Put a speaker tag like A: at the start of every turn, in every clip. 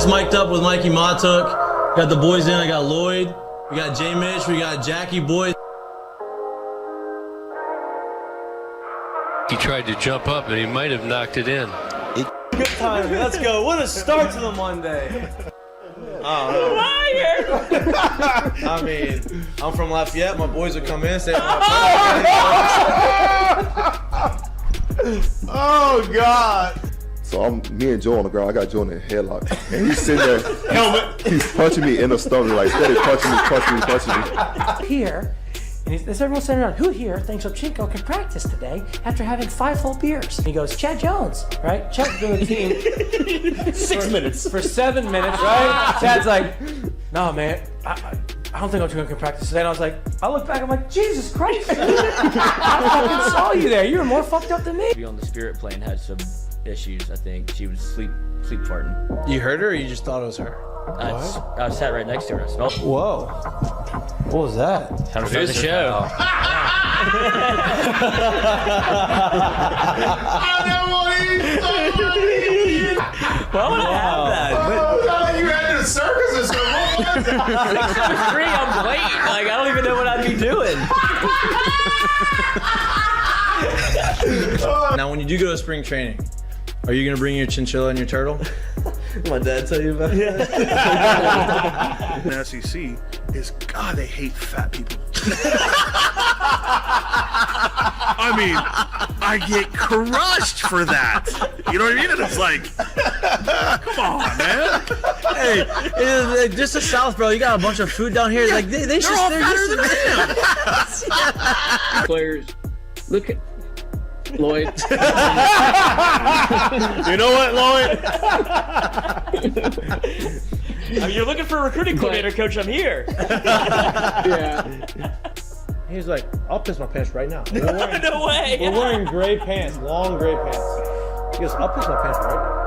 A: just mic'd up with Mikie Mahtook. Got the boys in. I got Lloyd. We got J Mitch. We got Jackie Boy.
B: He tried to jump up and he might have knocked it in.
A: Good time. Let's go. What a start to the Monday. I mean, I'm from Lafayette. My boys would come in, say,
C: oh, God.
D: So me and Joe on the ground. I got Joe in a headlock. And he's sitting there. Helmet. He's punching me in the stomach, like steady punching me.
E: Here, and there's everyone sitting around. Who here thinks Ochinko can practice today after having 5 full beers? And he goes, Chad Jones, right? Chad's doing the team
C: 6 minutes.
E: for 7 minutes, right? Chad's like, no, man, I don't think Ochinko can practice today. And I was like, I look back, I'm like, Jesus Christ, I fucking saw you there. You were more fucked up than me.
F: Be on the spirit plane had some issues. I think she was sleep farting.
A: You heard her or you just thought it was her?
F: I sat right next to her. I smelled.
A: Whoa. What was that?
F: How to start the show. Why would I have that?
C: You had the circus or something.
F: 6'3", I'm late. Like, I don't even know what I'd be doing.
A: Now, when you do go to spring training, are you going to bring your chinchilla and your turtle? My dad tell you about it?
G: The SEC is, God, they hate fat people. I mean, I get crushed for that. You know what I mean? And it's like, come on, man.
A: Hey, just the South, bro. You got a bunch of food down here. Like they're all fatter than I am.
H: Players, look at Lloyd.
C: You know what, Lloyd?
F: I mean, you're looking for a recruiting coordinator, coach. I'm here.
H: Yeah.
A: He's like, I'll piss my pants right now.
F: No way.
A: We're wearing gray pants, long gray pants. He goes, I'll piss my pants right now.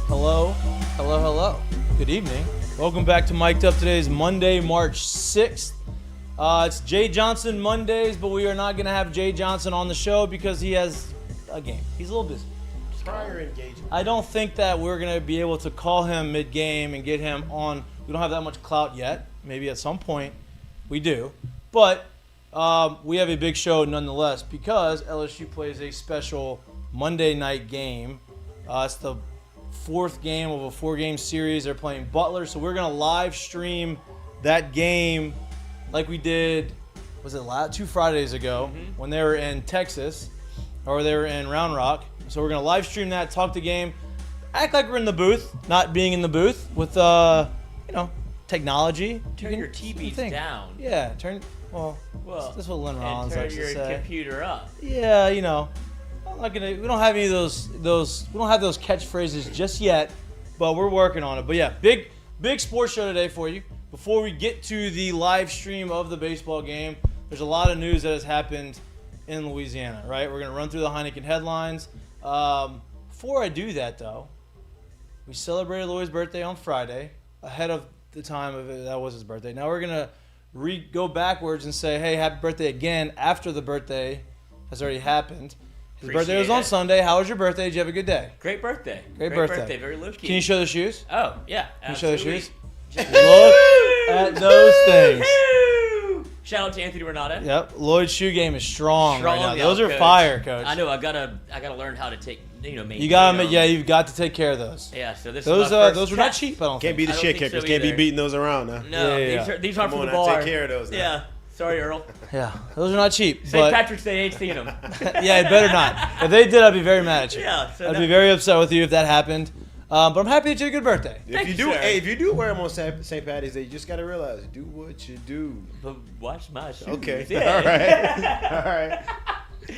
A: Hello. Good evening. Welcome back to Mic'd Up. Today is Monday, March 6th. It's Jay Johnson Mondays, but we are not going to have Jay Johnson on the show because he has a game. He's a little busy.
C: Prior engagement.
A: I don't think that we're going to be able to call him mid-game and get him on. We don't have that much clout yet. Maybe at some point we do. But we have a big show nonetheless because LSU plays a special Monday night game. It's the 4th game of a 4-game series. They're playing Butler, so we're going to live stream that game like we did, was it 2 Fridays ago when they were in Texas, or they were in Round Rock. So we're going to live stream that, talk the game, act like we're in the booth, not being in the booth with, technology.
F: Turn your TVs down.
A: Yeah, well, that's what Lynn Rollins likes to say.
F: Turn your computer up.
A: Yeah, I'm not gonna. We don't have any of those. We don't have those catchphrases just yet, but we're working on it. But yeah, big sports show today for you. Before we get to the live stream of the baseball game, there's a lot of news that has happened in Louisiana. Right, we're gonna run through the Heineken headlines. Before I do that, though, we celebrated Lloyd's birthday on Friday, ahead of the time of it. That was his birthday. Now we're gonna go backwards and say, hey, happy birthday again after the birthday has already happened. His birthday was on Sunday. How was your birthday? Did you have a good day?
F: Great birthday.
A: Great birthday.
F: Very low-key.
A: Can you show the shoes?
F: Oh, yeah.
A: Can you show the shoes?
F: Just
A: Look at those things.
F: Shout out to Anthony Renata.
A: Yep. Lloyd's shoe game is strong right now.
F: Yeah,
A: Those are
F: coach.
A: Fire, coach.
F: I know. I gotta learn how to take, maintain.
A: You gotta, you've got to take care of those.
F: Yeah. So this
A: those
F: is my first
A: those were not cheap. I don't
C: Can't be the shit kickers. Can't be beating those around now.
F: No,
A: Yeah.
F: these aren't
C: Come
F: from the
C: on,
F: bar.
C: take care of those now.
F: Yeah. Sorry, Earl.
A: Yeah, those are not cheap.
F: St. Patrick's Day ain't seeing them.
A: Yeah, it better not. If they did, I'd be very mad at you.
F: Yeah. So
A: I'd be very upset with you if that happened. But I'm happy that you had a good birthday.
C: If you do wear them on St. Patty's Day, you just gotta realize, do what you do.
F: But watch my shoes.
C: Okay.
F: Yeah.
C: All right.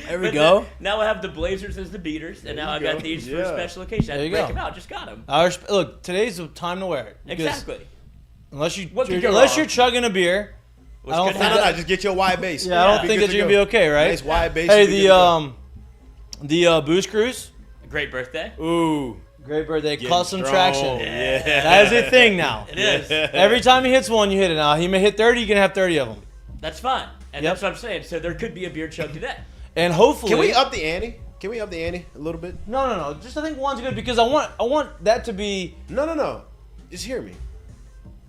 A: There we go.
F: Now I have the Blazers as the beaters, and now I got these for a special occasion. I had to break them out. Just got them.
A: Look, today's the time to wear it.
F: Exactly.
A: Unless you're chugging a beer, I don't think
C: No, just get your wide base.
A: Yeah, I don't think that you're gonna be okay, right?
C: Nice wide base.
A: Hey, the Booze Cruise.
F: Great birthday.
C: Ooh.
A: Great birthday.
C: Getting
A: Custom
C: strong.
A: traction.
C: Yeah.
A: That is a thing now.
F: It is.
A: Every time he hits one, you hit it. Now, he may hit 30, you can have 30 of them.
F: That's fine. And
A: Yep.
F: that's what I'm saying. So there could be a beer chug today.
A: And hopefully...
C: Can we up the ante? Can we up the ante a little bit?
A: No. Just I think one's good because I want that to be...
C: No. Just hear me.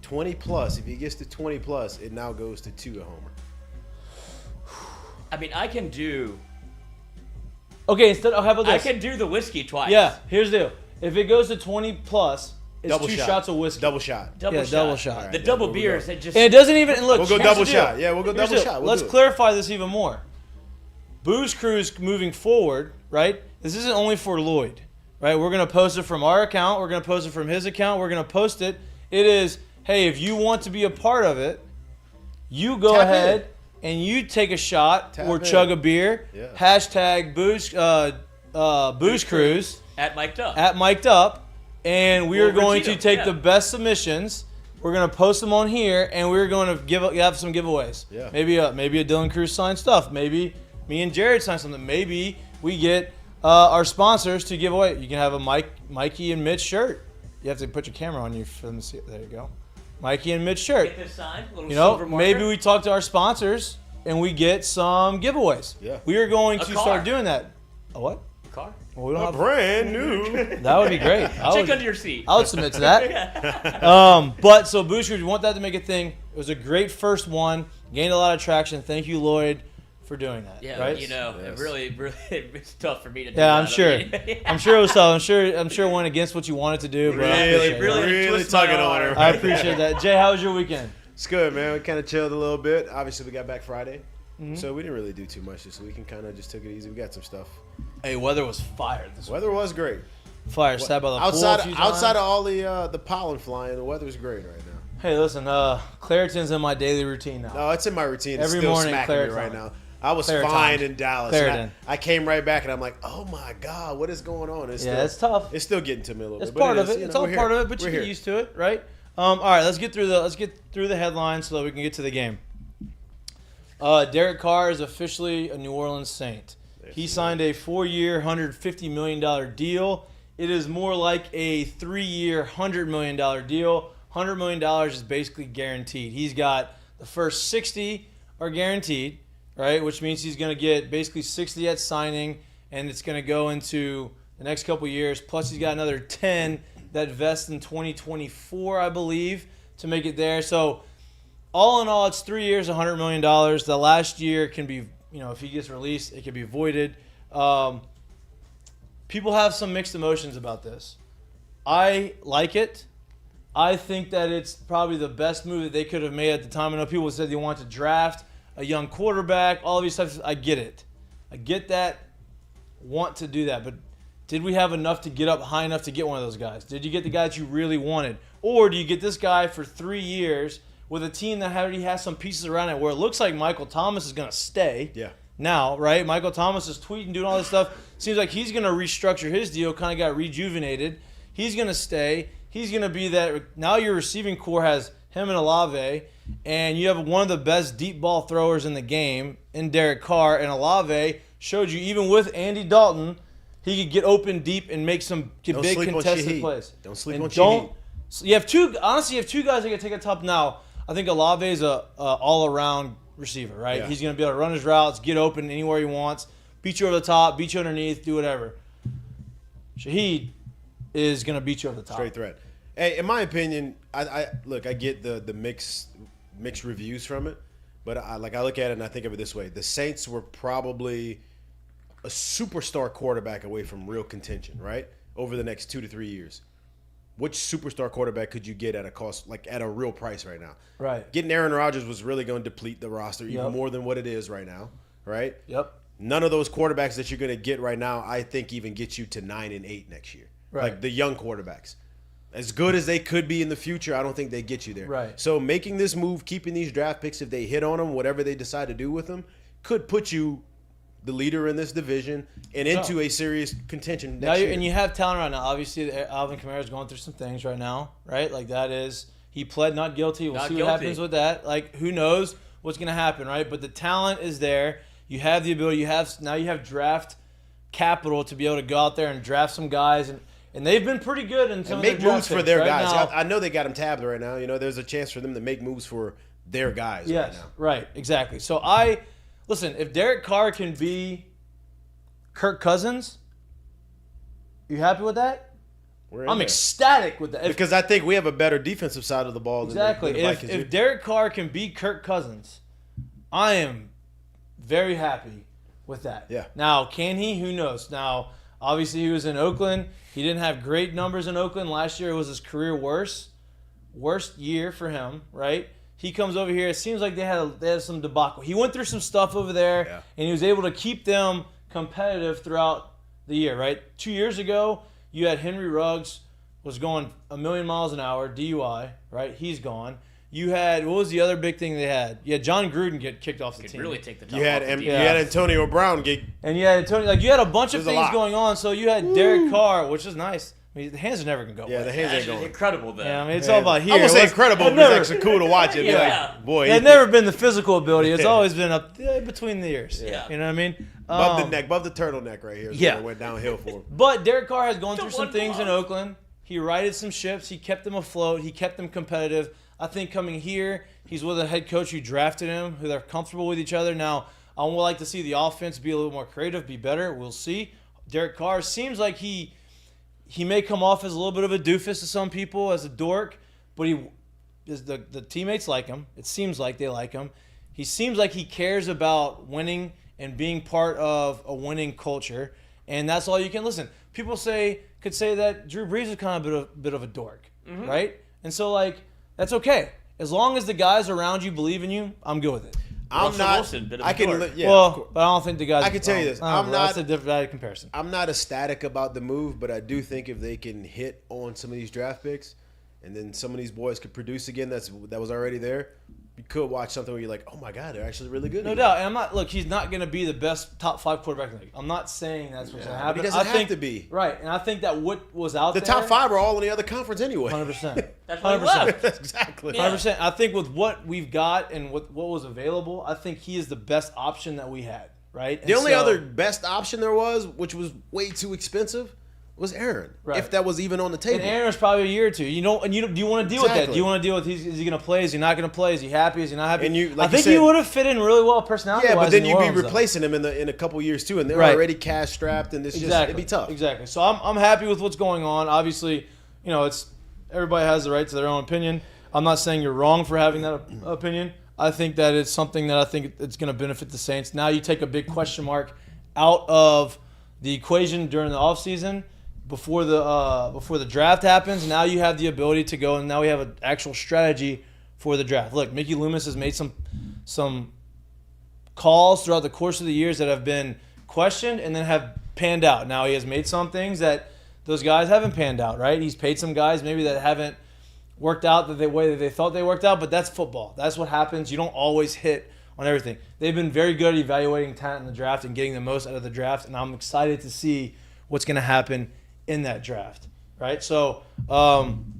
C: 20 plus. If he gets to 20 plus, it now goes to 2 a homer.
F: I mean, I can do...
A: Okay, how about this?
F: I can do the whiskey twice.
A: Yeah, here's the deal. If it goes to 20 plus, it's
C: Double
A: 2
C: shot.
A: shots of whiskey.
C: Double shot.
F: Double shot.
C: All right,
F: The
C: yeah,
F: double
C: we'll go.
F: beers, it just...
A: And it doesn't even... And look,
C: We'll go
A: here's
C: double
A: the deal.
C: shot. Yeah, we'll go
A: Here's
C: double
A: the deal.
C: shot. We'll
A: Let's
C: do it.
A: clarify this even more. Booze Cruise moving forward, right? This isn't only for Lloyd, right? We're going to post it from our account. We're going to post it from his account. We're going to post it. It is, hey, if you want to be a part of it, you go
C: Tap
A: ahead and you take a shot
C: Tap
A: or
C: in.
A: chug a beer.
C: Yeah.
A: Hashtag Booze Cruise
F: At Mik'd Up.
A: at Mik'd Up. And we are
F: We'll
A: going
F: repeat
A: to take
F: them,
A: the best submissions. We're going to post them on here, and we're going to have some giveaways.
C: Yeah.
A: Maybe a Dylan Cruz signed stuff. Maybe me and Jared sign something. Maybe we get our sponsors to give away. You can have a Mikey and Mitch shirt. You have to put your camera on you for them to see it. There you go. Mikey and Mitch shirt.
F: Get this signed. Little
A: You know,
F: silver marker.
A: maybe we talk to our sponsors and we get some giveaways.
C: Yeah.
A: We are going
F: A
A: to
F: car.
A: start doing that. A what?
F: Car.
A: Well, we don't have.
C: Brand new.
A: That would be great.
F: Check under your seat.
A: I would submit to that. But so Booster, we want that to make a thing. It was a great first one. Gained a lot of traction. Thank you, Lloyd, for doing that.
F: Yeah,
A: right?
F: you know, it really, it's tough for me to do
A: Yeah,
F: that.
A: I'm sure. I'm sure it was tough. I'm sure it went against what you wanted to do, but I appreciate it.
F: really twist my
C: tugging on
F: arm.
C: her.
A: I appreciate that. Jay, how was your weekend?
C: It's good, man. We kind of chilled a little bit. Obviously, we got back Friday. So we didn't really do too much this week and kind of just took it easy. We got some stuff.
A: Hey, weather was fired this week.
C: Weather was great.
A: Fire. Sat by the pool a
C: Outside
A: few
C: outside
A: times.
C: of all the pollen flying, the weather's great right now.
A: Hey, listen, Claritin's in my daily routine now.
C: No, it's in my routine. It's
A: Every
C: still
A: morning,
C: smacking me
A: Claritin.
C: right now. I was
A: Claritin.
C: fine in Dallas. and
A: Claritin.
C: I came right back and I'm like, oh my God, what is going on? It's
A: Yeah,
C: still,
A: it's tough.
C: It's still getting to me a little
A: It's
C: bit. but
A: part of
C: is,
A: it.
C: you
A: It's
C: know,
A: all
C: we're
A: part
C: here.
A: of it, but you
C: We're
A: get
C: here.
A: used to it, right? All right, let's get through the headlines so that we can get to the game. Derek Carr is officially a New Orleans Saint. He signed a 4-year, $150 million deal. It is more like a 3-year, $100 million deal. $100 million is basically guaranteed. He's got the first 60 are guaranteed, right? Which means he's going to get basically 60 at signing, and it's going to go into the next couple years. Plus, he's got another 10 that vest in 2024, I believe, to make it there. So, all in all, it's 3 years, $100 million. The last year can be, if he gets released, it can be voided. People have some mixed emotions about this. I like it. I think that it's probably the best move that they could have made at the time. I know people said they wanted to draft a young quarterback, all these types. I get it. I get that. Want to do that, but did we have enough to get up high enough to get one of those guys? Did you get the guys you really wanted, or do you get this guy for 3 years with a team that already has some pieces around it where it looks like Michael Thomas is going to stay?
C: Yeah.
A: Now, right? Michael Thomas is tweeting, doing all this stuff. Seems like he's going to restructure his deal. Kind of got rejuvenated. He's going to stay. He's going to be that. Now your receiving core has him and Olave, and you have one of the best deep ball throwers in the game in Derek Carr. And Olave showed you, even with Andy Dalton, he could get open deep and make some
C: Don't
A: big
C: sleep on
A: contested
C: Shaheed.
A: plays.
C: Don't sleep
A: And
C: on
A: don't.
C: Shaheed.
A: So you have two. Honestly, you have two guys that can take a top now. I think Olave is a all-around receiver, right?
C: Yeah.
A: He's going to be able to run his routes, get open anywhere he wants, beat you over the top, beat you underneath, do whatever. Shaheed is going to beat you over the top.
C: Straight threat. Hey, in my opinion, I get the mixed reviews from it, but I look at it and I think of it this way: the Saints were probably a superstar quarterback away from real contention, right? Over the next 2 to 3 years, which superstar quarterback could you get at a cost, like at a real price right now?
A: Right.
C: Getting Aaron Rodgers was really going to deplete the roster even
A: Yep.
C: more than what it is right now, right?
A: Yep.
C: None of those quarterbacks that you're going to get right now, I think, even get you to 9-8 next year.
A: Right.
C: Like the young quarterbacks. As good as they could be in the future, I don't think they get you there.
A: Right.
C: So making this move, keeping these draft picks, if they hit on them, whatever they decide to do with them, could put you the leader in this division and into a serious contention
A: Now
C: next year.
A: and you have talent right now. Obviously, Alvin Kamara's going through some things right now, right? Like that is he pled not guilty. We'll see what happens with that. Like who knows what's going to happen, right? But the talent is there. You have the ability. You have draft capital to be able to go out there and draft some guys and they've been pretty good in some
C: and make
A: of their
C: moves
A: draft
C: for their
A: picks, right?
C: guys.
A: Now,
C: I know they got them tabbed right now. You know, there's a chance for them to make moves for their guys right now.
A: Right, exactly. So listen, if Derek Carr can be Kirk Cousins, you happy with that? I'm ecstatic with that.
C: Because I think we have a better defensive side of the ball
A: exactly.
C: than the Vikings do.
A: If Derek Carr can be Kirk Cousins, I am very happy with that.
C: Yeah.
A: Now, can he? Who knows? Now, obviously, he was in Oakland. He didn't have great numbers in Oakland. Last year, it was his career worst year for him, right? He comes over here. It seems like they had some debacle. He went through some stuff over there, and he was able to keep them competitive throughout the year, right? 2 years ago, you had Henry Ruggs was going a million miles an hour, DUI, right? He's gone. You had, what was the other big thing they had? You had John Gruden get kicked off the team.
F: Really take the top
C: You had
F: off the
C: you had Antonio Brown
A: and you had Antonio. Like you had a bunch of
C: There's a
A: things
C: lot.
A: going on. So you had Derek Carr, which is nice. I mean, the hands are never gonna go.
C: Yeah, the hands ain't going.
F: Incredible, though.
A: Yeah, I mean, it's all about here.
C: I won't say
A: It was-
C: incredible,
A: it
C: but it's
A: never-
C: actually cool to watch it.
F: Yeah.
C: Like, boy,
A: It had never been the physical ability. It's always been up between the ears.
F: Yeah.
A: You know what I mean?
C: above the neck, above the turtleneck right here. Is
A: Yeah.
C: where it went downhill for him.
A: But Derek Carr has gone through
F: Don't
A: some
F: let
A: things
F: him
A: in
F: off.
A: Oakland. He righted some ships. He kept them afloat. He kept them competitive. I think coming here, he's with a head coach who drafted him, who they're comfortable with each other. Now, I would like to see the offense be a little more creative, be better. We'll see. Derek Carr seems like he may come off as a little bit of a doofus to some people, as a dork, but the teammates like him. It seems like they like him. He seems like he cares about winning and being part of a winning culture, and that's all you can listen. People could say that Drew Brees is kind of a bit of a dork, right? And so that's okay as long as the guys around you believe in you. I'm good with it.
C: I'm
F: Russell
C: not.
F: Wilson, bit of a
C: I can.
F: dork.
C: Yeah,
A: Well, but I don't think the guys.
C: I can tell you this.
A: I don't
C: I'm
A: know,
C: not-
A: That's a different comparison.
C: I'm not ecstatic about the move, but I do think if they can hit on some of these draft picks, and then some of these boys could produce again, that was already there. You could watch something where you're like, oh my God, they're actually really good.
A: No
C: again.
A: doubt. And I'm not. Look, he's not going to be the best top 5 quarterback in the league. I'm not saying that's what's going to
C: but
A: happen.
C: he doesn't
A: I
C: have
A: think,
C: to be.
A: Right. And I think that what was out
C: The
A: there.
C: top 5 are all in the other conference anyway.
A: 100%.
F: That's why he left.
C: Exactly.
A: 100%. I think with what we've got and what was available, I think he is the best option that we had. Right.
C: The
A: And
C: only
A: so-
C: other best option there was, which was way too expensive, was Aaron.
A: Right.
C: If that was even on the table.
A: And Aaron's probably a year or two. Do you want to deal with that?
C: Exactly.
A: Do you want to deal with is he going to play? Is he not going to play? Is he happy? Is he not happy?
C: And you-
A: I
C: like you
A: think
C: said-
A: he would have fit in really well personality-wise.
C: Yeah, but then
A: in New
C: you'd be
A: Orleans, though.
C: replacing him in a couple years too, and they're
A: Right.
C: already cash strapped, and it'd be tough.
A: Exactly. So I'm happy with what's going on. Obviously, it's everybody has the right to their own opinion. I'm not saying you're wrong for having that opinion. I think that it's something that I think it's going to benefit the Saints. Now you take a big question mark out of the equation during the offseason before the draft happens. Now you have the ability to go, and now we have an actual strategy for the draft. Look, Mickey Loomis has made some calls throughout the course of the years that have been questioned and then have panned out. Now he has made some things that those guys haven't panned out, right? He's paid some guys maybe that haven't worked out the way that they thought they worked out, but that's football. That's what happens. You don't always hit on everything. They've been very good at evaluating talent in the draft and getting the most out of the draft, and I'm excited to see what's going to happen in that draft, right? So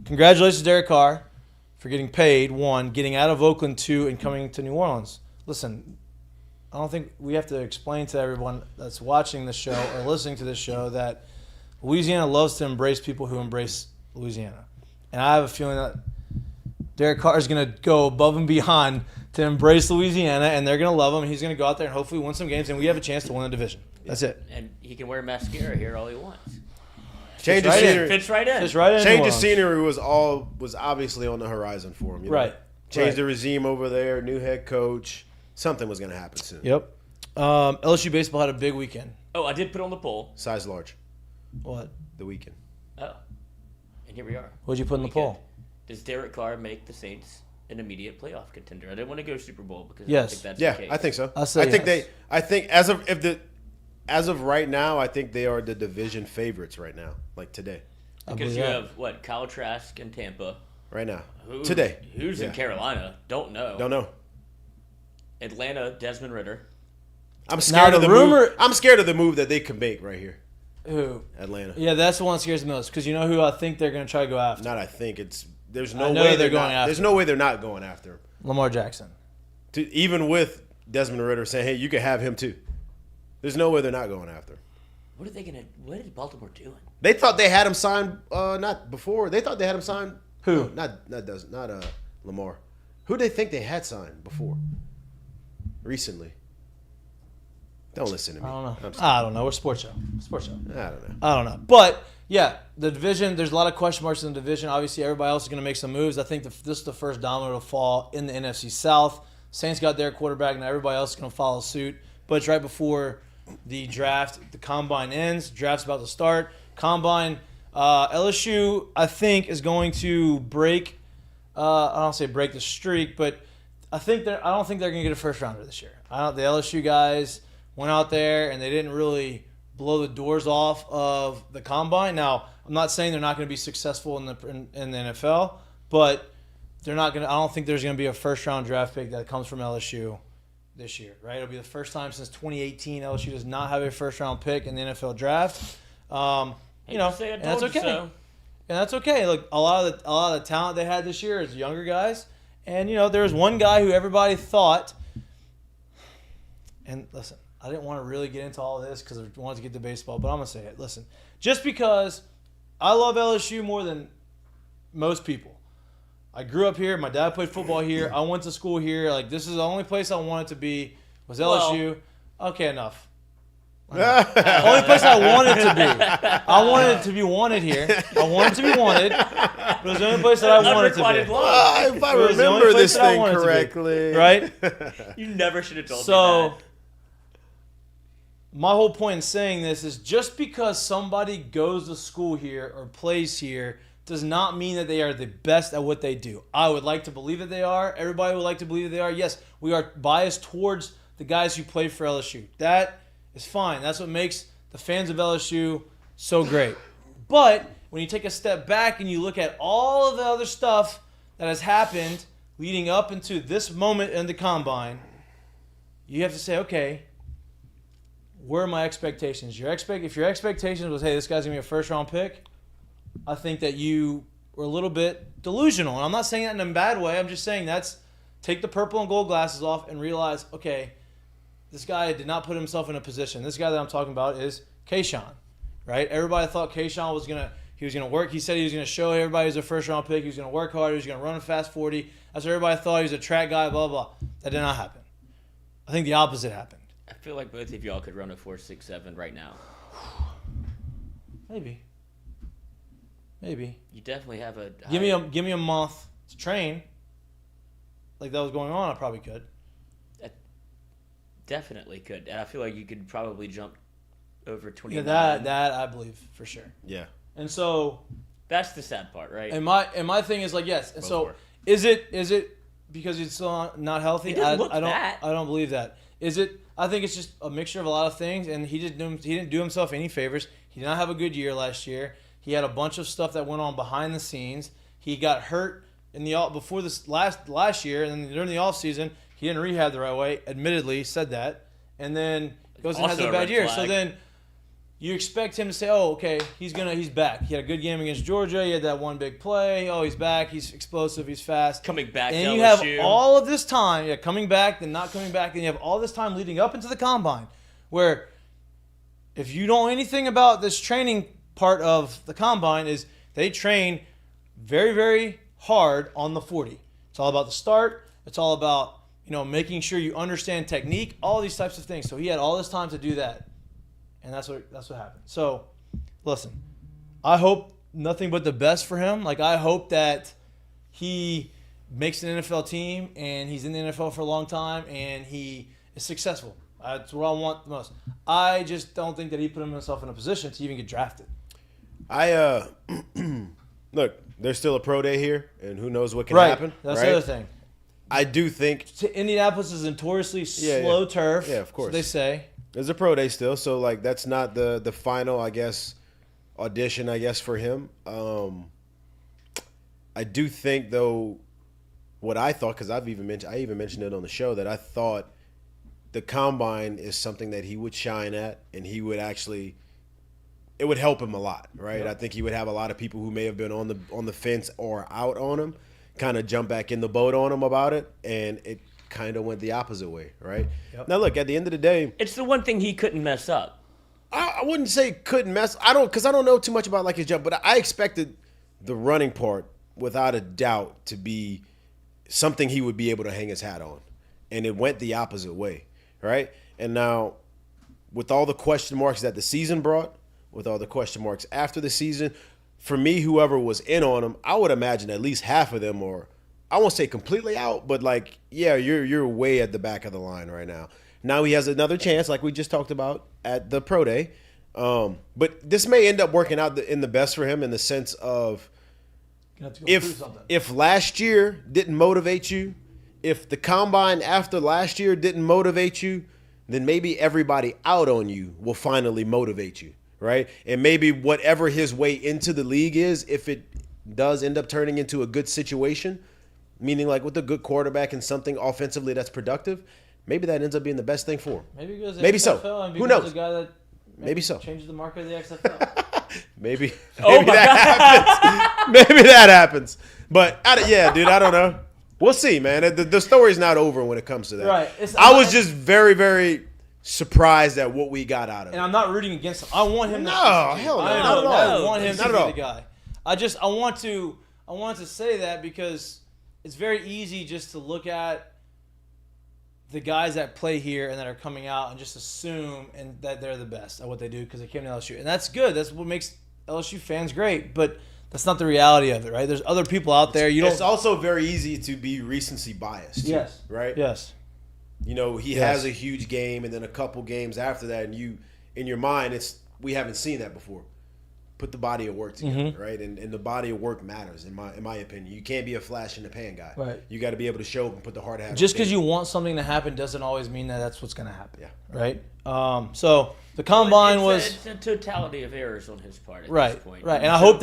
A: congratulations, Derek Carr, for getting paid, 1, getting out of Oakland, 2, and coming to New Orleans. Listen, I don't think we have to explain to everyone that's watching this show or listening to this show that Louisiana loves to embrace people who embrace Louisiana. And I have a feeling that Derek Carr is going to go above and beyond to embrace Louisiana, and they're going to love him. He's going to go out there and hopefully win some games, and we have a chance to win the division. That's it.
F: And he can wear mascara here all he wants.
C: Change of
A: right in.
C: scenery.
F: Fits right in.
A: Just right in.
C: Change
A: New
C: of
A: Orleans.
C: scenery was obviously on the horizon for him. You know?
A: Right.
C: Change
A: Right.
C: the regime over there, new head coach. Something was going to happen soon.
A: Yep. LSU baseball had a big weekend.
F: Oh, I did put on the poll.
C: Size large.
A: What?
C: The weekend.
F: Oh. And here we are.
A: What'd you put in the
F: Weekend.
A: poll?
F: Does Derek Carr make the Saints an immediate playoff contender? I didn't want to go Super Bowl because I
A: Yes.
F: don't think that's
C: Yeah,
F: the case.
C: I think so.
A: I'll say yes.
C: I think as of right now, I think they are the division favorites right now. Like today.
F: Because
A: believe
F: you
A: that.
F: have, what, Kyle Trask in Tampa.
C: Right now.
F: Who-
C: Today.
F: Who's in
C: Yeah.
F: Carolina? Don't know.
C: Don't know.
F: Atlanta, Desmond Ritter.
C: I'm scared of
A: the
C: the
A: rumor-
C: move. I'm scared of the move that they could make right here,
A: Who?
C: Atlanta.
A: Yeah, that's the one that scares me most because you know who I think they're going to try to go after?
C: Not I think it's. There's
A: I
C: no
A: know
C: way
A: they're going after
C: There's no way they're not going after him.
A: Lamar Jackson.
C: Even with Desmond Ridder saying, "Hey, you can have him too." There's no way they're not going after him.
F: What is Baltimore doing?
C: They thought they had him signed. Not before. They thought they had him signed.
A: Who?
C: Not Lamar. Who they think they had signed before? Recently. Don't listen to me.
A: I don't know.
C: I'm sorry.
A: I don't know. We're sports show. Sports show.
C: I don't know.
A: I don't know. But, yeah, the division, there's a lot of question marks in the division. Obviously, everybody else is going to make some moves. I think this is the first domino to fall in the NFC South. Saints got their quarterback, and everybody else is going to follow suit. But it's right before the draft. The combine ends. Draft's about to start. Combine, LSU, I think, is going to break, I don't say break the streak, but I don't think they're going to get a first rounder this year. The LSU guys went out there and they didn't really blow the doors off of the combine. Now, I'm not saying they're not going to be successful in the NFL, but they're not going to. I don't think there's going to be a first round draft pick that comes from LSU this year, right? It'll be the first time since 2018 LSU does not have a first round pick in the NFL draft. And that's okay. And that's okay. Look, a lot of the talent they had this year is younger guys, and there was one guy who everybody thought. And listen, I didn't want to really get into all of this because I wanted to get to baseball, but I'm gonna say it. Listen, just because I love LSU more than most people. I grew up here. My dad played football here. I went to school here. Like, this is the only place I wanted to be was LSU. Okay, enough. The only place I wanted to be. I wanted to be wanted here. I wanted to be wanted. But it was the only place that I wanted to be.
C: If I remember this thing correctly.
A: Right?
F: You never should have told me
A: So,
F: that.
A: my whole point in saying this is just because somebody goes to school here or plays here does not mean that they are the best at what they do. I would like to believe that they are. Everybody would like to believe that they are. Yes, we are biased towards the guys who played for LSU. That is fine. That's what makes the fans of LSU so great. But when you take a step back and you look at all of the other stuff that has happened leading up into this moment in the combine, you have to say, okay, where are my expectations? If your expectations was, hey, this guy's going to be a first-round pick, I think that you were a little bit delusional. And I'm not saying that in a bad way. I'm just saying take the purple and gold glasses off and realize, okay, this guy did not put himself in a position. This guy that I'm talking about is Kayshawn, right? Everybody thought Kayshawn was going to work. He said he was going to show everybody he was a first-round pick. He was going to work hard. He was going to run a fast 40. That's what everybody thought. He was a track guy, blah, blah, blah. That did not happen. I think the opposite happened.
F: I feel like both of y'all could run a 4.67 right now.
A: Maybe.
F: You definitely have a
A: give me a month to train. Like that was going on, I probably could.
F: Definitely could. And I feel like you could probably jump over 29.
A: Yeah, that I believe for sure.
C: Yeah.
A: And so
F: that's the sad part, right?
A: And my thing is like, yes. And so is it because he's still not healthy? I don't believe that. Is it? I think it's just a mixture of a lot of things, and he didn't do himself any favors. He did not have a good year last year. He had a bunch of stuff that went on behind the scenes. He got hurt before this last year, and then during the offseason, he didn't rehab the right way. Admittedly, said that, and then goes and has a bad year. So then you expect him to say, "Oh, okay, he's back." He had a good game against Georgia. He had that one big play. Oh, he's back. He's explosive. He's fast.
F: Coming back.
A: And you have all of this time, coming back, then not coming back, and you have all this time leading up into the combine, where if you know anything about this training part of the combine, is they train very, very hard on the 40. It's all about the start. It's all about making sure you understand technique. All these types of things. So he had all this time to do that. And that's what happened. So, listen, I hope nothing but the best for him. Like, I hope that he makes an NFL team and he's in the NFL for a long time and he is successful. That's what I want the most. I just don't think that he put himself in a position to even get drafted.
C: Look, there's still a pro day here, and who knows what can
A: right.
C: happen.
A: That's
C: right?
A: the other thing.
C: I do think
A: Indianapolis is notoriously slow turf.
C: Yeah, of course.
A: So they say.
C: There's a pro day still, so like that's not the final, I guess, audition, I guess, for him. I do think though, what I thought, because I even mentioned it on the show, that I thought the combine is something that he would shine at, and he would actually it would help him a lot, right? I think he would have a lot of people who may have been on the fence or out on him kind of jump back in the boat on him about it, and it kind of went the opposite way, right? Now, look, at the end of the day,
F: It's the one thing he couldn't mess up.
C: I wouldn't say couldn't mess. Because I don't know too much about like his jump, but I expected the running part, without a doubt, to be something he would be able to hang his hat on, and it went the opposite way, right? And now, with all the question marks that the season brought, with all the question marks after the season, for me, whoever was in on him, I would imagine at least half of them are, I won't say completely out, but like, yeah, you're way at the back of the line right now. Now he has another chance, like we just talked about at the Pro Day. But this may end up working out in the best for him in the sense of if last year didn't motivate you, if the combine after last year didn't motivate you, then maybe everybody out on you will finally motivate you, right? And maybe whatever his way into the league is, if it does end up turning into a good situation, meaning like with a good quarterback and something offensively that's productive, maybe that ends up being the best thing for him.
A: Maybe he goes to
C: Maybe
A: XFL
C: so.
A: and
C: Who
A: becomes
C: knows?
A: a guy that
C: Maybe so.
A: changes the market of the XFL.
C: Maybe that happens. Maybe that happens. But yeah, dude, I don't know. We'll see, man. The story's not over when it comes to that.
A: Right.
C: I was just very, very surprised at what we got out of it.
A: And I'm not rooting against him. I want him.
C: No,
A: to
C: hell no,
A: I
C: not at all.
A: I want him
C: Not
A: to
C: at
A: be
C: all.
A: the guy. I want to say that because it's very easy just to look at the guys that play here and that are coming out and just assume and that they're the best at what they do because they came to LSU. And that's good. That's what makes LSU fans great. But that's not the reality of it, right? There's other people out there.
C: It's also very easy to be recency biased. Too,
A: Yes.
C: Right?
A: Yes.
C: You know, he
A: Yes.
C: has a huge game and then a couple games after that, and you, in your mind, we haven't seen that before. Put the body of work together, right? And the body of work matters, in my opinion. You can't be a flash in the pan guy.
A: Right.
C: You got to be able to show up and put the hard hat.
A: Just because you want something to happen doesn't always mean that that's what's going to happen.
C: Yeah.
A: Right? So the combine
F: It's a totality of errors on his part at
A: right,
F: this point.
A: right. And I hope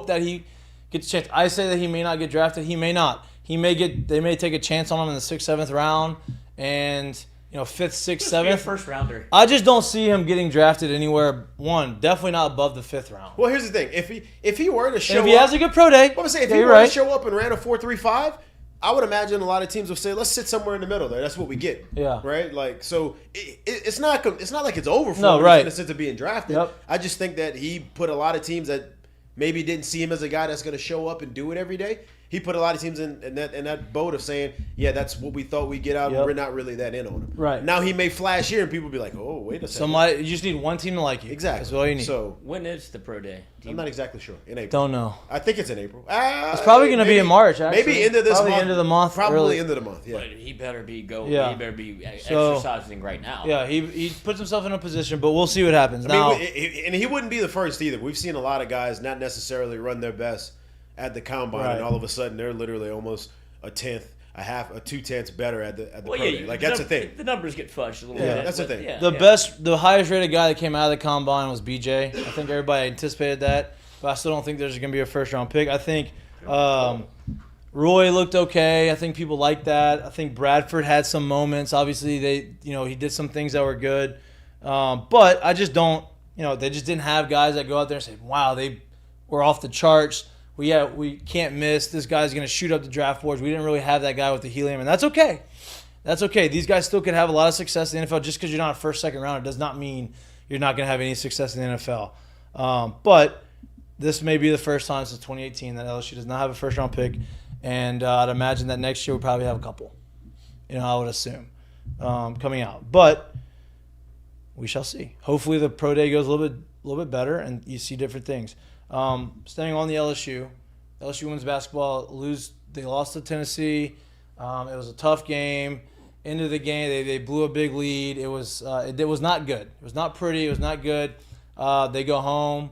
A: that he gets a chance. I say that he may not get drafted. He may not. They may take a chance on him in the 6th, 7th round, and 5th, 6th,
F: Be a
A: 7th.
F: first rounder.
A: I just don't see him getting drafted anywhere. Definitely not above the 5th round.
C: Well, here's the thing: if he were to show
A: And if he has a good pro day,
C: I'm saying if
A: yeah,
C: he
A: you're
C: were
A: right.
C: to show up and ran a 4.35, I would imagine a lot of teams would say, let's sit somewhere in the middle there. That's what we get.
A: Yeah.
C: Right? Like, so it's not like it's over for
A: No,
C: him
A: right.
C: in the sense of being drafted.
A: Yep.
C: I just think that he put a lot of teams that maybe didn't see him as a guy that's going to show up and do it every day. He put a lot of teams in that boat of saying, yeah, that's what we thought we'd get out.
A: Yep.
C: We're not really that in on him.
A: Right.
C: Now he may flash here and people be like, oh, wait a second.
A: You just need one team to like you.
C: Exactly.
A: That's all you need.
C: So
F: When is the pro day?
C: I'm not exactly sure. In April.
A: Don't know.
C: I think it's in April.
A: It's probably going to be in March, actually.
C: Maybe end of this
A: Probably
C: month.
A: end of the month,
C: Probably
A: early.
C: end of the month, yeah.
F: But he better be going.
A: Yeah.
F: He better be
A: So-
F: exercising right now.
A: Yeah, he puts himself in a position, but we'll see what happens.
C: I
A: Now,
C: mean, and he wouldn't be the first either. We've seen a lot of guys not necessarily run their best at the combine,
A: Right.
C: and all of a sudden they're literally almost a 2/10 better at the
F: Well,
C: pro
F: yeah,
C: day. Like that's the thing.
F: The numbers get fudged a little
A: Yeah,
F: bit.
C: that's the
F: but
C: thing.
F: yeah,
A: the
F: yeah.
A: the highest rated guy that came out of the combine was BJ. I think everybody anticipated that, but I still don't think there's going to be a first round pick. I think Roy looked okay. I think people like that. I think Bradford had some moments. Obviously, he did some things that were good, but I just don't. They just didn't have guys that go out there and say, "Wow, they were off the charts." We can't miss. This guy's going to shoot up the draft boards. We didn't really have that guy with the helium, and that's okay. That's okay. These guys still could have a lot of success in the NFL. Just because you're not a first, second rounder does not mean you're not going to have any success in the NFL. But this may be the first time since 2018 that LSU does not have a first-round pick, and I'd imagine that next year we'll probably have a couple. I would assume coming out. But we shall see. Hopefully the pro day goes a little bit better, and you see different things. Staying on the LSU women's basketball they lost to Tennessee. It was a tough game. Into the game, they blew a big lead. It was not good. It was not pretty. It was not good. They go home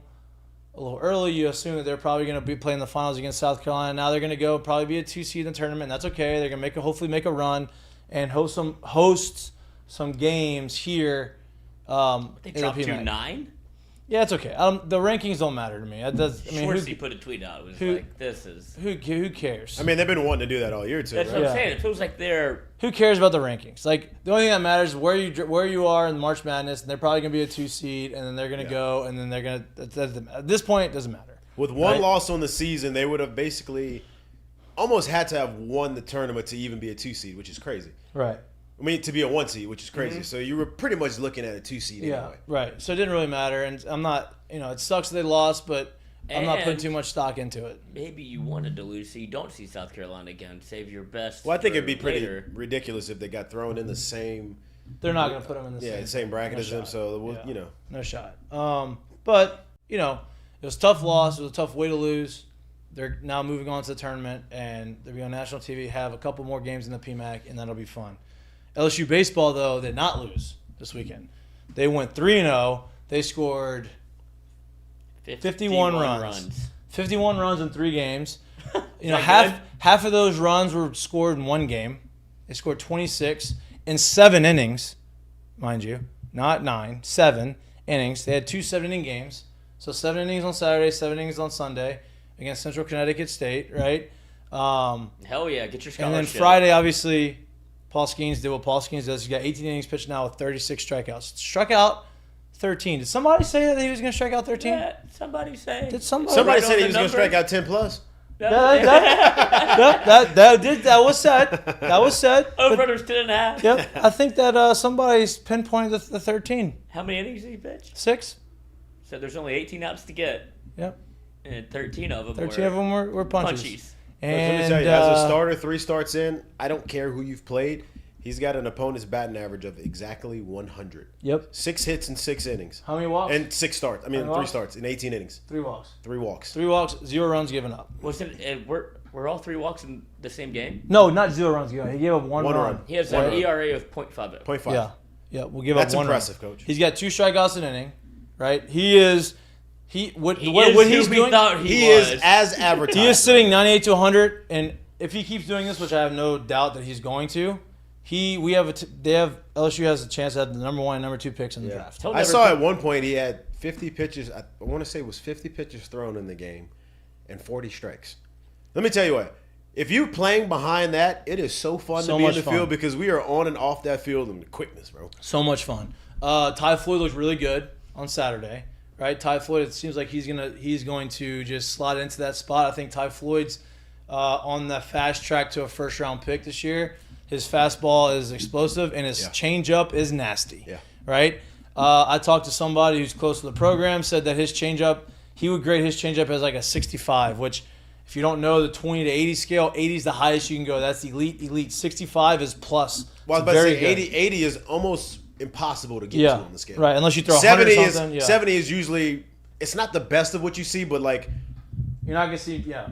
A: a little early. You assume that they're probably going to be playing the finals against South Carolina. Now they're going to go probably be a 2 seed in the tournament. That's okay. They're going to hopefully make a run and host some games here.
F: They
A: in the
F: dropped
A: PMAC.
F: 2-9.
A: Yeah, it's okay. The rankings don't matter to me. It does. I mean,
F: Schwartzy put a tweet out. It was like, this is...
A: Who cares?
C: I mean, they've been wanting to do that all year too.
F: That's
C: Right?
F: what I'm saying. It feels like they're...
A: Who cares about the rankings? Like, the only thing that matters is where you are in March Madness, and they're probably going to be a 2 seed, and then they're going to go, and then they're going to... At this point, it doesn't matter.
C: With one loss on the season, they would have basically almost had to have won the tournament to even be a 2 seed, which is crazy.
A: Right.
C: I mean, to be a 1 seed, which is crazy. So you were pretty much looking at a 2 seed anyway.
A: Right. So it didn't really matter, and I'm not... it sucks that they lost, but I'm not putting too much stock into it.
F: Maybe you wanted to lose so you don't see South Carolina again. Save your best.
C: Well, I think it'd be pretty
F: later.
C: ridiculous if they got thrown in the same...
A: They're not going to put them in the
C: same bracket as them,
A: shot.
C: so,
A: No shot. But, it was a tough loss. It was a tough way to lose. They're now moving on to the tournament, and they'll be on national TV, have a couple more games in the PMAC, and that'll be fun. LSU baseball, though, did not lose this weekend. They went 3-0. They scored 51 runs. 51 runs in 3 games. Half of those runs were scored in one game. They scored 26 in 7 innings, mind you. Not 9, 7 innings. They had 2 7-inning games. So 7 innings on Saturday, 7 innings on Sunday against Central Connecticut State, right?
F: Hell yeah, get your scholarship.
A: And then Friday, obviously, Paul Skeens did what Paul Skeens does. He's got 18 innings pitched now with 36 strikeouts. Struck out 13. Did somebody say that he was going to strike out 13?
F: Yeah, somebody say.
A: Did somebody?
C: Somebody
F: Right
C: said
F: on
C: he
F: the
C: was going to
F: number.
C: strike out 10 plus.
A: That was said. That was said.
F: Over-under's 10.5.
A: Yep. I think that somebody's pinpointed the 13.
F: How many innings did he pitch?
A: 6.
F: So there's only 18 outs to get,
A: Yep.
F: and 13 of them
A: 13 of them were punches.
F: punchies.
C: Let me
A: And
C: tell you, as a starter, 3 starts in, I don't care who you've played. He's got an opponent's batting average of exactly 100.
A: Yep.
C: 6 hits in 6 innings.
A: How many walks?
C: And 6 starts. I mean,
A: How many
C: 3
A: walks?
C: starts in 18 innings.
A: 3 walks.
C: 3 walks.
A: 3 walks, 0 runs given up.
F: Were all 3 walks in the same game?
A: No, not 0 runs given up. He gave up one
C: One
A: run.
C: run.
F: He has
C: One
F: an
C: run.
F: ERA of .50.
C: 0.5.
A: Yeah. Yeah, we'll give
C: That's
A: up one
C: impressive,
A: run.
C: Coach.
A: He's got 2 strikeouts an inning, right? He is what
F: He
A: what
F: is
A: he's
F: who we
A: doing.
F: thought
C: He
F: was.
C: is as advertised.
A: He is sitting 98 to 100, and if he keeps doing this, which I have no doubt that he's going to, LSU has a chance to have the number 1 and number 2 picks in the draft.
F: He'll
C: I
F: never
C: saw
F: put-
C: at one point he had 50 pitches. I want to say it was 50 pitches thrown in the game and 40 strikes. Let me tell you what. If you're playing behind that, it is so fun
A: So
C: to be in
A: much
C: the
A: fun.
C: field because we are on and off that field and the quickness, bro.
A: So much fun. Ty Floyd looked really good on Saturday, right? Ty Floyd, it seems like he's going to just slide into that spot. I think Ty Floyd's on the fast track to a first-round pick this year. His fastball is explosive, and his changeup is nasty, right? I talked to somebody who's close to the program, said that his changeup, he would grade his changeup as like a 65, which if you don't know the 20 to 80 scale, 80 is the highest you can go. That's elite. 65 is plus.
C: Well, I was
A: It's
C: about to
A: very
C: say
A: good.
C: 80 is almost impossible to get
A: Yeah,
C: to on the scale.
A: right, unless you throw 100
C: 70
A: or something.
C: is 70 is usually it's not the best of what you see, but like
A: You're not going to see, yeah.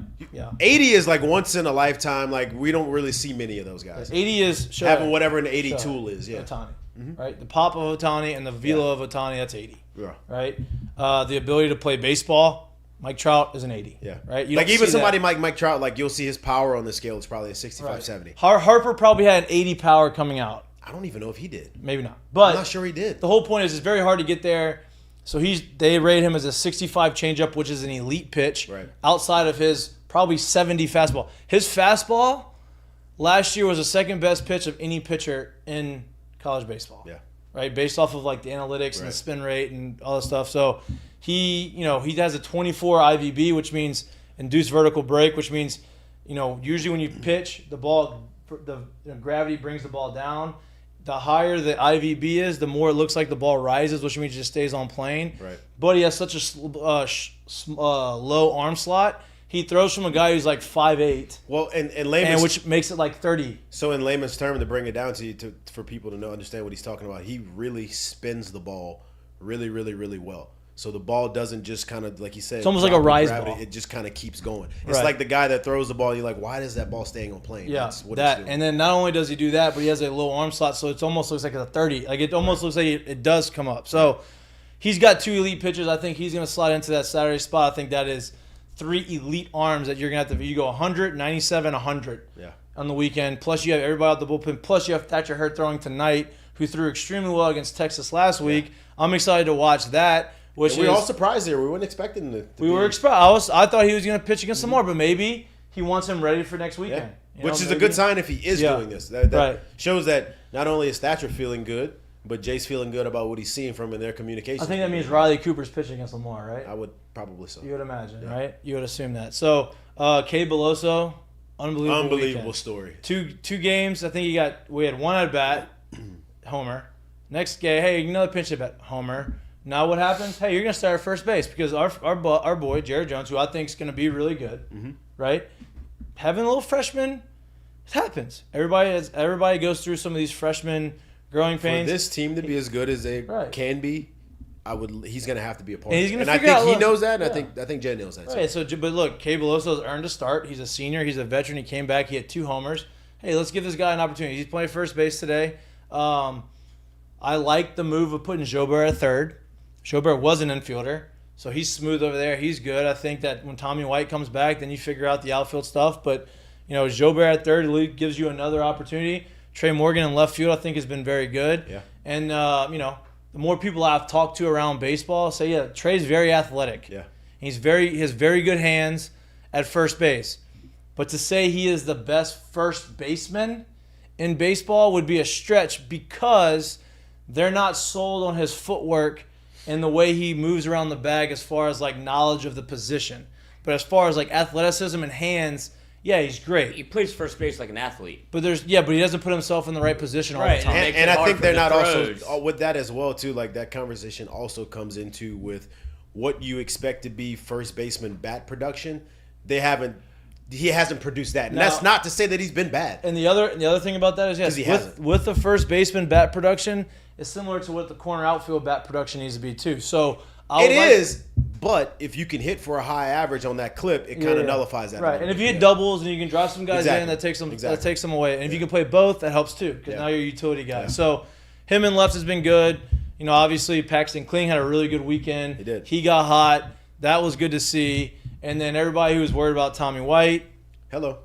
C: 80 is like once in a lifetime. Like we don't really see many of those guys
A: 80 is
C: having whatever an 80 tool is. Yeah,
A: Otani, right? The pop of Otani and the velo of Otani, that's 80,
C: yeah.
A: right? The ability to play baseball, Mike Trout is an 80,
C: Yeah.
A: right? You
C: like
A: don't
C: even
A: see
C: somebody
A: that.
C: Mike Trout, like you'll see his power on the scale. It's probably a 65,
A: Right.
C: 70.
A: Harper probably had an 80 power coming out.
C: I don't even know if he did.
A: Maybe not. But
C: I'm not sure he did.
A: the whole point is it's very hard to get there. So they rate him as a 65 changeup, which is an elite pitch,
C: Right.
A: outside of his probably 70 fastball. His fastball last year was the second best pitch of any pitcher in college baseball.
C: Yeah.
A: Right, based off of like the analytics and the
C: Right.
A: spin rate and all that stuff. So he has a 24 IVB, which means induced vertical break, which means usually when you pitch the ball, gravity brings the ball down. The higher the IVB is, the more it looks like the ball rises, which means it just stays on plane.
C: Right.
A: But he has such a low arm slot. He throws from a guy who's like 5'8",
C: Well, and layman's
A: and which makes it like 30.
C: so in layman's term to bring it down to you for people to understand what he's talking about. He really spins the ball really, really, really well. So the ball doesn't just kind of, like he said,
A: It's almost like
C: drop
A: a
C: with
A: rise
C: gravity.
A: ball.
C: It just kind of keeps going. It's
A: Right.
C: like the guy that throws the ball. You're like, why is that ball staying on plane?
A: Yeah,
C: That's what
A: that
C: it's doing.
A: and then not only does he do that, but he has a low arm slot, so it almost looks like a 30. Like it almost looks like it does come up. So he's got 2 elite pitchers. I think he's going to slide into that Saturday spot. I think that is 3 elite arms that you're going to have to. You go 100, 97, 100 on the weekend. Plus you have everybody out the bullpen. Plus you have Thatcher Hurd throwing tonight, who threw extremely well against Texas last week. I'm excited to watch that. which
C: we were all
A: is
C: surprised there. We weren't expecting it.
A: I thought he was going to pitch against Lamar, but maybe he wants him ready for next weekend. You know,
C: Which is a
A: maybe.
C: good sign if he is
A: Yeah.
C: doing this. That
A: Right.
C: shows that not only is Thatcher feeling good, but Jay's feeling good about what he's seeing from in their communication.
A: I think that means Riley Cooper's pitching against Lamar, right?
C: I would probably so.
A: You would imagine, right? You would assume that. So, Cade Beloso, unbelievable weekend.
C: Story.
A: Two games. I think we had one at bat, homer. Next game, hey, another pinch at bat, homer. Now what happens? Hey, you're gonna start at first base because our boy Jared Jones, who I think is gonna be really good, right? Having a little freshman, it happens. Everybody goes through some of these freshman growing
C: For
A: pains.
C: this team to be as good as they
A: Right.
C: can be, he's going to have to be a part
A: And
C: of
A: he's
C: it.
A: gonna
C: And I
A: figure
C: think
A: out,
C: he
A: look,
C: knows that, and
A: yeah.
C: I think Jay knows that.
A: Right. So, but look, Cade Beloso's earned a start. He's a senior. He's a veteran. He came back. He had 2 homers. Hey, let's give this guy an opportunity. He's playing first base today. I like the move of putting Jobert at third. Jobert was an infielder, so he's smooth over there. He's good. I think that when Tommy White comes back, then you figure out the outfield stuff. But, Jobert at third gives you another opportunity. Trey Morgan in left field, I think, has been very good.
C: Yeah.
A: And, the more people I've talked to around baseball say, yeah, Trey's very athletic.
C: Yeah.
A: He has very good hands at first base. But to say he is the best first baseman in baseball would be a stretch because they're not sold on his footwork and the way he moves around the bag as far as like knowledge of the position. But as far as like athleticism and hands, yeah, he's great.
F: He plays first base like an athlete.
A: But but he doesn't put himself in the right position all the time.
F: Makes
C: And
F: it
C: I
F: hard
C: think
F: for
C: they're
F: the
C: not
F: throws.
C: also with that as well too. Like that conversation also comes into with what you expect to be first baseman bat production. He hasn't produced that, and
A: Now-
C: that's not to say that he's been bad.
A: And the other thing about that is, yes,
C: he hasn't.
A: with the first baseman bat production, it's similar to what the corner outfield bat production needs to be too. So
C: It is, but if you can hit for a high average on that clip, it kind of nullifies that. a
A: Right,
C: little
A: and if
C: bit.
A: you hit doubles and you can drive some guys
C: Exactly.
A: in, that
C: Exactly.
A: takes them away. And if you can play both, that helps too because
C: Yeah.
A: now you're a utility guy.
C: Yeah.
A: So him and left has been good. Obviously Paxton Kling had a really good weekend.
C: He did.
A: He got hot. That was good to see. And then everybody who was worried about Tommy White,
C: Hello.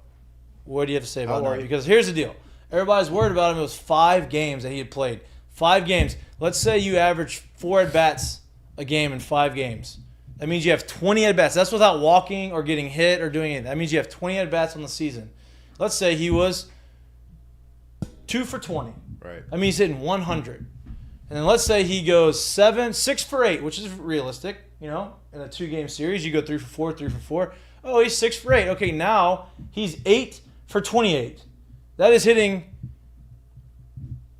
A: what do you have to say about
C: How are
A: that?
C: you?
A: Because here's the deal. Everybody's worried about him. It was 5 games that he had played. 5 games. Let's say you average 4 at-bats a game in 5 games. That means you have 20 at-bats. That's without walking or getting hit or doing anything. That means you have 20 at-bats on the season. Let's say he was 2 for 20.
C: Right.
A: That means he's hitting 100. And then let's say he goes 6 for 8, which is realistic. In a 2-game series, you go 3 for 4, 3 for 4. Oh, he's 6 for 8. Okay, now he's 8 for 28. That is hitting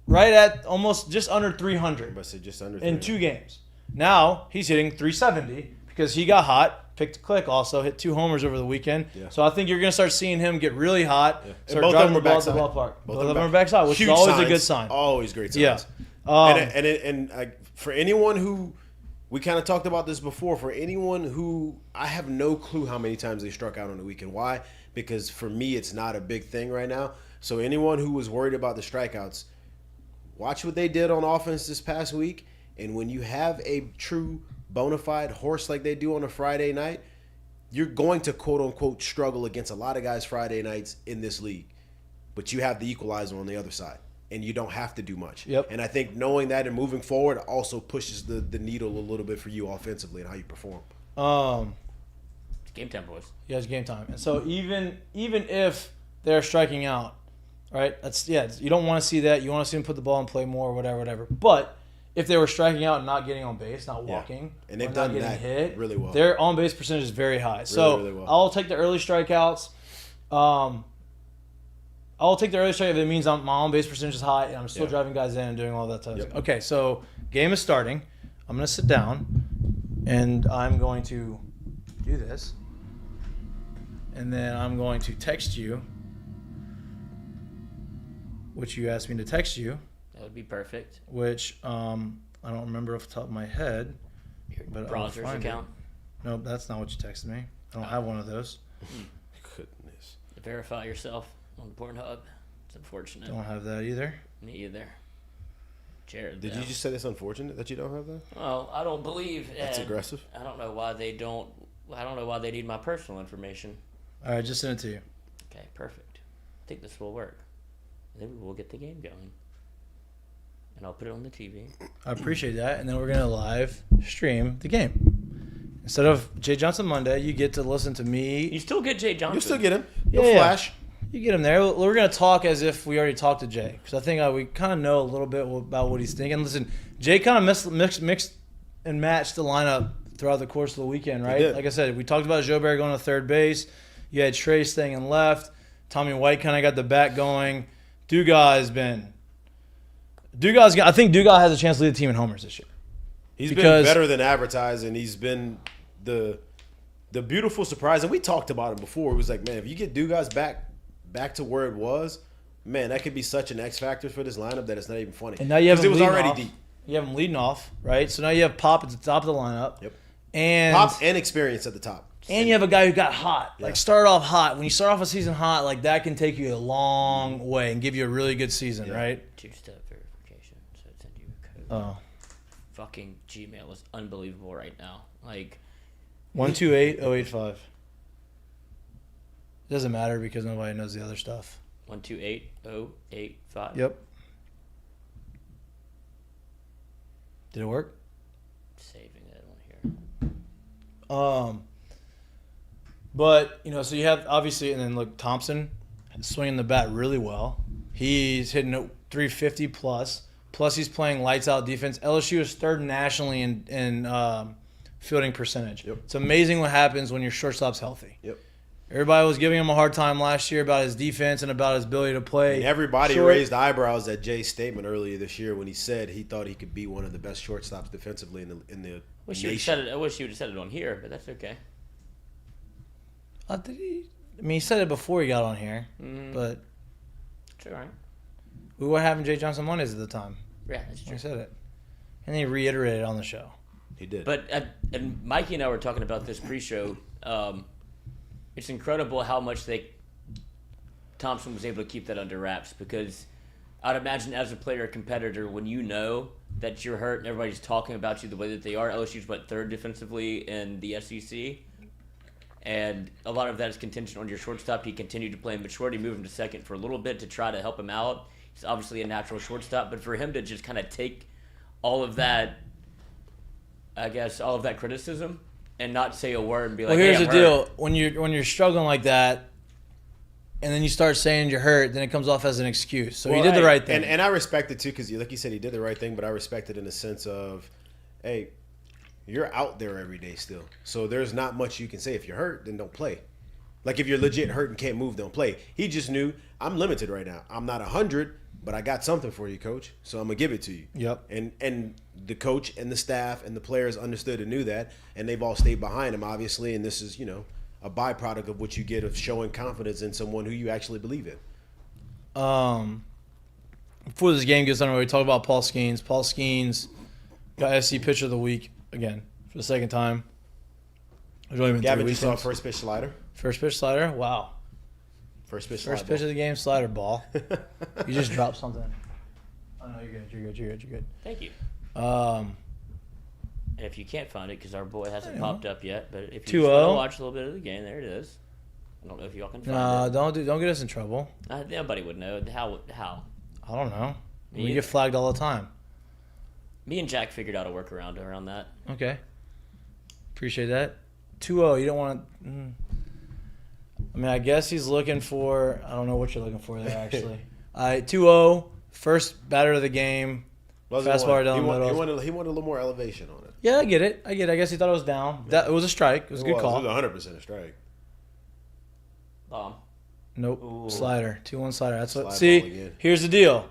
A: right at almost just under 300
C: But just under
A: in
C: 300.
A: 2 games. Now he's hitting 370 because he got hot, picked a click also, hit 2 homers over the weekend.
C: Yeah.
A: So I think you're going to start seeing him get really hot,
C: And
A: start
C: both of
A: driving
C: them
A: the
C: are
A: ball to the
C: backside.
A: ballpark. Both of them
C: back-
A: are backside, which
C: Huge
A: is always a
C: signs.
A: good sign.
C: Always great
A: Yeah.
C: signs. For anyone who, we kind of talked about this before, for anyone who, I have no clue how many times they struck out on the weekend. Why? Because for me, it's not a big thing right now. So anyone who was worried about the strikeouts, watch what they did on offense this past week. And when you have a true bona fide horse like they do on a Friday night, you're going to quote unquote struggle against a lot of guys Friday nights in this league. But you have the equalizer on the other side. And you don't have to do much.
A: Yep.
C: And I think knowing that and moving forward also pushes the needle a little bit for you offensively and how you perform.
F: It's game time, boys.
A: Yeah, it's game time. And so even if they're striking out, right? You don't want to see that. You want to see them put the ball in play more or whatever. But if they were striking out and not getting on base, not walking,
C: And they've
A: or
C: done
A: not getting
C: that
A: hit,
C: really well.
A: Their on base percentage is very high. So
C: really well.
A: I'll take the early strikeouts. I'll take the early strikeout if it means my on base percentage is high and I'm still driving guys in and doing all that stuff.
C: Yep.
A: Okay, so game is starting. I'm going to sit down and I'm going to do this. And then I'm going to text you, which you asked me to text you,
F: That would be perfect.
A: which I don't remember off the top of my head.
F: Your
A: But I'll
F: browser's
A: find
F: account.
A: Nope, that's not what you texted me. I don't have one of those.
C: Goodness.
F: Verify yourself on Pornhub. It's unfortunate.
A: Don't have that either.
F: Me either. Jared,
C: Did
F: though.
C: you just say that's unfortunate that you don't have that?
F: Well, I don't believe.
C: That's
F: and
C: aggressive.
F: I don't know why they don't. I don't know why they need my personal information.
A: All right, just send it to you.
F: Okay, perfect. I think this will work. Maybe we'll get the game going. and I'll put it on the TV.
A: I appreciate that. And then we're going to live stream the game. Instead of Jay Johnson Monday, you get to listen to me.
F: You still get Jay Johnson.
C: You still get him.
A: Yeah,
C: No
A: yeah.
C: flash.
A: You get him there. We're going to talk as if we already talked to Jay. Because I think we kind of know a little bit about what he's thinking. Listen, Jay kind of mixed and matched the lineup throughout the course of the weekend, right?
C: did.
A: Like I said, we talked about Joe Barry going to third base. You had Trey staying in left. Tommy White kind of got the bat going. I think Dugas has a chance to lead the team in homers this year.
C: He's
A: Because-
C: been better than advertised, and he's been the beautiful surprise. And we talked about it before. It was like, man, if you get Dugas back to where it was, man, that could be such an X factor for this lineup that it's not even funny.
A: And now you have
C: 'Cause
A: him
C: it was
A: leading
C: already
A: off.
C: deep.
A: You have him leading off, right? So now you have Pop at the top of the lineup.
C: Yep.
A: And
C: Pop and experience at the top.
A: And you have a guy who got hot.
C: Yeah.
A: Like, started off hot. When you start off a season hot, like, that can take you a long way and give you a really good season, right?
F: Two-step verification. So it send you a code.
A: Oh.
F: Fucking Gmail is unbelievable right now. Like,
A: 128085. Doesn't matter because nobody knows the other stuff.
F: 128085.
A: Yep. Did it work?
F: Saving it on here.
A: But, so you have, obviously, and then look, Thompson swinging the bat really well. He's hitting a 350 plus. Plus, he's playing lights out defense. LSU is third nationally in fielding percentage.
C: Yep.
A: It's amazing what happens when your shortstop's healthy.
C: Yep.
A: Everybody was giving him a hard time last year about his defense and about his ability to play.
C: And everybody
A: short.
C: raised eyebrows at Jay's statement earlier this year when he said he thought he could be one of the best shortstops defensively in the
F: Wish you would have
C: nation.
F: said it. I wish you would have said it on here, but that's okay.
A: Did he? I mean, he said it before he got on here, but
F: It's all right.
A: we were having Jay Johnson Mondays at the time.
F: Yeah, that's
A: He
F: true.
A: said it. And then he reiterated it on the show.
C: He did.
F: But and Mikey and I were talking about this pre-show. It's incredible how much Thompson was able to keep that under wraps, because I'd imagine as a player or competitor, when you know that you're hurt and everybody's talking about you the way that they are, LSU's third defensively in the SEC, and a lot of that is contingent on your shortstop. He continued to play Mitch. He moved him to second for a little bit to try to help him out. He's obviously a natural shortstop, but for him to just kind of take all of that, I guess, all of that criticism and not say a word and be like,
A: Well, here's
F: hey,
A: the
F: I'm hurt.
A: deal: when you're struggling like that, and then you start saying you're hurt, then it comes off as an excuse. So he did the right thing.
C: And I respect it too, because like you said, he did the right thing. But I respect it in the sense of, hey, you're out there every day still, so there's not much you can say. If you're hurt, then don't play. Like, if you're legit hurt and can't move, don't play. He just knew, I'm limited right now. I'm not 100, but I got something for you, coach. So I'm gonna give it to you.
A: Yep.
C: And the coach and the staff and the players understood and knew that, and they've all stayed behind him, obviously. And this is, a byproduct of what you get of showing confidence in someone who you actually believe in.
A: Before this game gets underway, we talk about Paul Skeens. Paul Skeens got SC Pitcher of the Week again for the second time. It's only been 3
C: Gavin, you
A: weeks
C: saw
A: since.
C: first pitch slider?
A: First pitch slider. Wow.
C: First pitch
A: First pitch of the game, slider ball. You just dropped something. Oh no, you're good.
F: Thank you.
A: Um,
F: And if you can't find it, because our boy hasn't popped up yet, but if you just
A: 2-0.
F: want to watch a little bit of the game, there it is. I don't know if y'all can find
A: nah,
F: it.
A: don't get us in trouble.
F: Nobody would know. How?
A: I don't know. We
F: either.
A: get flagged all the time.
F: Me and Jack figured out a workaround around that.
A: Okay. Appreciate that. 2-0. You don't want to. I mean, I guess he's looking for. I don't know what you're looking for there, actually. 2-0. First batter of the game. Fastball down the middle.
C: He wanted a little more elevation on it.
A: Yeah, I get it. I guess he thought it was down. It was a strike. It was a good call.
C: It was 100% a strike.
A: Nope.
F: Ooh.
A: Slider. 2-1 slider. That's what.
C: Slide
A: See,
C: ball again.
A: here's the deal.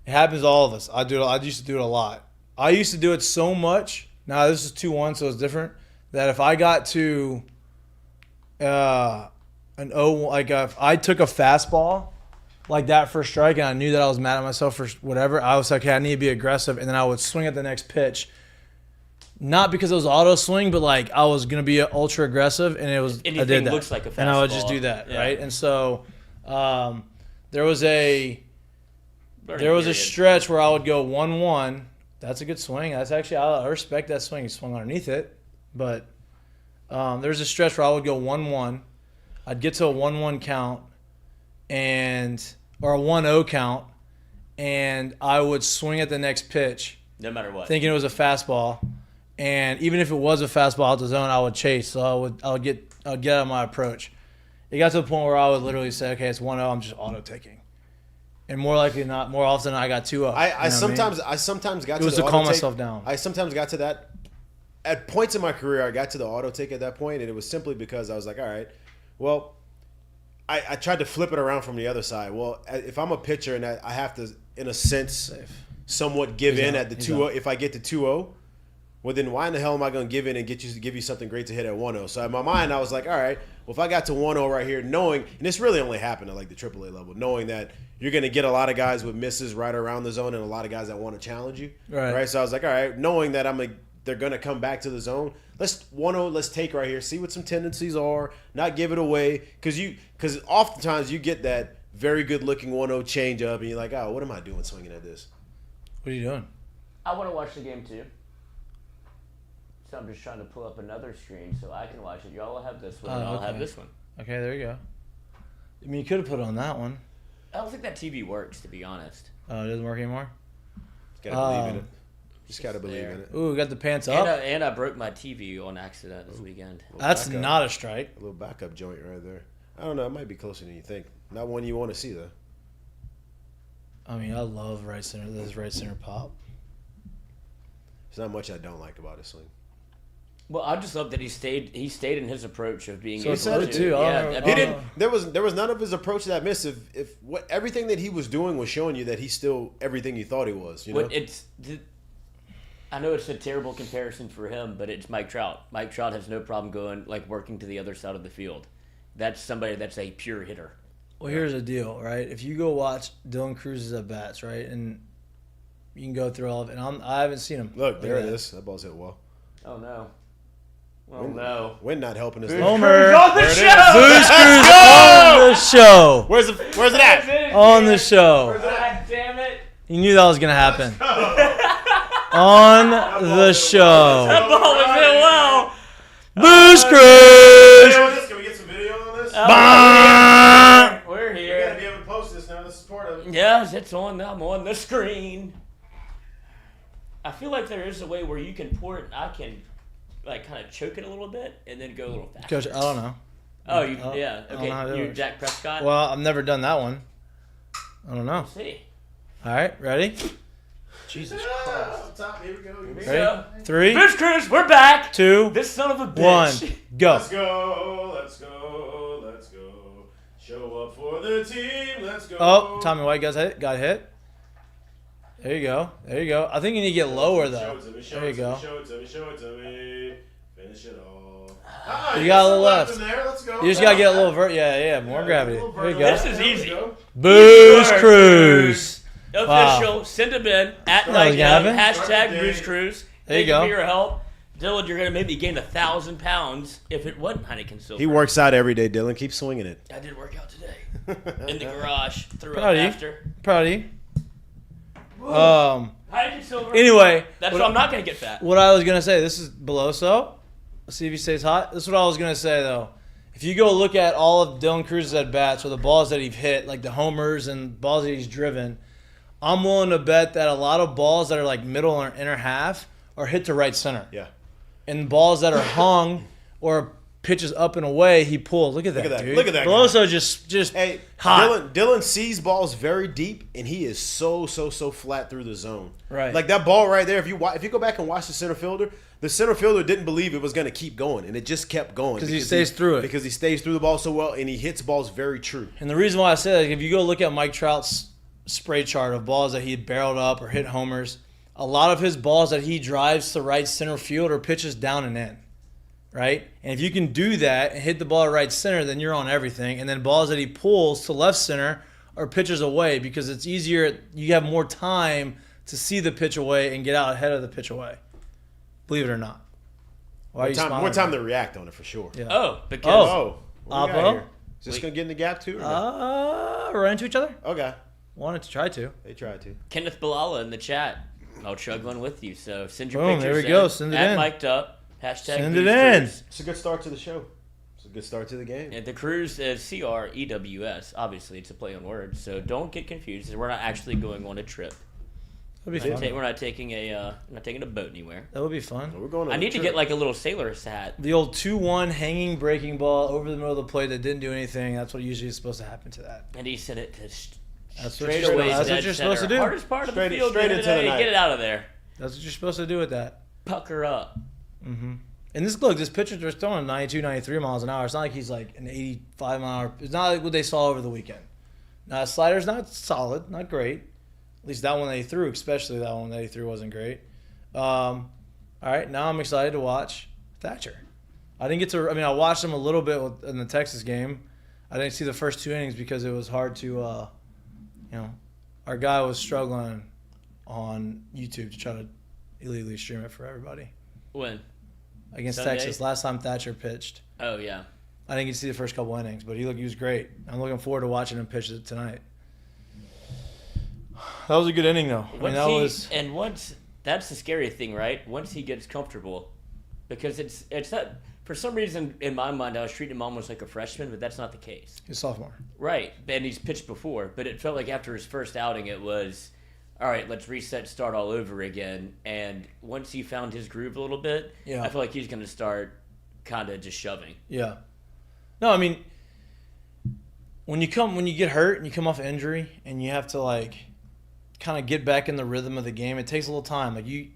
A: It happens to all of us. I used to do it a lot. I used to do it so much. Now this is 2-1, so it's different. That if I got to an 0, like if I took a fastball like that for a strike, and I knew that I was mad at myself for whatever, I was like, okay, I need to be aggressive, and then I would swing at the next pitch. Not because it was auto swing, but like I was gonna be ultra aggressive, and it was. I
F: Anything
A: did that,
F: looks like a
A: and I would just
F: fastball.
A: do that,
F: Yeah.
A: right? And so there was a
F: Period.
A: stretch where I would go 1-1. That's a good swing. That's actually, I respect that swing. He swung underneath it, but there was a stretch where I would go 1-1. I'd get to a 1-1 count, or a 1-0 count, and I would swing at the next pitch,
F: No matter what.
A: thinking it was a fastball, and even if it was a fastball out the zone, I would chase. So I would get out of my approach. It got to the point where I would literally say, "Okay, it's 1-0. I'm just auto taking." And more likely than not, more often than I got 2-0.
C: I sometimes got
A: It was
C: to the
A: to calm
C: auto take.
A: myself down.
C: I sometimes got to that. At points in my career, I got to the auto take at that point, and it was simply because I was like, all right, well, I tried to flip it around from the other side. Well, if I'm a pitcher and I have to, in a sense, somewhat give in at the 2-0, if I get to 2-0, well, then why in the hell am I going to give in and give you something great to hit at 1-0? So in my mind, I was like, all right, well, if I got to 1-0 right here, knowing, and this really only happened at like the AAA level, knowing that you're going to get a lot of guys with misses right around the zone and a lot of guys that want to challenge you. Right. So I was like, all right, knowing that they're going to come back to the zone. Let's take right here, see what some tendencies are, not give it away. Because oftentimes you get that very good-looking 1-0 changeup, and you're like, oh, what am I doing swinging at this?
A: What are you doing?
F: I want to watch the game too. So I'm just trying to pull up another screen so I can watch it. Y'all will have this one, and I'll have this one.
A: Okay, there you go. I mean, you could have put it on that one.
F: I don't think that TV works, to be honest.
A: Oh, it doesn't work anymore?
C: Just got to believe in it. Just got to believe in it.
A: Ooh, we got the pants up.
F: And I broke my TV on accident this weekend.
A: That's
C: backup.
A: not a strike.
C: A little backup joint right there. I don't know. It might be closer than you think. Not one you want to see, though.
A: I mean, I love right center. This right center pop.
C: There's not much I don't like about his swing.
F: Well, I just love that he stayed in his approach of being able
A: said
F: to.
A: it too.
F: Yeah,
C: He didn't. There was none of his approach that missed. If what everything that he was doing was showing you that he's still everything you thought he was. You know.
F: I know it's a terrible comparison for him, but it's Mike Trout. Mike Trout has no problem working to the other side of the field. That's somebody that's a pure hitter.
A: Well, here's the deal, right? If you go watch Dylan Cruz's at bats, right, and you can go through all of it. And I haven't seen him.
C: Look, there it is. That ball's hit well.
F: Oh no. Oh no.
C: Wind not helping us.
A: Homer.
F: On the show.
A: Booze Cruz on the show.
C: Where's it at?
A: On the show.
F: God damn it.
A: You knew that was going to happen. On the show.
F: That ball was hit well.
A: Booze Cruz.
C: Can we get some video on this?
F: We're
C: We
F: here.
C: gotta be able to post this now. This is part of it.
F: Yes, it's on. I'm on the screen. I feel like there is a way where you can pour it and I can kind of choke it a little bit and then go a little faster.
A: Coach, I don't know.
F: Oh,
A: I don't know how
F: okay.
A: that
F: You're
A: works.
F: Dak Prescott?
A: Well, I've never done that one. I don't know.
F: Let's see.
A: All right, ready? Jesus Christ.
C: Top, here we go.
A: Ready? 3,
F: Booze Cruz, we're back.
A: 2,
F: This son of a bitch.
A: 1, go.
C: Let's go. Let's go. Let's go. Show up for the team. Let's go.
A: Oh, Tommy White got hit. There you go. There you go. I think you need to get lower, though. There you go.
C: Show it to me. Finish it all.
A: You got a little left.
C: In there. Let's go.
A: You just got to get a little more gravity. There you
F: This
A: go.
F: is easy.
A: Booze Cruz.
F: Official.
A: Wow.
F: Send them in. At
A: Oh,
F: Night
A: you got it?
F: Hashtag Booze Cruz.
A: There you
F: Thank
A: go.
F: for your help. Dylan, you're going to make me gain 1,000 pounds if it wasn't Heineken Silver.
C: He works out every day, Dylan. Keep swinging it.
F: I did work out today. In the garage. Threw up
A: Proud of you.
F: after.
A: Proud of you.
F: Heineken Silver.
A: Anyway,
F: That's why I'm not going to get fat.
A: what I was going to say, this is Beloso. Let's see if he stays hot. This is what I was going to say, though. If you go look at all of Dylan Cruz's at-bats or the balls that he's hit, like the homers and balls that he's driven, I'm willing to bet that a lot of balls that are like middle or inner half are hit to right center.
C: Yeah.
A: And balls that are hung or pitches up and away, he pulls. Look at that, dude.
C: Look at that guy.
A: Beloso just
C: Hey,
A: hot.
C: Dylan sees balls very deep, and he is so flat through the zone.
A: Right.
C: Like that ball right there. If you go back and watch the center fielder didn't believe it was going to keep going, and it just kept going
A: Because he stays through it.
C: Because he stays through the ball so well, and he hits balls very true.
A: And the reason why I say that, if you go look at Mike Trout's spray chart of balls that he barreled up or hit homers, a lot of his balls that he drives to right center field or pitches down and in, right? And if you can do that and hit the ball at right center, then you're on everything. And then balls that he pulls to left center or pitches away because it's easier. You have more time to see the pitch away and get out ahead of the pitch away. Believe it or not. Why are you smiling?
C: More time to react on it for sure.
A: Yeah.
F: Oh, because
C: What we got
A: Oppo?
C: here? Is this going to get in the gap too? Or no?
A: Run into each other?
C: Okay.
A: Wanted to try to.
C: They tried to.
F: Kenneth Bilala in the chat. I'll chug one with you. So send your
A: Boom,
F: pictures
A: there we
F: in.
A: go. Send it
F: at
A: in.
F: Mik'd up. Hashtag
A: Send
F: Booze
A: it in.
F: Cruz.
C: It's a good start to the show. Good start to the game.
F: And the Crews is CREWS. Obviously, it's a play on words, so don't get confused. We're not actually going on a trip.
A: That'd be fun.
F: We're not taking a boat anywhere.
A: That would be fun.
C: We're going. On
F: I
C: a
F: need to
C: trip.
F: get like a little sailor's hat.
A: The old 2-1 hanging breaking ball over the middle of the plate that didn't do anything. That's what usually is supposed to happen to that.
F: And he sent it to
A: That's what
F: straight
A: you're,
F: away.
A: that's what you're supposed to do.
F: Hardest part of the field.
C: straight into the night.
F: Get it out of there.
A: That's what you're supposed to do with that.
F: Pucker up.
A: And this pitcher was throwing 92, 93 miles an hour. It's not like he's like an 85 mile an hour. It's not like what they saw over the weekend. Now, his slider's not solid, not great. At least that one that he threw, especially that one that he threw wasn't great. All right, now I'm excited to watch Thatcher. I watched him a little bit in the Texas game. I didn't see the first 2 innings because it was hard to, our guy was struggling on YouTube to try to illegally stream it for everybody.
F: When?
A: Against
F: Sunday?
A: Texas, last time Thatcher pitched.
F: Oh yeah.
A: I didn't get to see the first couple innings, but he was great. I'm looking forward to watching him pitch it tonight. That was a good inning, though.
F: That's the scary thing, right? Once he gets comfortable, because it's not, for some reason in my mind I was treating him almost like a freshman, but that's not the case.
A: He's a sophomore.
F: Right, and he's pitched before, but it felt like after his first outing it was, all right, let's reset, start all over again. And once he found his groove a little bit,
A: Yeah.
F: I feel like he's going to start kind of just shoving.
A: Yeah. No, I mean, when you get hurt and you come off injury and you have to kind of get back in the rhythm of the game, it takes a little time. Like you're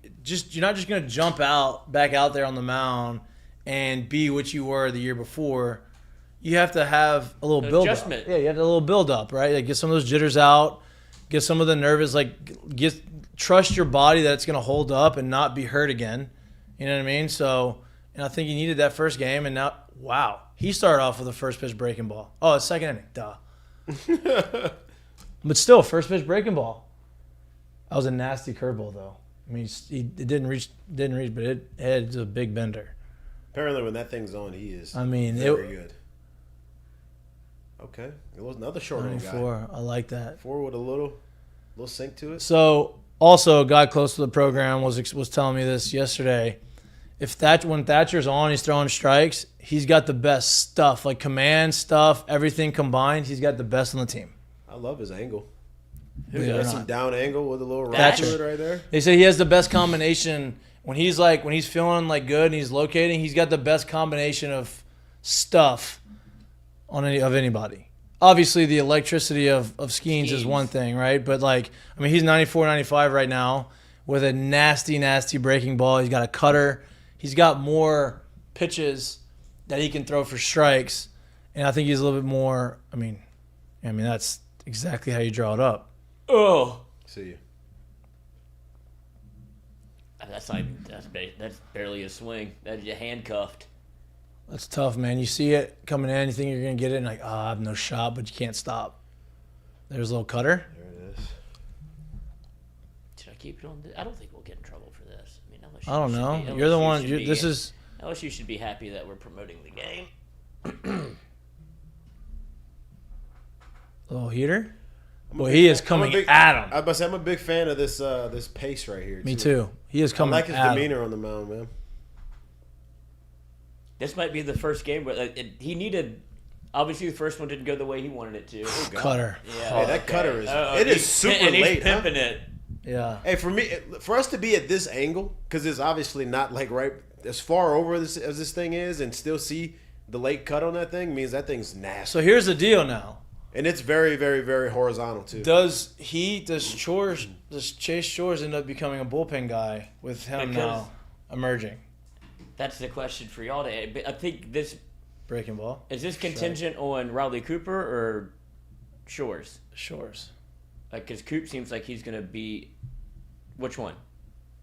A: not just going to jump back out there on the mound and be what you were the year before. You have to have a little build up. Yeah, you have a little build up, right? Like get some of those jitters out, get some of the nervous, trust your body that it's going to hold up and not be hurt again. You know what I mean? So, and I think he needed that first game, and now, wow, he started off with a first pitch breaking ball. Oh, it's second inning, duh. But still, first pitch breaking ball. That was a nasty curveball, though. I mean, it didn't reach, but it had a big bender.
C: Apparently, when that thing's on, he is.
A: Very
C: good. Okay, it was another short inning guy.
A: 94. I like that.
C: 4 with a little sink to it.
A: So, also, a guy close to the program was telling me this yesterday. When Thatcher's on, he's throwing strikes. He's got the best stuff, like command stuff, everything combined. He's got the best on the team.
C: I love his angle.
A: Believe
C: He
A: it or
C: got some
A: not.
C: down angle with a little rock
A: Thatcher.
C: to it right there.
A: They say he has the best combination when he's feeling good and he's locating. He's got the best combination of stuff of anybody. Obviously, the electricity of Skeens is one thing, right? But he's 94, 95 right now with a nasty, nasty breaking ball. He's got a cutter. He's got more pitches that he can throw for strikes, and I think he's a little bit more. I mean, that's exactly how you draw it up.
F: Oh,
C: See you.
F: That's barely a swing. That's you handcuffed.
A: That's tough, man. You see it coming in, you think you're going to get it, and I have no shot, but you can't stop. There's a little cutter.
C: There it is.
F: Should I keep it on? I don't think we'll get in trouble for this. I mean, LSU
A: I don't know.
F: should be-
A: You're the
F: LSU
A: one.
F: should be- LSU should be happy that we're promoting the game.
A: Little heater. Well, he is coming at him.
C: I was about to say, I'm a big fan of this this pace right here.
A: Me too. He is coming
C: I like his
A: at him.
C: demeanor on the mound, man.
F: This might be the first game where he needed. Obviously, the first one didn't go the way he wanted it to.
C: Oh, God.
A: Cutter.
F: Yeah,
C: Hey, that cutter is
F: he's
C: super
F: and he's
C: late. Huh?
F: pimping it.
A: Yeah.
C: Hey, for us to be at this angle, because it's obviously not right as far over as this thing is, and still see the late cut on that thing means that thing's nasty.
A: So here's the deal now.
C: And it's very, very, very horizontal too.
A: Does Chase Shores end up becoming a bullpen guy with him now emerging?
F: That's the question for y'all to. I think this
A: Breaking ball.
F: is this contingent on Riley Cooper or Shores?
A: Shores.
F: Because Coop seems like he's gonna be. Which one?
A: do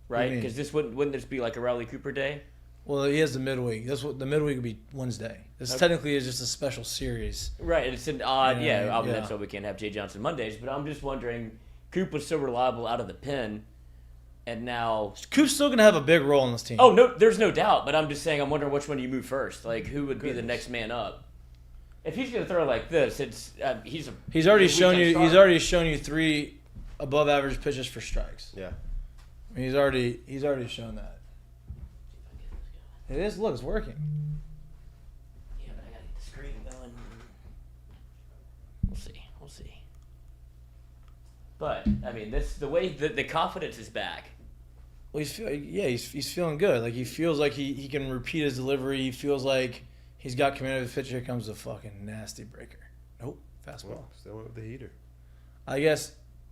F: Right?
A: you mean?
F: Because this wouldn't this be like a Riley Cooper day?
A: Well, he has the midweek. The midweek would be Wednesday. This technically is just a special series.
F: Right. It's an odd.
A: Yeah,
F: Yeah.
A: yeah.
F: That's why we can't have Jay Johnson Mondays. But I'm just wondering, Coop was so reliable out of the pen, and now.
A: Coop's still going to have a big role in this team.
F: Oh no, there's no doubt. But I'm just saying, I'm wondering which one do you move first? Like, who would be the next man up? If he's gonna throw like this, it's
A: He's already
F: weekend
A: shown you.
F: starter.
A: He's already shown you 3 above average pitches for strikes.
C: Yeah.
A: I mean, he's already shown that. It is. Look, it's working.
F: Yeah, but I gotta We'll see. But I mean, this the way the confidence is back.
A: Well, he's feeling good. Like he feels like he can repeat his delivery. He feels like he's got command of his pitch. Here comes a fucking nasty breaker. Nope, fastball.
C: Well, still went with the heater.
A: I guess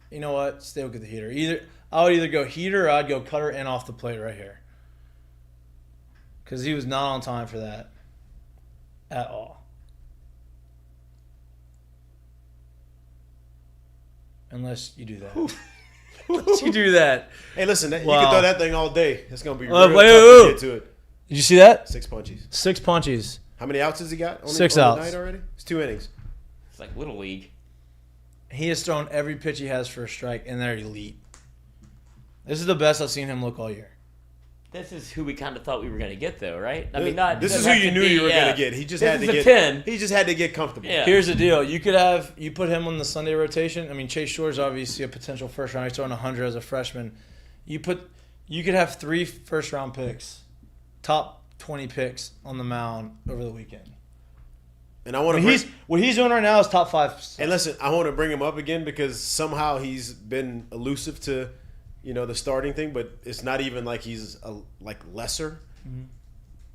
A: you know what? Stay with the heater. I would either go heater or I'd go cutter and off the plate right here. Because he was not on time for that at all. Unless you do that. Unless you do that.
C: Hey, listen, you
A: Wow.
C: can throw that thing all day. It's gonna be real
A: Wait,
C: tough
A: wait.
C: to get to it.
A: Did you see that?
C: 6 punches.
A: 6 punches.
C: How many outs has he got?
A: Six
C: on
A: outs.
C: the night already. It's 2 innings.
F: It's like Little League.
A: He has thrown every pitch he has for a strike, and they're elite. This is the best I've seen him look all year.
F: This is who we kind of thought we were going to get, though, right? I mean, not.
C: This
F: doesn't
C: is who
F: have
C: you
F: to
C: knew
F: be,
C: you were
F: yeah.
C: gonna get. He just
F: This
C: had to
F: is a
C: get
F: 10.
C: He just had to get comfortable.
F: Yeah.
A: Here's the deal. You put him on the Sunday rotation. I mean, Chase Shore's obviously a potential first round. He's throwing 100 as a freshman. You could have 3 first round picks, top 20 picks on the mound over the weekend.
C: And I want
A: I
C: to.
A: mean, what he's doing right now is top 5.
C: And listen, I want to bring him up again because somehow he's been elusive to, the starting thing. But it's not even like he's lesser.
A: Mm-hmm.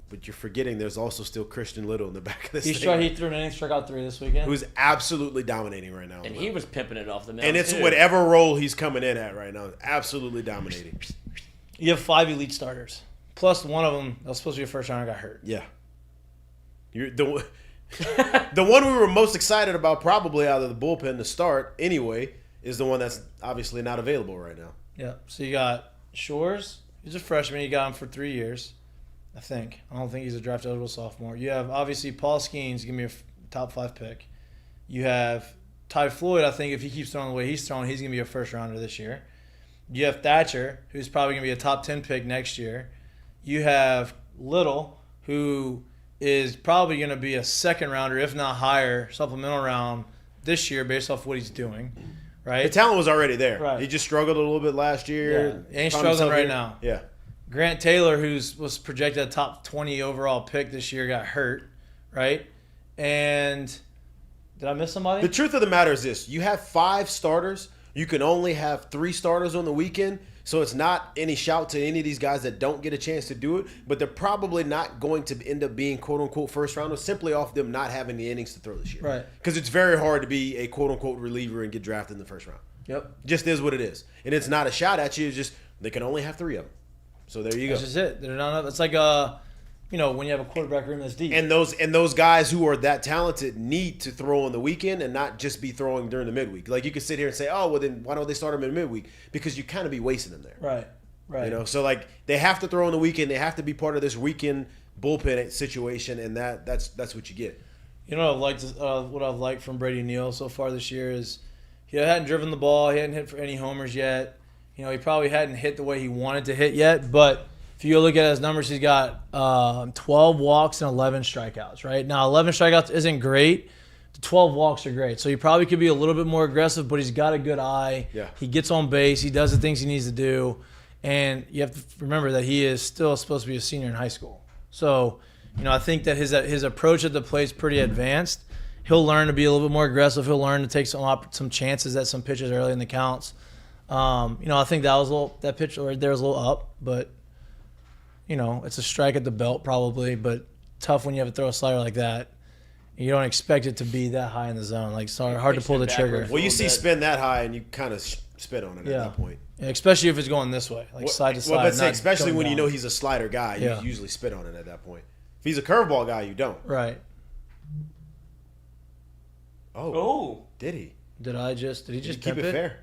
C: But you're forgetting there's also still Christian Little in the back of this
A: He
C: thing.
A: threw an inning, struck out 3 this weekend.
C: Who's absolutely dominating right now.
F: And he was pimping it off the mound,
C: And it's
F: too.
C: whatever role he's coming in at right now. Absolutely dominating.
A: You have 5 elite starters. Plus one of them that was supposed to be a first rounder got hurt.
C: Yeah. You're the one we were most excited about probably out of the bullpen to start anyway is the one that's obviously not available right now.
A: Yeah. So you got Shores. He's a freshman. You got him for 3 years, I think. I don't think he's a draft eligible sophomore. You have obviously Paul Skeens, give me a top 5 pick. You have Ty Floyd. I think if he keeps throwing the way he's throwing, he's gonna be a first rounder this year. You have Thatcher, who's probably gonna be a top 10 pick next year. You have Little, who is probably going to be a second rounder, if not higher, supplemental round this year based off what he's doing, right?
C: The talent was already there.
A: Right.
C: He just struggled a little bit last year.
A: Yeah. And he's
C: Found himself
A: struggling right
C: here.
A: now.
C: Yeah.
A: Grant Taylor, was projected a top 20 overall pick this year, got hurt, right? And did I miss somebody?
C: The truth of the matter is this. You have 5 starters. You can only have 3 starters on the weekend. So it's not any shout to any of these guys that don't get a chance to do it, but they're probably not going to end up being quote-unquote first rounders simply off them not having the innings to throw this year.
A: Right.
C: Because it's very hard to be a quote-unquote reliever and get drafted in the first round.
A: Yep.
C: Just is what it is. And it's not a shot at you. It's just they can only have 3 of them. So there you go.
A: That's just it. They're not. It's like when you have a quarterback room that's deep.
C: And those guys who are that talented need to throw on the weekend and not just be throwing during the midweek. Like you could sit here and say, oh, well then why don't they start them in midweek? Because you kind of be wasting them there.
A: Right.
C: So like they have to throw on the weekend. They have to be part of this weekend bullpen situation, and that's what you get.
A: You know what I've liked from Brady Neal so far this year is he hadn't driven the ball. He hadn't hit for any homers yet. He probably hadn't hit the way he wanted to hit yet, but if you go look at his numbers, he's got 12 walks and 11 strikeouts, right? Now, 11 strikeouts isn't great. The 12 walks are great. So he probably could be a little bit more aggressive, but he's got a good eye.
C: Yeah.
A: He gets on base. He does the things he needs to do. And you have to remember that he is still supposed to be a senior in high school. So, I think that his approach at the plate is pretty advanced. He'll learn to be a little bit more aggressive. He'll learn to take some chances at some pitches early in the counts. I think that pitch right there was a little up, but it's a strike at the belt probably, but tough when you have to throw a slider like that. You don't expect it to be that high in the zone. Like, sorry, hard to pull the trigger.
C: Well, you see spin that high and you kind of spit on it at that point.
A: Yeah, especially if it's going this way, like side to side.
C: Well, but
A: not
C: especially
A: going
C: when you
A: down.
C: know he's a slider guy, you
A: Yeah.
C: usually spit on it at that point. If he's a curveball guy, you don't.
A: Right.
F: Oh.
C: Did he?
A: Did he just
C: Keep
A: pimp
C: it fair.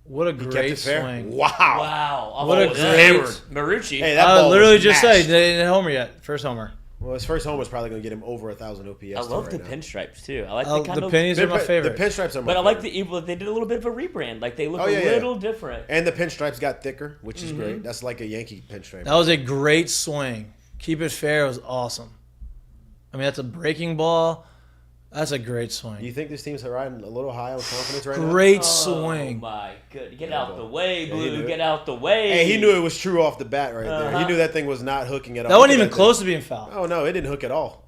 A: What a
C: He kept
A: great
C: it fair.
A: swing.
C: Wow.
F: Wow.
A: What a
F: Oh,
A: great
F: hammered. Marucci.
C: Hey, that
A: I
C: ball
A: literally
C: was
A: just said
C: mashed.
A: they didn't homer yet. First homer.
C: Well, his first home was probably going to get him over 1,000 OPS.
F: I love the
C: now.
F: pinstripes, too. I like
A: Oh,
F: the kind
A: the
F: of...
A: pennies are my favorite.
C: The pinstripes are my
F: But I like
C: favorite.
F: they did a little bit of a rebrand. Like, they look
C: Oh, yeah,
F: a
C: yeah.
F: little different.
C: And the pinstripes got thicker, which is great. That's like a Yankee pinstripe.
A: That was a great swing. Keep it fair. It was awesome. I mean, that's a breaking ball. That's a great
C: Do
A: swing.
C: you think this team's riding a little high on confidence right now?
A: Great
F: Oh,
A: swing.
F: my goodness. Get out the way,
C: Yeah, he knew
F: Blue.
C: it.
F: Get out the way.
C: Hey, he knew it was true off the bat right there. He
F: Uh-huh.
C: knew that thing was not hooking at all.
A: That wasn't
C: Look at
A: even
C: thing.
A: close to being foul.
C: Oh, no, it didn't hook at all.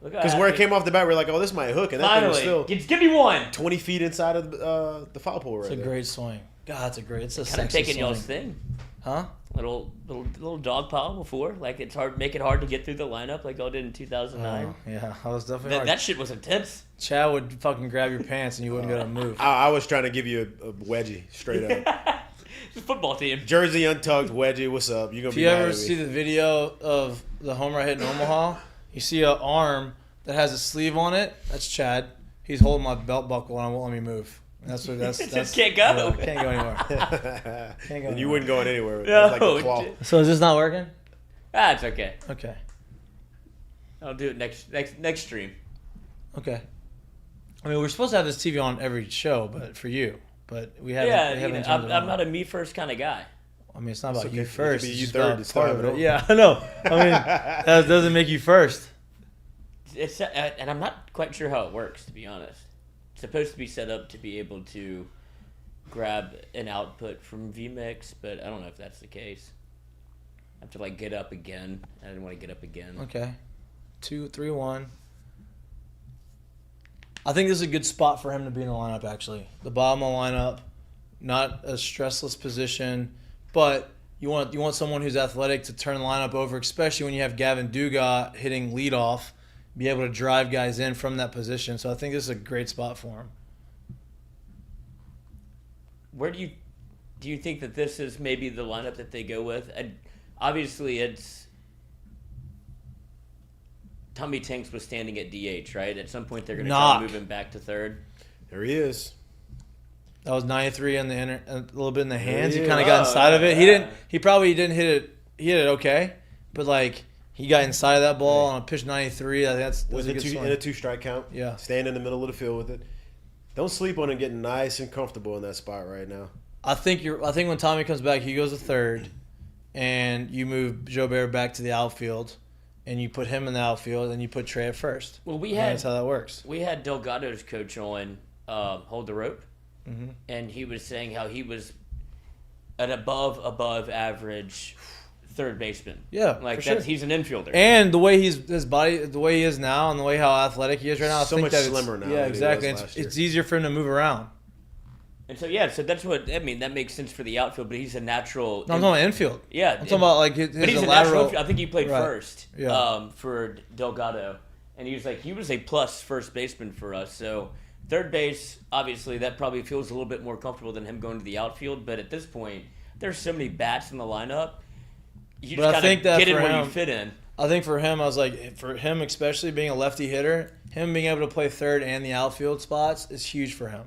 C: Because where it came off the bat, we are like, oh, this might hook, and that thing was
F: Finally,
C: still
F: give me one.
C: 20 feet inside of the foul pole right
A: It's a
C: there.
A: great swing. God, it's a
F: Kind
A: sexy
F: of taking
A: swing.
F: y'all's thing.
A: Huh?
F: Little dog pile before. Like it's make it hard to get through the lineup like y'all did in 2009.
A: Oh, yeah, I was definitely hard.
F: That shit was intense.
A: Chad would fucking grab your pants and you wouldn't be able to move.
C: I was trying to give you a wedgie straight up.
F: It's a football team.
C: Jersey untucked, wedgie, what's up? You gonna
A: If
C: be
A: you
C: mad
A: ever
C: at me.
A: see the video of the home run hit in Omaha, you see an arm that has a sleeve on it. That's Chad. He's holding my belt buckle and won't let me move. That's
F: Can't go.
A: Yeah, can't go anywhere. Can't go
C: And you
A: anywhere.
C: wouldn't go anywhere with
F: No,
C: like a claw.
A: So is this not working?
F: It's okay.
A: Okay.
F: I'll do it next stream.
A: Okay. I mean, we're supposed to have this TV on every show, but for you. But we haven't.
F: Yeah,
A: we haven't
F: I'm
A: turned it on.
F: not a me first kind of guy.
A: I mean, it's not about
C: okay.
A: you
C: It could
A: first.
C: be
A: It's
C: you
A: just
C: third,
A: about
C: just
A: part
C: have
A: of
C: it
A: it.
C: over.
A: Yeah, I know. I mean, that doesn't make you first.
F: It's and I'm not quite sure how it works, to be honest. It's supposed to be set up to be able to grab an output from vMix, but I don't know if that's the case. I have to like get up again. I didn't want to get up again.
A: Okay. 2, 3, 1. I think this is a good spot for him to be in the lineup, actually. The bottom of the lineup, not a stressless position, but you want someone who's athletic to turn the lineup over, especially when you have Gavin Dugas hitting leadoff, be able to drive guys in from that position. So I think this is a great spot for him.
F: Where do you think that this is maybe the lineup that they go with? And obviously, it's Tommy Tanks was standing at DH, right? At some point, they're going to try to move him back to third.
C: There he is.
A: That was 93 on the a little bit in the hands. He
C: Yeah.
A: kind of got inside of it. He probably didn't hit it. He hit it okay, but like he got inside of that ball on a pitch 93. I think that's
C: Was
A: a
C: in
A: good swing.
C: a 2-strike count.
A: Yeah.
C: Stand in the middle of the field with it. Don't sleep on him getting nice and comfortable in that spot right now.
A: I think when Tommy comes back, he goes to third, and you move Joe Bear back to the outfield, and you put him in the outfield, and you put Trey at first.
F: Well,
A: That's how that works.
F: We had Delgado's coach on Hold the Rope, and he was saying how he was an above average third baseman.
A: Yeah,
F: like
A: for sure.
F: he's an infielder.
A: And the way his body, the way he is now, and the way how athletic he is right now, I
C: So
A: think
C: much
A: that
C: slimmer now
A: Yeah,
C: than he
A: exactly.
C: was last year.
A: It's easier for him to move around.
F: And so that's what I mean. That makes sense for the outfield, but he's a natural.
A: No, I'm talking about infield.
F: Yeah,
A: I'm talking about like his
F: but he's a
A: lateral.
F: natural infield. I think he played
A: Right.
F: first
A: Yeah.
F: for Delgado, and he was a plus first baseman for us. So third base, obviously, that probably feels a little bit more comfortable than him going to the outfield. But at this point, there's so many bats in the lineup. You
A: But I
F: just
A: think
F: kind
A: that
F: of get in
A: for
F: where
A: him-
F: you fit in.
A: I think for him, I was like, for him especially being a lefty hitter, him being able to play third and the outfield spots is huge for him.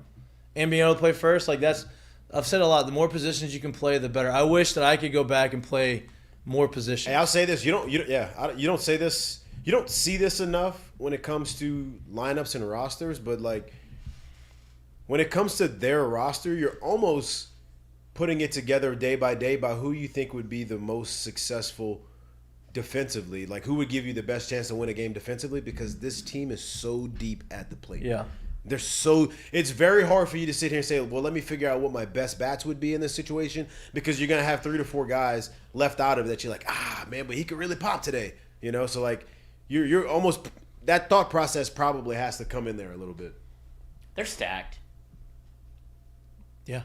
A: And being able to play first, like that's, I've said a lot. The more positions you can play, the better. I wish that I could go back and play more positions.
C: Hey, I'll say this. You don't say this. You don't see this enough when it comes to lineups and rosters, but like when it comes to their roster, you're almost putting it together day by who you think would be the most successful defensively. Like who would give you the best chance to win a game defensively, because this team is so deep at the plate.
A: Yeah.
C: It's very hard for you to sit here and say, well, let me figure out what my best bats would be in this situation, because you're going to have 3 to 4 guys left out of it that you're like, man, but he could really pop today. So like you're almost, that thought process probably has to come in there a little bit.
F: They're stacked.
A: Yeah.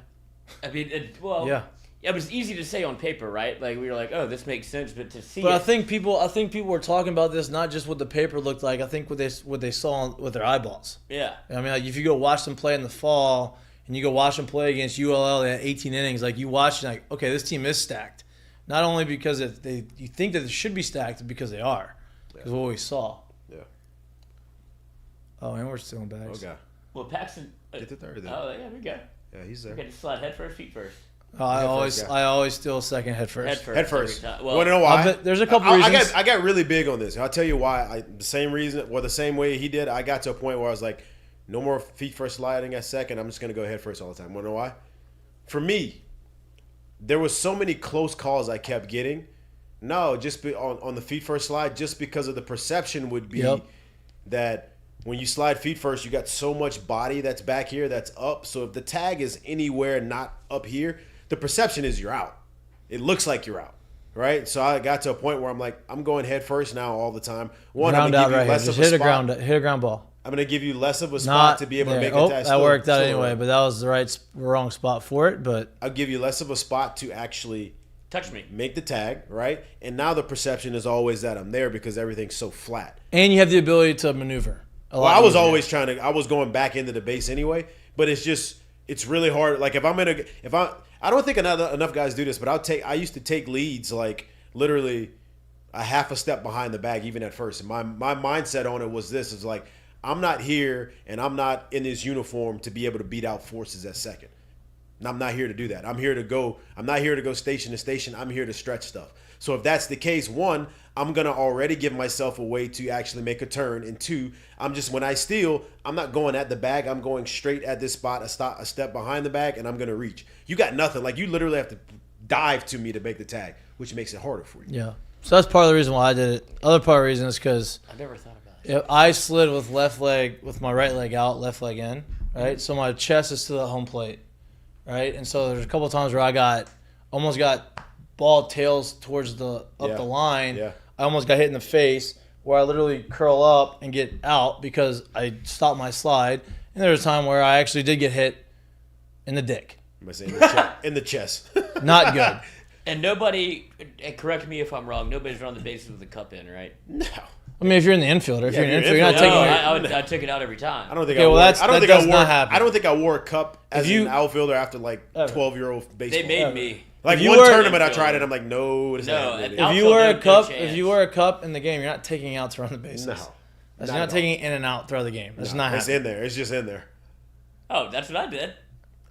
F: I mean,
A: Yeah.
F: it was easy to say on paper, right? Like we were like, oh, this makes sense, but to see
A: But
F: it,
A: I think people were talking about this not just what the paper looked like. I think what they saw with their eyeballs.
F: yeah.
A: I mean, like if you go watch them play in the fall and you go watch them play against ULL, they had 18 innings. Like you watch, and like, okay, this team is stacked. Not only because you think that it should be stacked, but because they are. Because what we saw.
C: Yeah.
A: Oh, and we're still in bags.
C: Okay.
F: Well, Paxton.
C: Get the third then.
F: Oh, yeah, we go.
C: Yeah, he's there.
F: Okay, just slide head first, feet first.
A: Oh, I
C: first,
A: always steal second head first.
F: Head first.
C: Head first.
F: every time.
C: Want to know why?
A: There's a couple reasons.
C: I got really big on this. I'll tell you why. The same reason, or the same way he did. I got to a point where I was like, no more feet first sliding at second. I'm just going to go head first all the time. Want to know why? For me, there was so many close calls I kept getting. No, just on the feet first slide, just because of the perception would be that when you slide feet first, you got so much body that's back here that's up. So if the tag is anywhere not up here, the perception is you're out. It looks like you're out, right? So I got to a point where I'm like, I'm going head first now all the time. One,
A: Ground
C: I'm
A: out
C: going to give
A: right
C: you
A: here.
C: less
A: Just
C: of a
A: hit a ground ball.
C: I'm going to give you less of a spot
A: Not
C: to be able
A: there.
C: to make
A: Oh,
C: a catch.
A: that worked out anyway,
C: right.
A: but that was the wrong spot for it. But
C: I'll give you less of a spot to actually
F: Touch me.
C: make the tag, right? And now the perception is always that I'm there because everything's so flat.
A: and you have the ability to maneuver.
C: Well, I was always I was going back into the base anyway, but it's really hard. Like I don't think enough guys do this, but I used to take leads like literally a half a step behind the bag even at first. And my mindset on it was this, is like, I'm not here and I'm not in this uniform to be able to beat out forces at second. And I'm not here to do that. I'm not here to go station to station. I'm here to stretch stuff. So if that's the case, one, I'm going to already give myself a way to actually make a turn. And two, when I steal, I'm not going at the bag. I'm going straight at this spot, a step behind the bag, and I'm going to reach. You got nothing. Like, you literally have to dive to me to make the tag, which makes it harder for you.
A: Yeah. So that's part of the reason why I did it. Other part of the reason is because
F: I never thought about it.
A: if I slid with my right leg out, left leg in, right? So my chest is to the home plate, right? And so there's a couple of times where I almost got ball tails towards the line.
C: Yeah.
A: I almost got hit in the face where I literally curl up and get out because I stopped my slide. And there was a time where I actually did get hit in the dick.
C: In the chest.
A: Not good.
F: And nobody, and correct me if I'm wrong, nobody's around the bases with the cup in, right?
C: No.
A: I mean, if you're in the infield, or if
C: Yeah,
A: you're in
C: if
A: the
C: you're
A: infield, you're not
F: No,
A: taking
F: I took it out every time.
C: I don't think
A: Okay,
C: I
A: well,
C: wore.
A: that's-
C: I don't
A: that
C: think
A: does
C: I
A: not
C: wore.
A: happen.
C: I don't think I wore a cup as
A: you-
C: an outfielder after like
A: Ever.
C: 12-year-old baseball.
F: They made me.
C: Like,
A: If you
C: one
A: were-
C: tournament I tried it, I'm like, no, it's
F: No,
C: not
F: and
C: happening.
F: out-
A: If you wear a
F: no
A: cup,
F: chance.
A: if you wear a cup in the game, you're not taking out to run the bases.
C: No.
A: That's
C: Not
A: not
C: at
A: taking it in and out throughout the game. That's not
C: It's
A: happening.
C: in there. It's just in there.
F: Oh, that's what I did.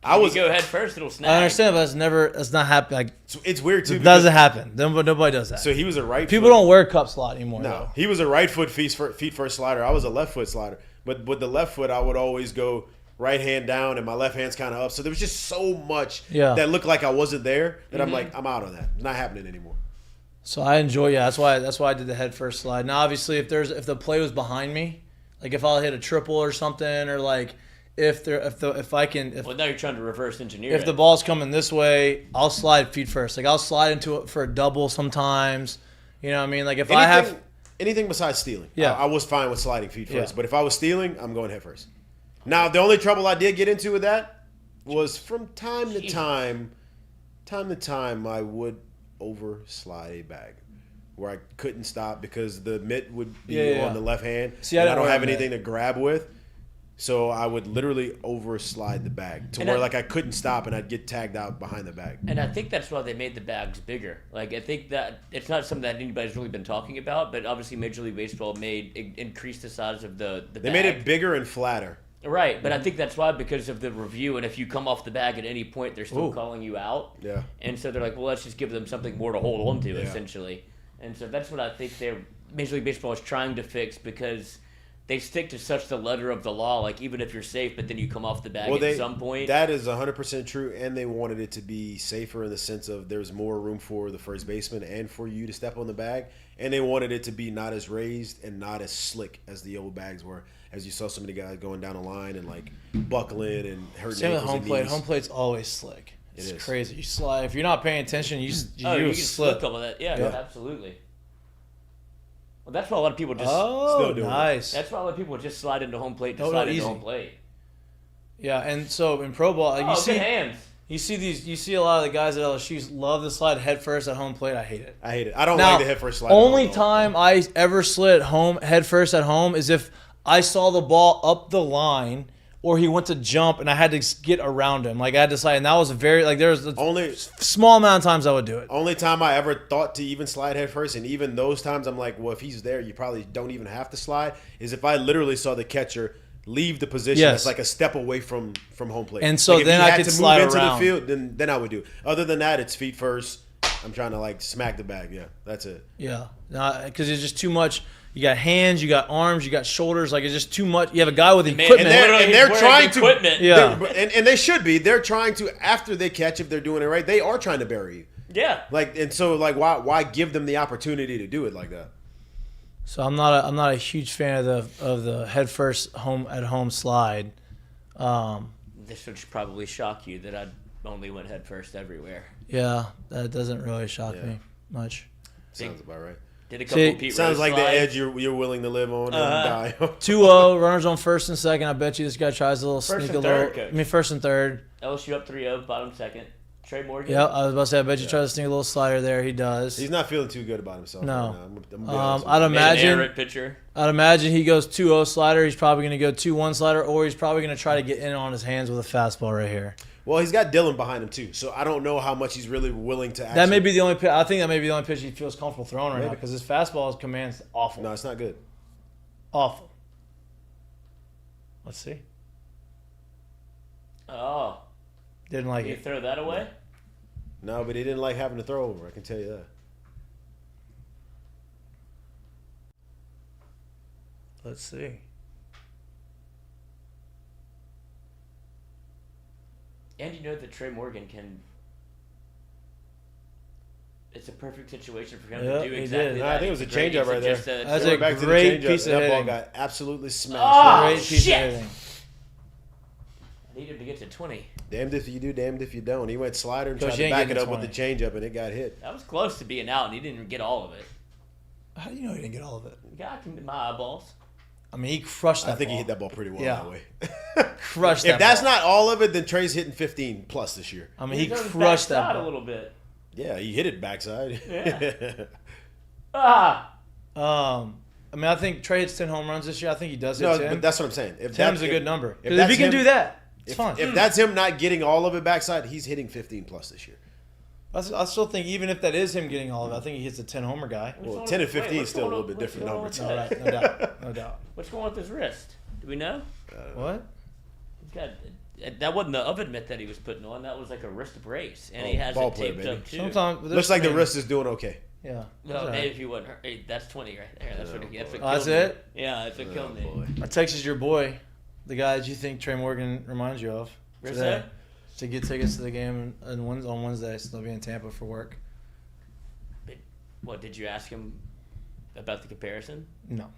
C: I was.
F: You go head first, it'll snap.
A: I understand, but that's not happening. Like,
C: It's weird too.
A: it
C: because-
A: doesn't happen. Nobody does that.
C: So he was a right.
A: People
C: foot.
A: don't wear cup slot anymore.
C: No,
A: though.
C: he was a right foot feet first slider. I was a left foot slider. But with the left foot, I would always go right hand down and my left hand's kind of up. So there was just so much that looked like I wasn't there that I'm like, I'm out on that. It's not happening anymore.
A: So I enjoy. Yeah, that's why I did the head first slide. Now, obviously, if the play was behind me, like if I hit a triple or something, or like if
F: Well, now you're trying to reverse engineer
A: if
F: it.
A: the ball's coming this way, I'll slide feet first. Like I'll slide into it for a double sometimes. You know what I mean? Like if I have
C: anything besides stealing.
A: Yeah.
C: I was fine with sliding feet first.
A: Yeah.
C: But if I was stealing, I'm going head first. Now, the only trouble I did get into with that was from time to time, I would overslide a bag where I couldn't stop because the mitt would be on the left hand.
A: See,
C: and
A: I
C: I don't
A: didn't
C: have
A: wear a
C: anything to grab with. So I would literally overslide the bag to
F: And
C: where
F: I-
C: like I couldn't stop and I'd get tagged out behind the bag.
F: And I think that's why they made the bags bigger. Like, I think that it's not something that anybody's really been talking about, but obviously Major League Baseball increased the size of the
C: They
F: bag.
C: made it bigger and flatter.
F: Right, but I think that's why, because of the review, and if you come off the bag at any point, they're still calling you out.
C: Yeah.
F: And so they're like, well, let's just give them something more to hold on to, essentially. And so that's what I think Major League Baseball is trying to fix, because they stick to such the letter of the law. Like, even if you're safe, but then you come off the bag at some point.
C: That is 100% true, and they wanted it to be safer in the sense of there's more room for the first baseman and for you to step on the bag, and they wanted it to be not as raised and not as slick as the old bags were. As you saw so many guys going down the line and like buckling and hurting
A: same with
C: ankles
A: home
C: and
A: plate.
C: knees.
A: Home plate's always slick. It's
C: is.
A: crazy. You slide if you're not paying attention. You
F: you can
A: slip.
F: slip all of that. Yeah, absolutely. Well, that's why a lot of people just.
A: Oh,
C: doing it.
A: nice.
F: That's why a lot of people just slide into home plate to
A: No,
F: slide
A: no,
F: into
A: easy.
F: home plate.
A: Yeah, and so in pro ball, like,
F: Oh,
A: you see
F: good hands.
A: You see a lot of the guys at LSU love to slide head first at home plate. I hate it.
C: I don't
A: Now,
C: like the head first slide.
A: Only time I ever slid head first at home is if I saw the ball up the line or he went to jump and I had to get around him. Like I had to slide, and that was there was a
C: Only
A: small amount of times I would do it.
C: Only time I ever thought to even slide head first, and even those times I'm like, well, if he's there, you probably don't even have to slide, is if I literally saw the catcher leave the position that's like a step away from home plate.
A: And so
C: like
A: then I could slide
C: into
A: around.
C: the field, then I would do. Other than that, it's feet first. I'm trying to like smack the bag. Yeah, that's it.
A: Yeah, because it's just too much. You got hands, you got arms, you got shoulders. Like it's just too much. You have a guy with equipment.
C: And they're trying to.
F: Equipment.
A: Yeah,
C: and they should be. They're trying to, after they catch, if they're doing it right, they are trying to bury you.
F: Yeah.
C: Like, and so like why give them the opportunity to do it like that?
A: So I'm not a huge fan of the head first at home slide.
F: This would probably shock you that I only went head first everywhere.
A: Yeah, that doesn't really shock me. much.
C: Sounds about right.
F: Did a couple
A: See,
F: of Pete
C: Sounds
F: Rose
C: like the
F: slides.
C: edge you're willing to live on and die on.
A: 2-0, runners on first and second. I bet you this guy tries a little
F: First
A: sneak
F: and
A: a little.
F: third, coach.
A: I mean, first and third.
F: LSU up 3-0, bottom second. Trey Morgan.
A: Yeah, I was about to say, I bet you tries to sneak a little slider there. He does.
C: He's not feeling too good about himself.
A: No.
C: Right now. I'm gonna be honest with
A: I'd
C: you.
F: Made an
A: imagine.
F: error at pitcher.
A: I'd imagine he goes 2-0 slider. He's probably going to go 2-1 slider, or he's probably going to try to get in on his hands with a fastball right here.
C: Well, he's got Dylan behind him too, so I don't know how much he's really willing to.
A: That may be the only. I think that may be the only pitch he feels comfortable throwing right now
C: Maybe.
A: because his fastball, his command's awful.
C: No, it's not good.
A: Awful. Let's see.
F: Oh,
A: Didn't like
F: did you
A: it.
F: throw that away?
C: No, but he didn't like having to throw over. I can tell you that.
A: Let's see.
F: And you know that Trey Morgan can. It's a perfect situation for him
A: Yeah,
F: to do
A: he
F: exactly
A: did.
F: that.
C: No, I think it was a
F: It's great.
C: changeup
F: It's
C: right there.
F: just a-
A: That's
C: Going
A: a
C: back to the
A: great
C: changeup,
A: piece of
C: that ball
A: hitting.
C: got absolutely smashed.
F: Oh,
A: Great piece
F: shit.
A: of hitting.
F: I need him to get to 20.
C: Damned if you do, damned if you don't. He went slider and
A: Coach,
C: tried
A: you
C: to
A: ain't
C: back it
A: getting
C: up with the
A: 20.
C: changeup, and it got hit.
F: That was close to being out, and he didn't even get all of it.
A: How do you know he didn't get all of it?
F: God can my eyeballs.
A: I mean, he crushed that
C: I think
A: ball.
C: he hit that ball pretty well
A: Yeah.
C: that way.
A: Crushed that
C: If that's
A: ball.
C: not all of it, then Trey's hitting 15 plus this year.
A: I mean, he
F: was on his
A: crushed that
F: backside
A: ball.
F: a little bit.
C: Yeah, he hit it backside.
F: Yeah. Ah,
A: I mean, I think Trey hits 10 home runs this year. I think he does hit
C: No,
A: 10.
C: but that's what I'm saying. If
A: 10's
C: that-
A: a good number.
C: If,
A: If
C: that's
A: he can
C: him-
A: do that, it's
C: if,
A: fine.
C: if that's him not getting all of it backside, he's hitting 15 plus this year.
A: I still think even if that is him getting all of it, I think he hits a 10 homer guy.
C: Well,
F: What's
C: 10 and
F: going-
C: 15 is
F: what's
C: still a
F: going
C: little
F: on-
C: bit different
F: what's
C: numbers.
F: going
A: No,
F: on with
A: right, no doubt, no doubt.
F: What's going on with his wrist? Do we know?
A: What?
F: He's got, that wasn't the oven mitt that he was putting on. That was like a wrist brace, and he
C: Oh,
F: has
C: ball
F: it
C: player,
F: taped
C: baby.
F: up too.
A: Sometimes
C: Looks like the wrist is doing okay.
A: Yeah.
F: No,
A: That's all
F: maybe
A: right.
F: if he wasn't hurt. Hey, that's 20 right there. That's what
C: Oh,
F: that's what
A: Oh, that's
F: killed me.
A: it?
F: Yeah, that's what killed me.
C: boy.
A: I texted your boy, the guy that you think Trey Morgan reminds you of,
F: Where's
A: today,
F: that?
A: to get tickets to the game on Wednesday. So they'll be in Tampa for work.
F: What did you ask him about the comparison?
A: No.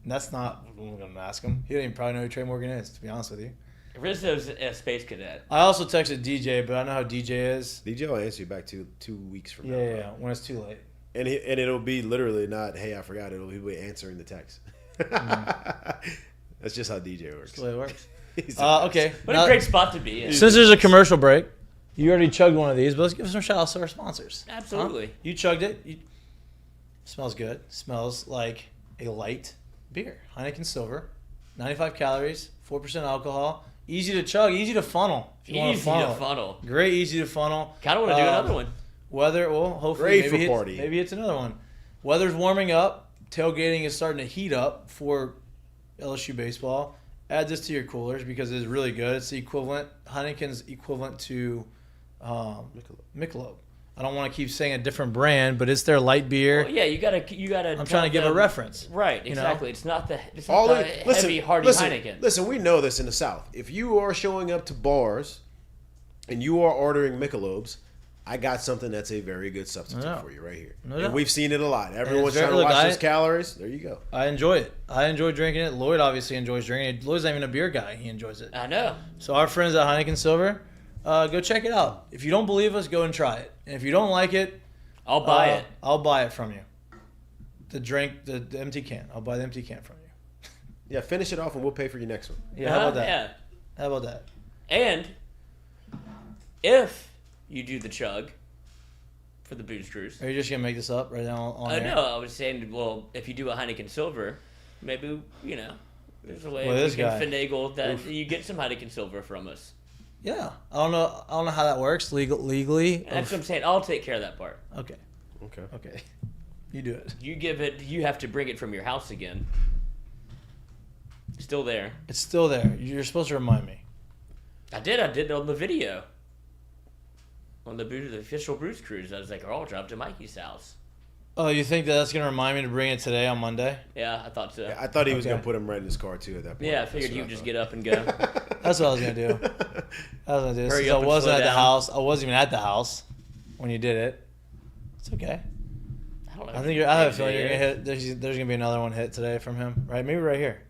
A: That's not what I'm going to ask him. He didn't even probably know who Trey Morgan is, to be honest with you.
F: Rizzo's a space cadet.
A: I also texted DJ, but I know how DJ is.
C: DJ will answer you back 2 weeks from now.
A: Yeah, when it's too late.
C: And it'll be literally not, hey, I forgot. It'll be answering the text. That's just how DJ works.
A: That's the way it works.
C: He's
A: Okay.
F: What
A: now-
F: a great spot to be in.
A: Since there's a commercial break, you already chugged one of these, but let's give some shout outs to our sponsors.
F: Absolutely.
A: Huh? You chugged it. Smells good. Smells like a light beer. Heineken Silver. 95 calories, 4% alcohol. Easy to chug, easy to funnel. If you want
F: Easy
A: to funnel.
F: to
A: it.
F: funnel.
A: Great, easy to funnel.
F: Kind of want to do another one.
A: Weather, well, hopefully
C: Great
A: maybe
C: for
A: it's,
C: party.
A: maybe it's another one. Weather's warming up. Tailgating is starting to heat up for LSU baseball. Add this to your coolers because it's really good. It's the equivalent. Heineken's equivalent to Michelob. I don't want to keep saying a different brand, but it's their light beer.
F: Well, yeah, you gotta.
A: I'm trying to give a reference.
F: Right,
A: you know?
F: exactly. It's not the
C: All
F: the
C: it, listen,
F: heavy, hardy
C: listen,
F: Heineken.
C: listen, we know this in the South. If you are showing up to bars and you are ordering Michelobs, I got something that's a very good substitute
A: No doubt.
C: for you right here.
A: No
C: and
A: doubt.
C: we've seen it a lot. Everyone's
A: very-
C: trying to
A: look,
C: watch
A: I-
C: those calories. There you go.
A: I enjoy it. I enjoy drinking it. Lloyd obviously enjoys drinking it. Lloyd's not even a beer guy. He enjoys it.
F: I know.
A: So our friends at Heineken Silver, go check it out. If you don't believe us, go and try it. And if you don't like it,
F: I'll buy it.
A: I'll buy it from you. The drink, the empty can. I'll buy the empty can from you.
C: Yeah, finish it off and we'll pay for your next one.
A: Yeah, how about that?
F: Yeah.
A: How about that?
F: And if you do the chug for the booze cruise,
A: Are you just gonna make this up right now on
F: I
A: air?
F: know. I was saying, well, if you do a Heineken Silver, maybe there's a way
A: Well,
F: we
A: this
F: can
A: guy.
F: finagle that you get some Heineken Silver from us.
A: Yeah. I don't know how that works legally.
F: And that's what I'm saying. I'll take care of that part.
A: Okay.
C: Okay.
A: Okay. You do it.
F: You give it. You have to bring it from your house again. Still there.
A: It's still there. You're supposed to remind me.
F: I did it on the video. On the official Bruce Cruise, I was like, "Oh, I'll drop to Mikey's house."
A: Oh, you think that's gonna remind me to bring it today on Monday?
F: Yeah, I thought so.
C: Yeah, I thought he was
A: Okay.
C: going to put him right in his car, too, at that point.
F: Yeah, I figured you would just get up and go.
A: That's what I was gonna do. I was gonna do.
F: Hurry
A: Since
F: up
A: I
F: and
A: wasn't
F: slow
A: at the
F: down.
A: house. I wasn't even at the house when you did it. It's okay.
F: I don't know.
A: I think I have a feeling you're gonna hit. There's gonna be another one hit today from him, right? Maybe right here.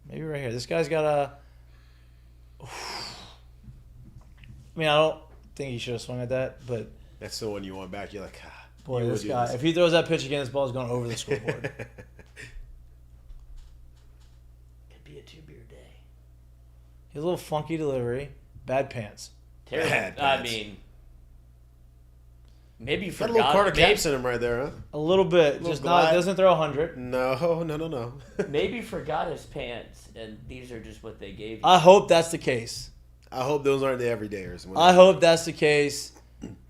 A: Maybe right here. This guy's got a. I mean, I don't think he should have swung at that, but
C: That's the one you want back. You're like,
A: Boy,
C: you
A: this
C: would do
A: guy. If he throws that pitch again, this ball's going over the scoreboard.
F: Could be a 2-beer day.
A: He has a little funky delivery. Bad pants.
F: Terrible.
C: Bad
F: I
C: pants.
F: mean, maybe you
C: Got
F: forgot.
C: a little Carter
F: maybe-
C: Capps in him right there, huh?
A: A little bit. Just not.
C: glide.
A: Doesn't throw 100.
C: No.
F: Maybe forgot his pants, and these are just what they gave you.
A: I hope that's the case.
C: I hope those aren't the everydayers.
A: I hope that's the case.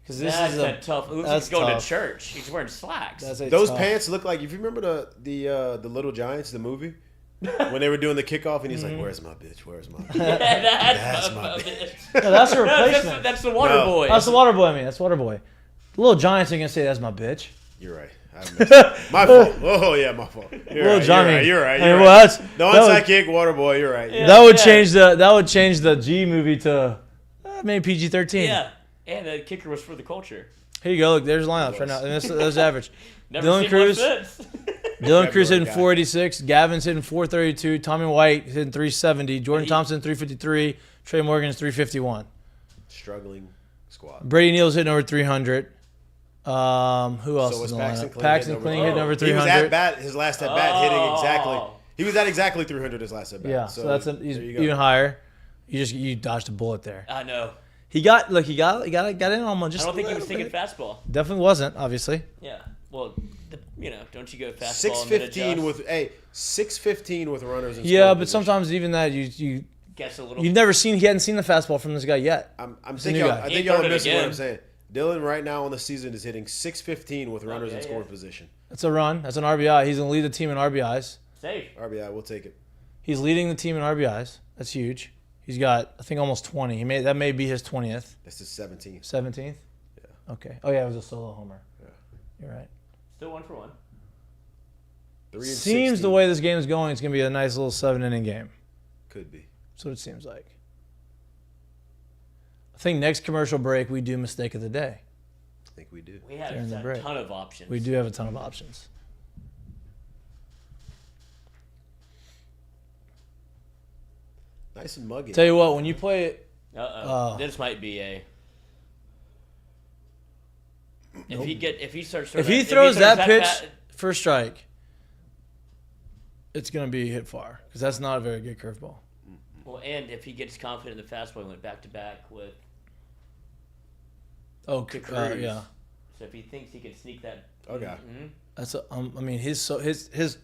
A: Because this
F: That's
A: is
F: a tough. Looks like
A: that's
F: he's going
A: tough.
F: to church. He's wearing slacks.
A: That's a
C: Those
A: tough.
C: pants look like, if you remember the Little Giants, the movie, when they were doing the kickoff, and he's like, "Where's my bitch? Where's my?"
F: Yeah,
C: That's my
A: No, that's a replacement.
F: That's the water
C: No.
F: boy.
A: That's the water boy. I mean, that's water boy. The little Giants are gonna say that's my bitch.
C: You're right. I missed it. My fault. Oh yeah, my fault. You're
A: Little
C: right.
A: Johnny.
C: You're right.
A: I
C: You're
A: mean,
C: right.
A: well, that's
C: The
A: that
C: onside
A: would,
C: kick, water boy. You're right.
F: Yeah.
A: that would change the G movie to maybe PG-13.
F: Yeah, and the kicker was for the culture.
A: Here you go. Look, there's lineups right now. And that's average.
F: Never
A: Dylan
F: seen
A: Cruz.
F: one since.
A: Dylan Cruz hitting
C: guy.
A: 486. Gavin's hitting 432. Tommy White hitting 370. Jordan Thompson 353. Trey Morgan's 351.
C: Struggling squad.
A: Brady Neal's hitting over 300. Who else
C: So
A: is
C: was
A: in the
C: Paxton
A: lineup?
C: Kling
A: Paxton
C: hitting
A: Kling
C: over-
A: hitting over
C: He was
A: 300.
C: at bat. His last at bat hitting exactly.
F: Oh.
C: He was at exactly 300 his last at bat.
A: Yeah, so that's he's
C: there you go.
A: even higher. You dodged a bullet there.
F: I know.
A: He got in on one. Just
F: I don't think
A: a
F: he was
A: little
F: thinking
A: bit.
F: fastball.
A: Definitely wasn't, obviously.
F: Yeah. Well, don't you go fastball?
C: 615
F: and then
C: with 615 with runners. In
A: Yeah,
C: scoring
A: but
C: position.
A: sometimes even that you
F: guess a little.
A: you've never seen. He hadn't seen the fastball from this guy yet.
C: I'm
A: a
C: thinking.
A: new guy.
C: I
F: He
C: think y'all
F: turned
C: are
F: it
C: missing what
F: again.
C: I'm saying. Dylan right now on the season is hitting 615 with runners in
F: yeah,
C: scoring
F: yeah.
C: position.
A: That's a run. That's an RBI. He's gonna lead the team in RBIs.
F: Safe.
C: RBI, we'll take it.
A: He's leading the team in RBIs. That's huge. He's got I think almost 20. That may be his 20th,
C: That's his 17th.
A: 17th. Yeah. Okay. Oh yeah, it was a solo homer.
C: Yeah.
A: You're right.
F: Still 1 for 1.
C: 3 and
A: Seems
C: 16.
A: the way this game is going, it's gonna be a nice little 7-inning game.
C: Could be.
A: That's what it seems like. I think next commercial break we do mistake of the day.
C: I think we do.
F: We have
A: During the
F: a
A: break.
F: ton of options.
A: We do have a ton of options.
C: Nice and muggy.
A: Tell you what, when you play it,
F: This might be a. If he starts.
A: if he throws that pitch for a strike, it's gonna be hit far because that's not a very good curveball.
F: Well, and if he gets confident in the fastball, he went back to back with
A: Oh,
F: to Cruz.
A: yeah.
F: So if he thinks he can sneak that.
C: Okay.
F: Mhm.
A: That's I mean his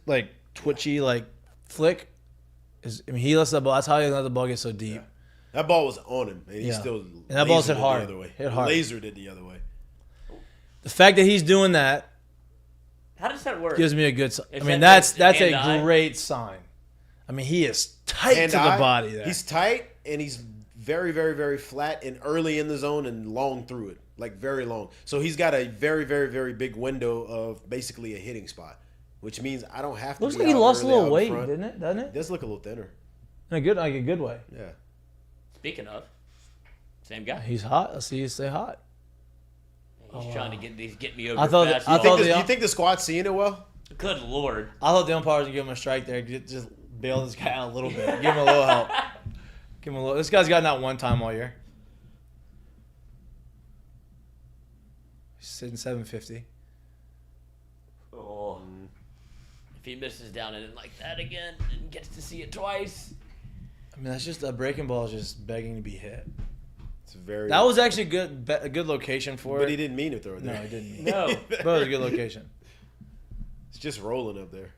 A: like twitchy like flick is. I mean he lets the ball. That's how he let the ball get so deep.
C: That ball was on him, and he
A: Yeah.
C: still.
A: And that ball's hit
C: lasered it
A: hard.
C: The other way.
A: Hit hard.
C: Lasered it the other way.
A: The fact that he's doing that
F: How does that work?
A: gives me a good. I
F: Is
A: mean
F: that
A: that's
F: the
A: a
F: hand-eye?
A: great sign. I mean he is tight
C: Hand
A: to the
C: eye,
A: body there.
C: He's tight, and he's very, very, very flat and early in the zone and long through it, like very long. So he's got a very, very, very big window of basically a hitting spot, which means I don't have to.
A: Looks
C: be
A: like he
C: out
A: lost a
C: early
A: little
C: out
A: weight,
C: front.
A: didn't it? Doesn't
C: He
A: it?
C: does look a little thinner.
A: In a good way.
C: Yeah.
F: Speaking of, same guy.
A: He's hot. Let's see you stay hot.
F: He's trying to get me over
A: I thought
F: fast.
A: that- I thought the-
C: You think the squad's seeing it well?
F: Good lord.
A: I thought the umpires would give him a strike there. Just bail this guy out a little bit. Give him a little help. Give him a little. This guy's got not one time all year. He's sitting 750.
F: Oh. If he misses down and like that again and gets to see it twice.
A: I mean, that's just a breaking ball is just begging to be hit.
C: It's very.
A: That was actually a good location for
C: But
A: it.
C: he didn't mean to throw it
A: No,
C: there.
A: he didn't.
F: No.
A: But it was a good location.
C: It's just rolling up there.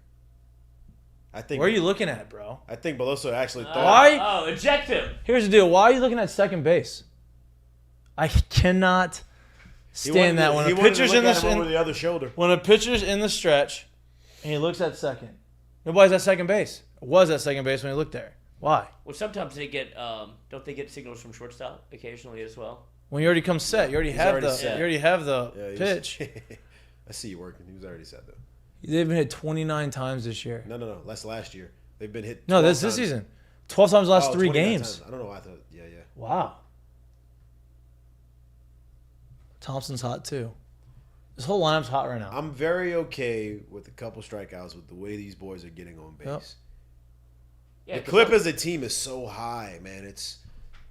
C: I think.
A: Where are you looking at, bro?
C: I think Beloso actually thought.
A: Why?
F: Oh, eject him.
A: Here's the deal. Why are you looking at second base? I cannot
C: He wanted
A: stand that
C: to-
A: when
C: he
A: a
C: wanted to
A: pitcher's
C: look
A: in
C: at him
A: the
C: over the other shoulder.
A: when a pitcher's in the stretch and he looks at second. Nobody's at second base. Was at second base when he looked there. Why?
F: Well, sometimes they get don't they get signals from shortstop occasionally as well?
A: When you already come set, you already
C: He's
A: have
C: already
A: the
C: set.
A: you alady have the
C: Yeah, he's-
A: pitch.
C: I see you working. He was already set though.
A: They've been hit 29 times this year.
C: No. That's last year. They've been hit.
A: No,
C: 12
A: this
C: times.
A: season. 12 times the last 3
C: 29
A: games.
C: times. I don't know why I thought. Yeah.
A: Wow. Thompson's hot too. This whole lineup's hot right now.
C: I'm very okay with a couple strikeouts with the way these boys are getting on base.
A: Yep.
F: Yeah,
C: The
F: 'cause
C: clip as a team is so high, man. It's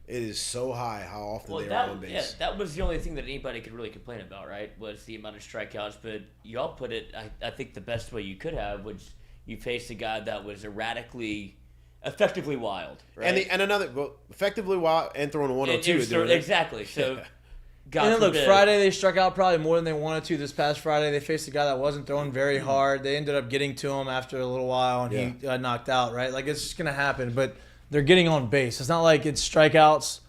C: It is so high how often
F: Well,
C: they are on base.
F: that was the only thing that anybody could really complain about, right? Was the amount of strikeouts. But y'all put it, I think the best way you could have was you faced a guy that was effectively wild, right?
C: Effectively wild and throwing a 102.
F: Exactly. So, God
A: And then look,
F: forbid.
A: Friday they struck out probably more than they wanted to. This past Friday they faced a guy that wasn't throwing very hard. They ended up getting to him after a little while, and he got knocked out. Right, like it's just gonna happen. But they're getting on base. It's not like it's strikeouts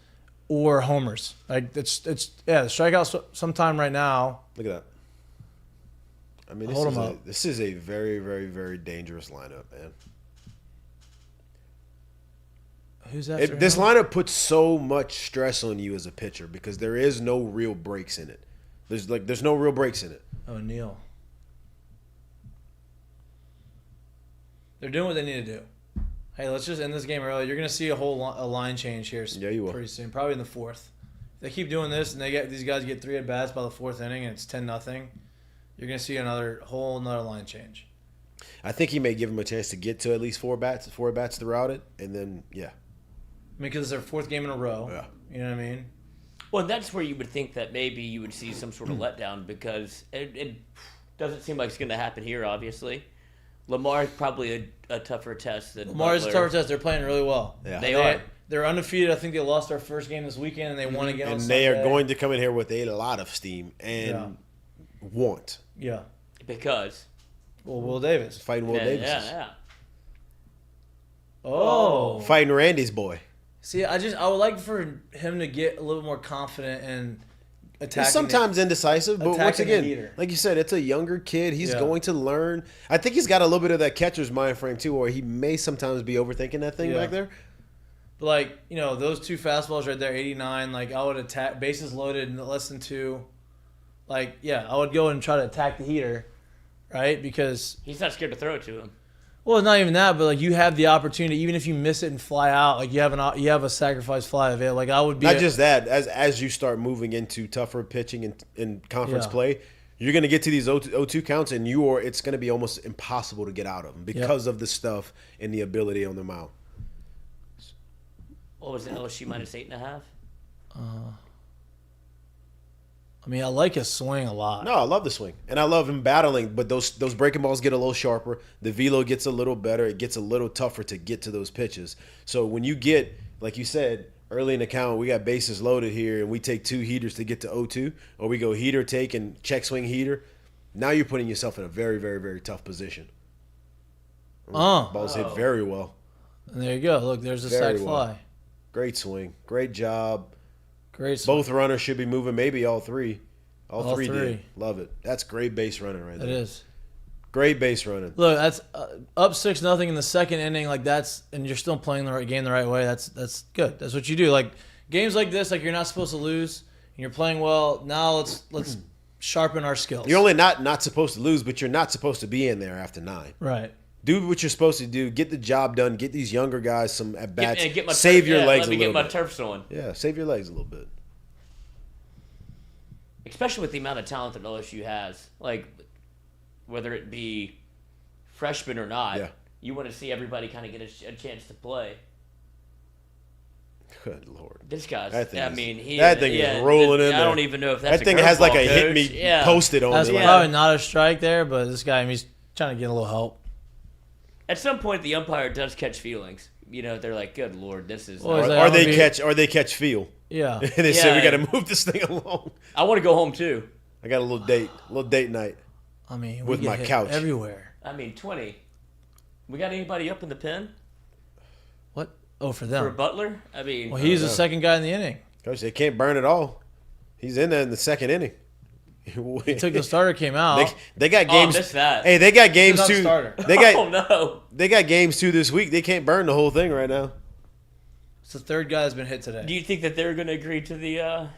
A: or homers. Like the strikeouts sometime right now.
C: Look at that. I mean,
A: Hold 'em up.
C: this is a very, very, very dangerous lineup, man.
A: Who's after
C: This
A: him?
C: lineup puts so much stress on you as a pitcher because there is no real breaks in it. There's no real breaks in it.
A: Oh, Neil. They're doing what they need to do. Hey, let's just end this game early. You're going to see a line change here
C: you will.
A: pretty soon, probably in the fourth. If they keep doing this and these guys get 3 at-bats by the fourth inning and it's 10-0, you're going to see another line change.
C: I think he may give him a chance to get to at least 4 bats throughout it, and then, yeah.
A: I mean, because it's their 4th game in a row.
C: Yeah.
A: You know what I mean?
F: Well, that's where you would think that maybe you would see some sort of letdown because it doesn't seem like it's going to happen here, obviously. Lamar's probably a tougher test than
A: Lamar's a
F: Butler.
A: tougher test. They're playing really well.
C: Yeah.
F: They are.
A: They're undefeated. I think they lost their first game this weekend, and they won again on
C: And
A: Sunday.
C: they are going to come in here with a lot of steam and want.
A: Yeah.
F: Because.
A: Well, Will Davis.
C: Fighting Will Davis.
F: Yeah.
A: Oh.
C: Fighting Randy's boy.
A: See, I would like for him to get a little more confident and attacking.
C: He's sometimes indecisive, but once
A: attacking the
C: again,
A: heater.
C: like you said, it's a younger kid. He's going to learn. I think he's got a little bit of that catcher's mind frame too, where he may sometimes be overthinking that thing back there.
A: But like, those 2 fastballs right there, 89. Like I would attack, bases loaded in less than 2. Like I would go and try to attack the heater, right? Because
F: He's not scared to throw it to him.
A: well, not even that, but like you have the opportunity, even if you miss it and fly out, like you have a sacrifice fly available. Like I would be
C: Not just that, as you start moving into tougher pitching in conference play, you're going to get to these 0-2 counts, and it's going to be almost impossible to get out of them because of the stuff and the ability on the mound.
F: What was it, LSU minus 8.5?
A: I mean, I like his swing a lot.
C: No, I love the swing, and I love him battling. But those breaking balls get a little sharper. The velo gets a little better. It gets a little tougher to get to those pitches. So when you get, like you said, early in the count, we got bases loaded here, and we take 2 heaters to get to 0-2, or we go heater take and check swing heater. Now you're putting yourself in a very, very, very tough position. Balls hit very well.
A: And there you go. Look, there's a
C: Very
A: sac
C: well.
A: fly.
C: Great swing. Great job.
A: Great swing.
C: Both runners should be moving, maybe all 3. All three
A: three.
C: did. Love it. That's great base running right there.
A: It is.
C: Great base running.
A: Look, that's up 6-0 in the second inning. Like and you're still playing the game the right way. That's good. That's what you do. Like games like this, like you're not supposed to lose, and you're playing well. Now let's sharpen our skills.
C: You're only not supposed to lose, but you're not supposed to be in there after 9.
A: Right.
C: Do what you're supposed to do. Get the job done. Get these younger guys some at bats.
F: Get my
C: Save your legs
F: let me
C: a
F: get
C: little
F: my
C: bit.
F: turfs on.
C: Yeah, save your legs a little bit.
F: Especially with the amount of talent that LSU has. Like, whether it be freshmen or not, you want to see everybody kind of get a chance to play.
C: Good Lord.
F: This guy's,
C: That thing
F: is
C: rolling in
F: I
C: there.
F: don't even know if that's
C: That thing has like a hit me posted on
A: That's
C: it.
A: probably not a strike there, but this guy, he's trying to get a little help.
F: At some point, the umpire does catch feelings. They're like, "Good Lord, this is."
A: Well,
C: Or they catch feel.
A: Yeah.
C: And they say we got to move this thing along.
F: I want to go home too.
C: I got a little date night.
A: I mean,
C: with
A: we get
C: my
A: hit
C: couch
A: everywhere.
F: 20. We got anybody up in the pen
A: What? Oh, for them.
F: for Butler?
A: Well, he's the second guy in the inning.
C: Coach, they can't burn it all. He's in there in the second inning.
A: He took the starter, came out.
C: They got games.
F: missed that.
C: Hey, they got games
A: He's not the
C: too.
A: starter.
F: Oh no!
C: They got games too this week. They can't burn the whole thing right now.
A: It's the third guy that's been hit today.
F: Do you think that they're going to agree to the?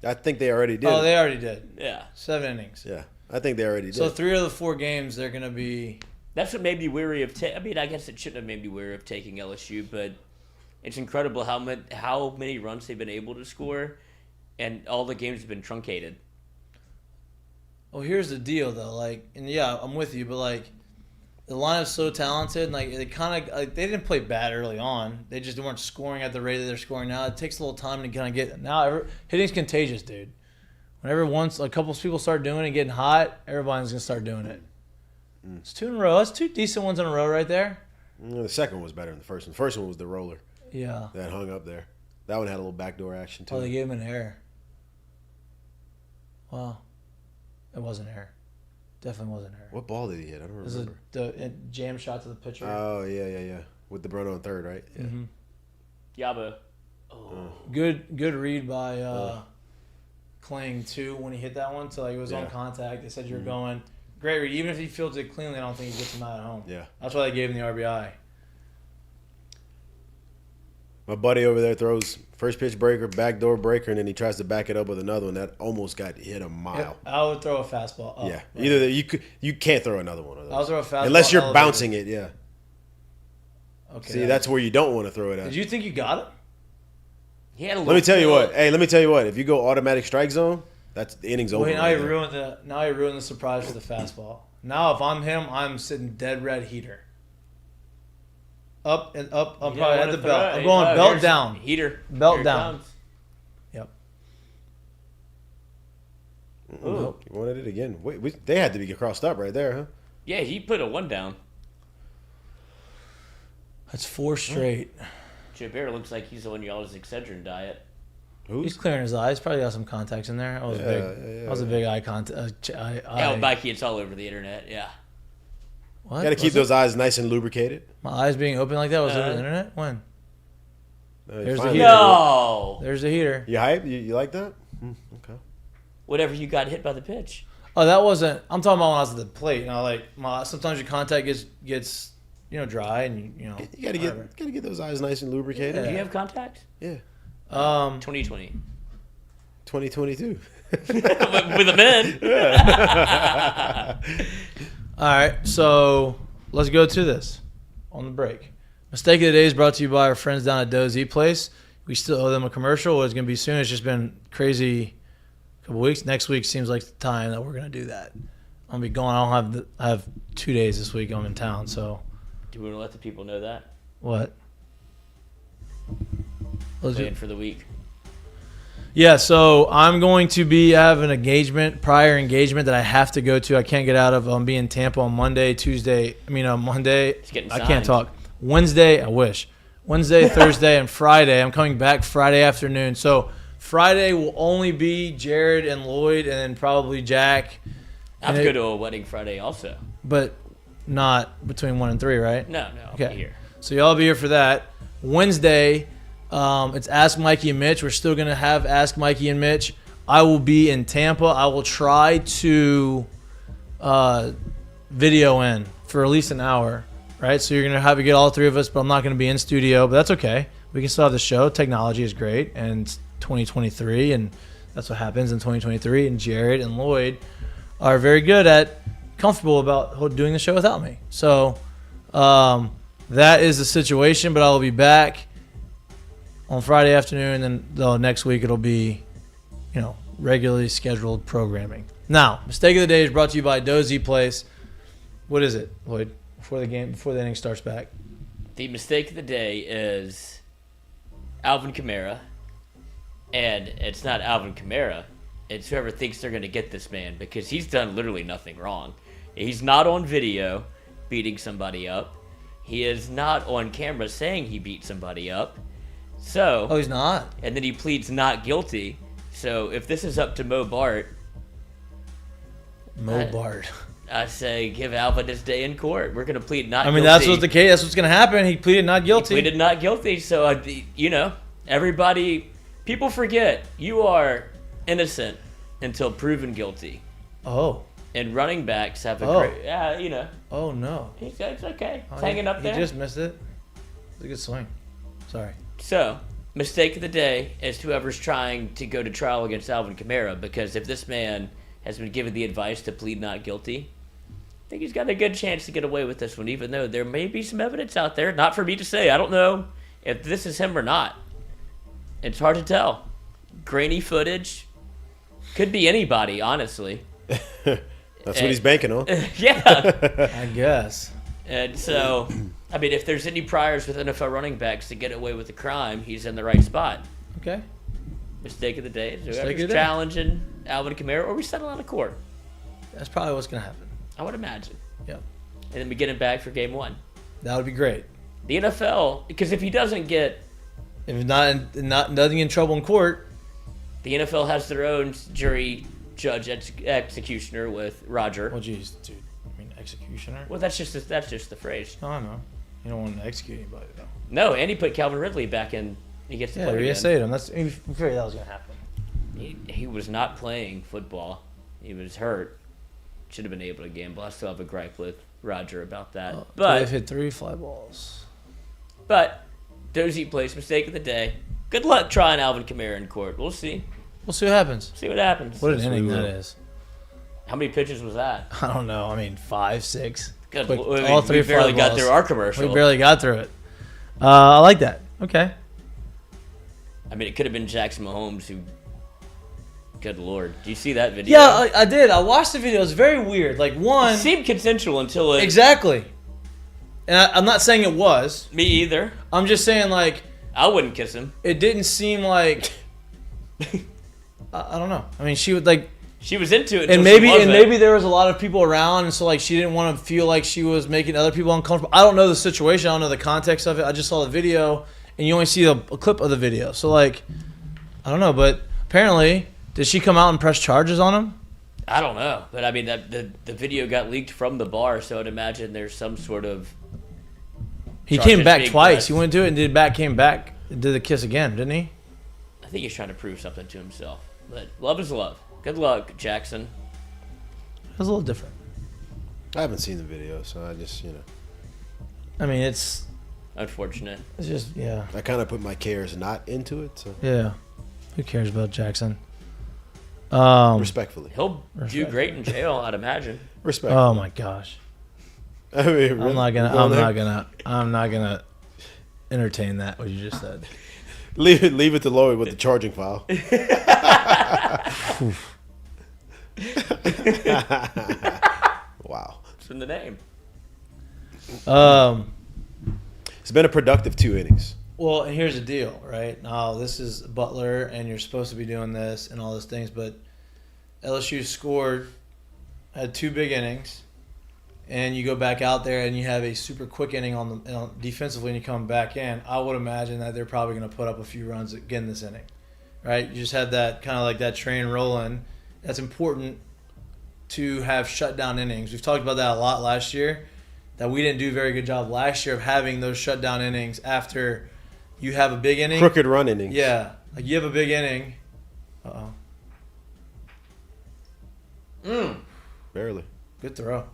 C: I think they already did.
A: Oh, they already did.
F: Yeah.
A: 7 innings.
C: Yeah, I think they already did.
A: So 3 of the 4 games, they're going to be.
F: That's what made me weary of. I guess it shouldn't have made me weary of taking LSU, but it's incredible how many runs they've been able to score, and all the games have been truncated.
A: Well, here's the deal, though. Like, and yeah, I'm with you, but like, the lineup's so talented. And, like, they kind of like they didn't play bad early on. They just weren't scoring at the rate that they're scoring now. It takes a little time to kind of get. Now hitting's contagious, dude. Whenever once a couple people start doing it, getting hot, everybody's gonna start doing it. It's 2 in a row. That's 2 decent ones in a row right there.
C: The second one was better than the first one. The first one was the roller
A: Yeah.
C: that hung up there. That one had a little backdoor action too.
A: Oh, they gave him an error. Wow. It wasn't error. Definitely wasn't error.
C: What ball did he hit? I don't
A: It was
C: remember.
A: the jam shot to the pitcher.
C: Oh yeah. With the Bruno on third, right? Yeah.
F: Yabo.
A: Good read by Kling too when he hit that one. So like it was on contact. They said you're going great read. Even if he fields it cleanly, I don't think he gets him out at home.
C: Yeah.
A: That's why they gave him the RBI.
C: My buddy over there throws first pitch breaker, backdoor breaker, and then he tries to back it up with another one that almost got hit a mile.
A: I would throw a fastball up.
C: Yeah.
A: Right.
C: Either you can't throw another one of those.
A: I'll throw a fastball
C: unless you're
A: elevated.
C: bouncing it. Yeah.
A: Okay.
C: See, that's where you don't want to throw it at.
A: Did you think you got it?
F: He had a
C: Let me tell you what. Hey, let me tell you what. If you go automatic strike zone, that's the inning's over.
A: Wait, now
C: right
A: you
C: there.
A: ruined the surprise for the fastball. Now if I'm him, I'm sitting dead red heater. Up and up. I'm probably at the belt. I'm going belt down.
F: Heater.
A: Belt
F: Here it
A: down.
F: comes.
A: Yep.
C: You wanted it again. Wait, they had to be crossed up right there, huh?
F: Yeah, he put a 1 down.
A: That's 4 straight.
F: Joe Bear looks like he's on y'all's Excedrin diet.
A: He's clearing his eyes. Probably got some contacts in there. That was big. That was a big eye contact.
F: Yeah, well, Mikey, it's all over the internet. Yeah.
A: What?
C: Got to keep those eyes nice and lubricated.
A: My eyes being open like that was over the internet? When? There's the
C: Finally.
A: heater.
F: No.
A: There's the heater.
C: You hype? You like that? Okay.
F: Whatever you got hit by the pitch.
A: Oh, that wasn't. I'm talking about when I was at the plate. You know, like sometimes your contact gets dry and you
C: You gotta get those eyes nice and lubricated.
F: Do you have contacts?
C: Yeah.
F: 2020.
C: 2022.
F: With the men.
A: All right, so let's go to this on the break. Mistake of the Day is brought to you by our friends down at Dozy Place. We still owe them a commercial. It's going to be soon. It's just been crazy couple weeks. Next week seems like the time that we're going to do that. I'm going to be going. I have 2 days this week. I'm in town, so.
F: Do we want to let the people know that?
A: What?
F: Plan for the week.
A: Yeah, so I'm going to have an prior engagement that I have to go to. I can't get out of. I'm being in Tampa on Monday, Monday.
F: It's getting
A: I
F: signed.
A: can't talk. Wednesday, I wish. Wednesday, Thursday, and Friday. I'm coming back Friday afternoon. So Friday will only be Jared and Lloyd and then probably Jack.
F: I have to go to a wedding Friday also.
A: But not between 1 and 3, right?
F: No, I'll be here.
A: So y'all be here for that. Wednesday, it's Ask Mikey and Mitch. We're still going to have Ask Mikey and Mitch. I will be in Tampa. I will try to video in for at least an hour, right? So you're going to have to get all 3 of us, but I'm not going to be in studio, but that's okay. We can still have the show. Technology is great, and it's 2023, and that's what happens in 2023, and Jared and Lloyd are very good at comfortable about doing the show without me. So that is the situation, but I will be back on Friday afternoon, and then next week it'll be, regularly scheduled programming. Now, Mistake of the Day is brought to you by Dozy Place. What is it, Lloyd? Before the inning starts back.
F: The mistake of the day is Alvin Kamara, and it's not Alvin Kamara. It's whoever thinks they're going to get this man because he's done literally nothing wrong. He's not on video beating somebody up. He is not on camera saying he beat somebody up. So,
A: Oh, he's not?
F: and then he pleads not guilty. So if this is up to Mo Bart,
A: Bart.
F: I say give Alvin his day in court. We're going to plead not
A: I mean,
F: guilty.
A: that's what's the case. That's what's going to happen. He pleaded not guilty.
F: Pleaded not guilty. So, everybody, people forget you are innocent until proven guilty.
A: Oh.
F: And running backs have a
A: Oh, no.
F: it's okay. It's
A: Oh,
F: hanging up there.
A: He just missed it. It was a good swing. Sorry.
F: So, mistake of the day is whoever's trying to go to trial against Alvin Kamara, because if this man has been given the advice to plead not guilty, I think he's got a good chance to get away with this one, even though there may be some evidence out there. Not for me to say. I don't know if this is him or not. It's hard to tell. Grainy footage. Could be anybody, honestly.
C: That's what he's banking on.
F: Yeah.
A: I guess.
F: And so, I mean, if there's any priors with NFL running backs to get away with the crime, he's in the right spot.
A: Okay.
F: Mistake of the day is
A: Mistake of
F: whoever's
A: the day.
F: challenging Alvin Kamara, or we settle out of court.
A: That's probably what's gonna happen.
F: I would imagine.
A: Yep.
F: And then we get him back for game 1.
A: That would be great.
F: The NFL, because if he doesn't get,
A: If it's not nothing in trouble in court,
F: the NFL has their own jury, judge, executioner with Roger.
A: well, geez, dude. I mean, executioner.
F: Well, that's just the phrase.
A: No, I know. You don't want to execute anybody though.
F: No, and he put Calvin Ridley back in. He gets to
A: Yeah,
F: play again.
A: reinstate him. That's. We figured that was gonna happen.
F: He was not playing football. He was hurt. Should have been able to gamble. I still have a gripe with Roger about that.
A: They've hit 3 fly balls.
F: But Dozy plays mistake of the day. Good luck trying Alvin Kamara in court. We'll see.
A: We'll see what happens.
F: See what happens.
A: What an inning that is.
F: How many pitches was that?
A: I don't know. I mean, 5, 6.
F: Good.
A: Quick,
F: All three. We barely got through our commercial.
A: We barely got through it. I like that. Okay.
F: I mean, it could have been Jackson Mahomes who. Good lord! Do you see that video?
A: Yeah, I did. I watched the video. It's very weird. Like one,
F: It seemed consensual until it.
A: exactly. And I'm not saying it was.
F: Me either.
A: I'm just saying like
F: I wouldn't kiss him.
A: it didn't seem like. I don't know. I mean, she would like.
F: She was into it.
A: And
F: until she wasn't.
A: maybe there was a lot of people around, and so like she didn't want to feel like she was making other people uncomfortable. I don't know the situation. I don't know the context of it. I just saw the video, and you only see a clip of the video. So like, I don't know. But apparently, did she come out and press charges on him?
F: I don't know, but I mean that the video got leaked from the bar, so I'd imagine there's some sort of.
A: He
F: Charges
A: came back
F: being
A: twice.
F: pressed.
A: He went to it and came back, and did the kiss again, didn't he?
F: I think he's trying to prove something to himself. But love is love. Good luck, Jackson.
A: It was a little different.
C: I haven't seen the video, so I just,
A: I mean, it's
F: Unfortunate.
A: just yeah.
C: I kind of put my cares not into it, so
A: Yeah. Who cares about Jackson?
C: respectfully.
F: He'll do great in jail, I'd imagine.
C: Respectfully.
A: Oh my gosh.
C: I mean, really?
A: I'm not
C: Going
A: gonna
C: there?
A: entertain that what you just said.
C: Leave it to Lloyd with the charging file. Wow.
F: It's in the name.
C: It's been a productive 2 innings.
A: Well, and here's the deal, right? Now this is Butler, and you're supposed to be doing this and all those things, but LSU had 2 big innings, and you go back out there and you have a super quick inning on defensively, and you come back in. I would imagine that they're probably going to put up a few runs again this inning, right? You just had that kind of like that train rolling. That's important to have shutdown innings. We've talked about that a lot last year, that we didn't do a very good job last year of having those shutdown innings after you have a big inning.
C: Crooked run innings.
A: Yeah. Like you have a big inning. Uh-oh.
C: Barely.
A: Good throw.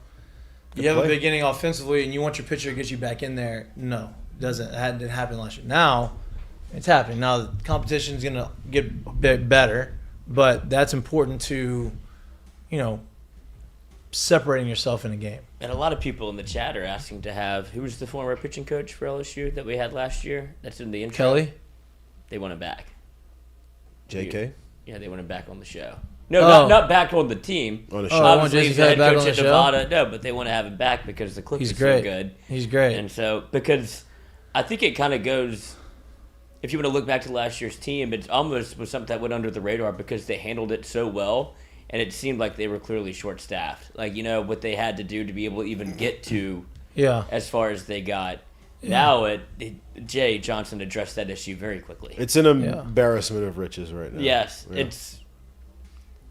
C: Good
A: You have
C: play.
A: a big inning offensively, and you want your pitcher to get you back in there. No, it doesn't. That didn't happen last year. Now, it's happening. Now the competition is going to get a bit better, but that's important to, separating yourself in a game.
F: And a lot of people in the chat are asking to have who was the former pitching coach for LSU that we had last year? That's in the intro.
A: Kelly?
F: They want him back.
C: JK?
F: Yeah, they want him back on the show. No,
A: Oh.
F: not back on the team.
C: On the show.
A: Oh, I want
F: Obviously,
A: Jason
F: he's the
A: Kelly
F: head
A: back
F: coach
A: on the
F: at
A: show?
F: Nevada. No, but they want to have him back because the clip
A: He's
F: is
A: great.
F: so good.
A: He's great.
F: And so, because I think it kind of goes, if you want to look back to last year's team, it almost was something that went under the radar because they handled it so well, and it seemed like they were clearly short-staffed. Like, what they had to do to be able to even get to
A: Yeah.
F: as far as they got. Now, Jay Johnson addressed that issue very quickly.
C: It's an embarrassment of riches right now.
F: Yes,
C: Yeah.
F: it's.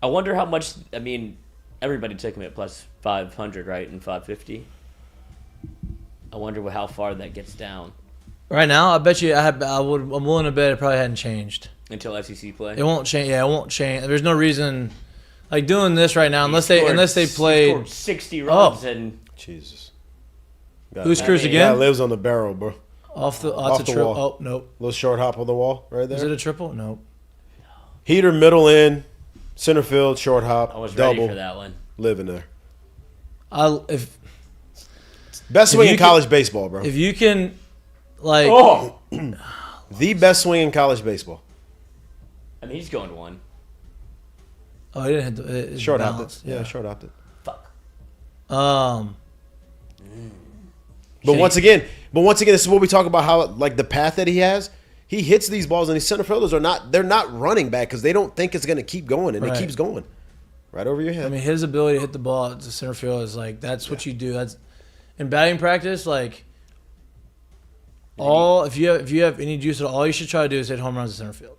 F: I wonder how much. I mean, everybody took him at plus 500, right, and 550. I wonder how far that gets down
A: Right now, I bet you I'm willing to bet it probably hadn't changed.
F: until SEC play.
A: It won't change. Yeah, it won't change. There's no reason, like doing this right now, unless they
F: He
A: played.
F: scored 60 runs and
C: Jesus.
A: Who's Cruz
F: mean,
A: again?
C: Guy lives on the barrel, bro.
A: Off the
C: Off the wall.
A: Oh nope.
C: Little short hop on the wall right there.
A: Is it a triple? Nope.
C: Heater, middle in, center field, short hop,
F: I was
C: double.
F: ready for that one.
C: Living there.
A: If
C: Best
A: If
C: swing
A: you
C: in
A: can-
C: college baseball, bro.
A: if you can, like,
F: Oh,
C: The best swing in college baseball.
F: I mean, he's going to one.
A: he didn't hit the
C: Short hopped
A: balance.
C: it. Yeah, short hopped it.
F: Fuck.
C: But once again, this is what we talk about, how like the path that he has. He hits these balls, and these center fielders they're not running back because they don't think it's going to keep going, and it keeps going right over your head.
E: I mean, his ability to hit the ball to center field is like that's what you do. That's in batting practice. Like if you have any juice at all you should try to do is hit home runs to center field.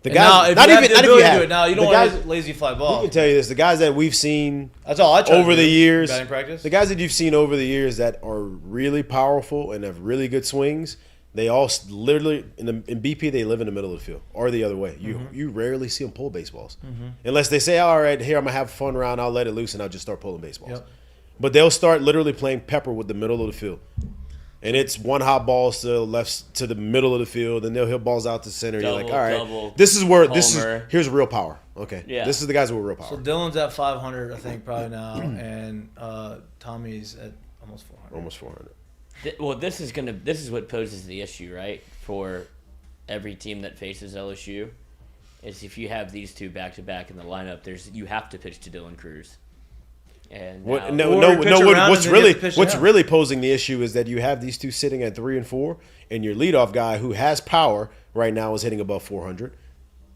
C: The guys, not if you have
A: do it now. You don't want to lazy fly ball.
C: I can tell you this: the guys that we've seen
A: that's all I try
C: over the years,
A: batting practice.
C: the guys that you've seen over the years that are really powerful and have really good swings. They all literally in BP they live in the middle of the field or the other way. You rarely see them pull baseballs unless they say, "All right, here I'm gonna have a fun round. I'll let it loose and I'll just start pulling baseballs."
E: Yep.
C: But they'll start literally playing pepper with the middle of the field, and it's one hot balls to left to the middle of the field, and they'll hit balls out to center. You're like, "All right, this is where here's real power." Okay, this is the guys with real power.
E: So Dylan's at 500, I think, probably now, and Tommy's at almost 400.
C: Almost 400.
F: Well, this is what poses the issue, right? For every team that faces LSU, is if you have these two back to back in the lineup, you have to pitch to Dylan Cruz. And
C: what's really posing the issue is that you have these two sitting at 3 and 4, and your leadoff guy who has power right now is hitting above 400,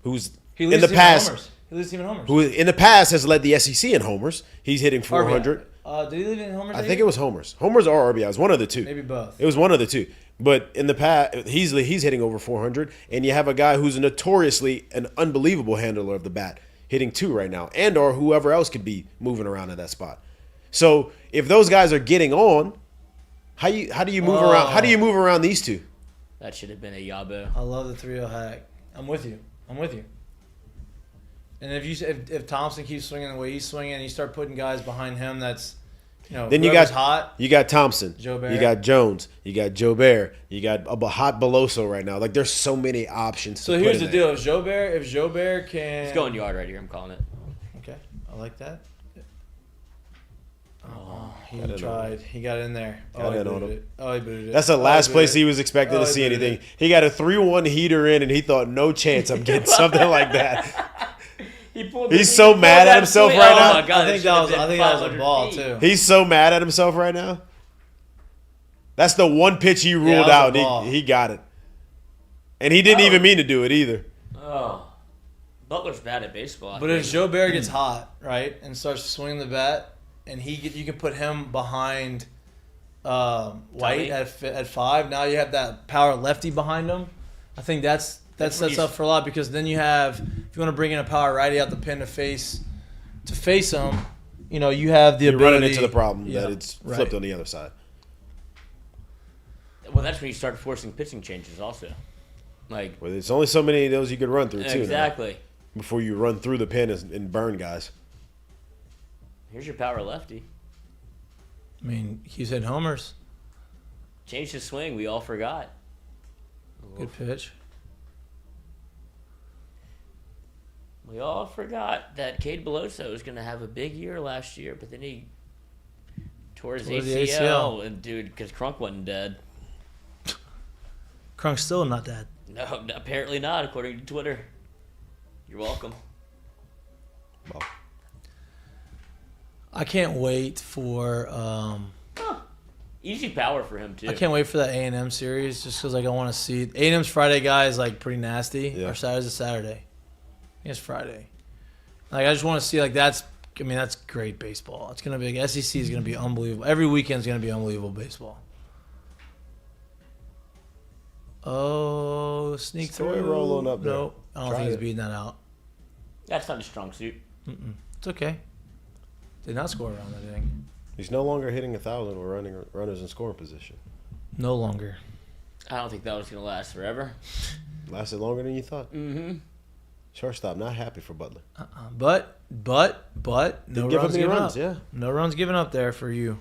C: who's in the past.
E: He leads team in homers.
C: Who in the past has led the SEC in homers. He's hitting 400.
E: Did he lead in homers?
C: I think it was homers. Homers or RBIs, one of the two.
E: Maybe both.
C: It was one of the two. But in the past, he's hitting over 400, and you have a guy who's notoriously an unbelievable handler of the bat, hitting 2 right now, and or whoever else could be moving around at that spot. So if those guys are getting on, how do you move around? How do you move around these two?
F: That should have been a Yabo.
E: I love the 3-0 hack. I'm with you. And if Thompson keeps swinging the way he's swinging, and you start putting guys behind him, that's
C: then you got hot. You got Thompson.
E: Joe Bear.
C: You got Jones. You got Joe Bear. You got a hot Beloso right now. Like there's so many options.
E: So here's the deal: if Joe Bear can,
F: he's going yard right here. I'm calling it.
E: Okay, I like that. Oh, he tried. He got in there.
C: He booted
E: it.
C: That's the last place he was expecting to see anything. He got a 3-1 heater in, and he thought, no chance I'm getting something like that. He's so mad at himself right now.
F: Oh my God,
E: I think that was a ball too.
C: He's so mad at himself right now. That's the one pitch he ruled out. He got it, and he didn't even mean to do it either.
F: Oh, Butler's bad at baseball.
E: But if Joe Bear gets hot, right, and starts swinging the bat, and you can put him behind White at 5. Now you have that power lefty behind him. I think that sets up for a lot, because then you have, if you want to bring in a power righty out the pin to face him, you have the ability.
C: You're running into the problem that it's flipped on the other side.
F: Well, that's when you start forcing pitching changes also. Well,
C: there's only so many of those you could run through too.
F: Exactly.
C: Before you run through the pin and burn guys.
F: Here's your power lefty.
E: I mean, he's hitting homers.
F: Changed his swing. We all forgot.
E: Good pitch.
F: We all forgot that Cade Beloso was going to have a big year last year, but then he tore his ACL. And dude, because Crunk wasn't dead.
E: Crunk's still not dead.
F: No, apparently not, according to Twitter. You're welcome.
C: Well,
E: I can't wait for
F: easy power for him too.
E: I can't wait for that A&M series, just because I want to see A&M's Friday guy is pretty nasty.
C: Yeah.
E: Our Saturday's a Saturday. I think it's Friday. I just want to see that's great baseball. It's gonna be SEC is gonna be unbelievable. Every weekend's gonna be unbelievable baseball. Oh, sneak
C: Story
E: through.
C: rolling up there.
E: Nope, I don't think he's beating that out.
F: That's not a strong suit.
E: It's okay. Did not score around that thing.
C: He's no longer hitting 1,000 with runners in scoring position.
E: No longer.
F: I don't think that was going to last forever.
C: Lasted longer than you thought.
F: Mm-hmm.
C: Shortstop, not happy for Butler.
E: But no runs given up.
C: Yeah.
E: No runs given up there for you.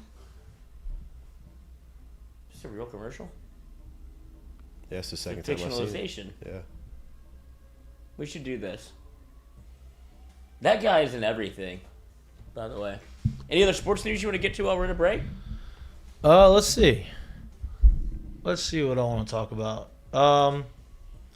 F: Is this a real commercial?
C: Yeah, it's the second time I've seen it.
F: Fictionalization.
C: Yeah.
F: We should do this. That guy is in everything, by the way. Any other sports news you want to get to while we're in a break?
E: Let's see. Let's see what I want to talk about.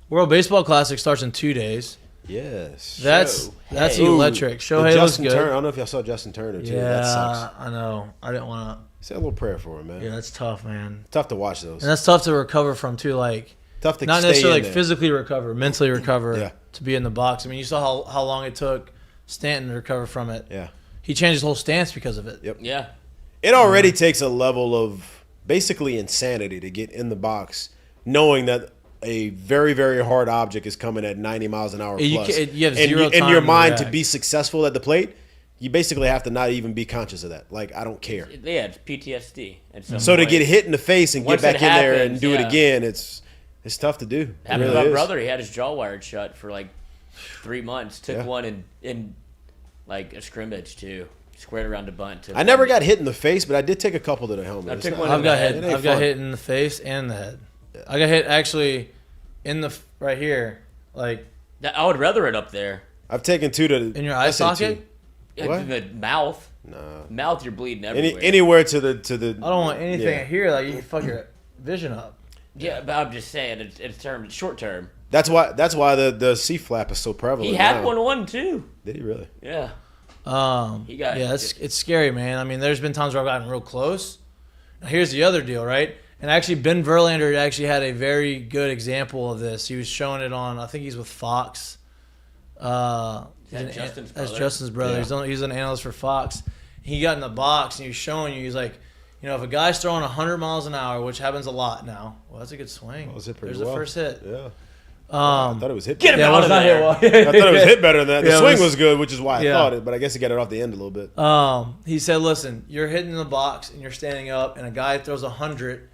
E: World Baseball Classic starts in 2 days.
C: Yes.
E: That's electric. Shohei looks good.
C: I don't know if y'all saw Justin Turner too.
E: Yeah,
C: That sucks.
E: I know. I didn't want to.
C: Say a little prayer for him, man.
E: Yeah, that's tough, man.
C: Tough to watch those.
E: And that's tough to recover from too. Like,
C: Tough to
E: not
C: stay
E: necessarily
C: in
E: like
C: there.
E: physically recover, mentally recover
C: Yeah.
E: to be in the box. I mean, you saw how long it took Stanton to recover from it.
C: Yeah.
E: He changed his whole stance because of it.
C: Yep.
F: Yeah.
C: It already takes a level of basically insanity to get in the box, knowing that a very, very hard object is coming at 90 miles an hour
E: You
C: plus.
E: you have
C: and
E: zero
C: in
E: time
C: your
E: to
C: mind to
E: react.
C: be successful at the plate, you basically have to not even be conscious of that. Like, I don't care.
F: Yeah, it's PTSD. At some
C: So to
F: point.
C: get hit in the face and
F: Once
C: get back
F: it
C: in there and
F: happens,
C: do it
F: yeah.
C: again, it's tough to do. It
F: Happened to
C: really
F: my
C: is.
F: brother. He had his jaw wired shut for like 3 months. Took
C: Yeah.
F: one in like a scrimmage too. Squared around a bunt.
C: I never got hit in the face, but I did take a couple to the helmet.
F: I
C: It's
F: took
C: not-
F: one
E: I've got
F: It
E: hit.
C: ain't
E: I've got
C: fun.
E: hit in the face and the head. I got hit actually in the right here, like
F: I would rather it up there.
C: I've taken two to
E: in your eye
C: I say
E: socket.
C: two. What?
F: In the mouth.
C: Nah.
F: Mouth, you're bleeding everywhere.
C: Anywhere to the.
E: I don't want anything
C: Yeah.
E: here. Like you can fuck your vision up.
F: Yeah, but I'm just saying, it's short term.
C: That's why the C flap is so prevalent.
F: He had
C: now.
F: one too.
C: Did he really?
F: Yeah. He got
E: Yeah, it's scary, man. I mean, there's been times where I've gotten real close. Now, here's the other deal, right? And actually, Ben Verlander actually had a very good example of this. He was showing it on, I think he's with Fox.
F: That's Justin's
E: That's
F: brother.
E: Justin's brother.
C: Yeah.
E: He's an analyst for Fox. He got in the box and he was showing you. He's like, if a guy's throwing 100 miles an hour, which happens a lot now. Well, that's a good swing.
C: Well, it was hit pretty
E: There's
C: well.
E: the first hit.
C: Yeah. I thought it was hit.
F: Get him
E: Yeah, it
F: out
E: was
F: of
E: not hit
F: there.
E: well.
C: I thought it was hit better than that. The
E: Yeah, it
C: swing
E: was-
C: was good, which is why I
E: Yeah.
C: thought it, but I guess he got it off the end a little bit.
E: He said, listen, you're hitting the box and you're standing up, and a guy throws 100,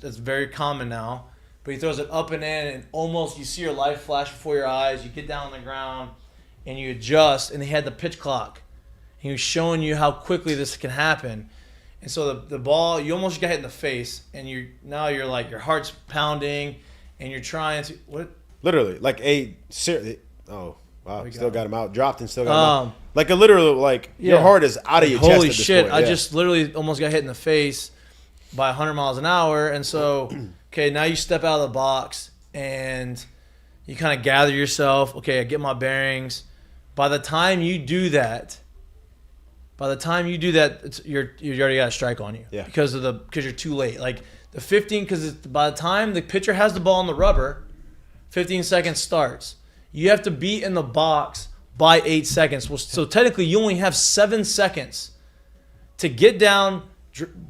E: that's very common now, but he throws it up and in, and almost you see your life flash before your eyes. You get down on the ground, and you adjust, and he had the pitch clock. He was showing you how quickly this can happen. And so the ball, you almost got hit in the face, and you're like, your heart's pounding, and you're trying to, what?
C: Literally, like oh wow, still got him out, dropped and still got him out.
E: Um,
C: Like a literal, like your
E: yeah.
C: heart is out of your chest.
E: Holy
C: at this
E: shit,
C: point.
E: I
C: Yeah.
E: just literally almost got hit in the face by 100 miles an hour. And so, okay, now you step out of the box and you kind of gather yourself. Okay, I get my bearings. By the time you do that, you already got a strike on you.
C: Yeah.
E: Because you're too late. Like the 15, because by the time the pitcher has the ball in the rubber, 15 seconds starts. You have to be in the box by 8 seconds. Well, so technically, you only have 7 seconds to get down,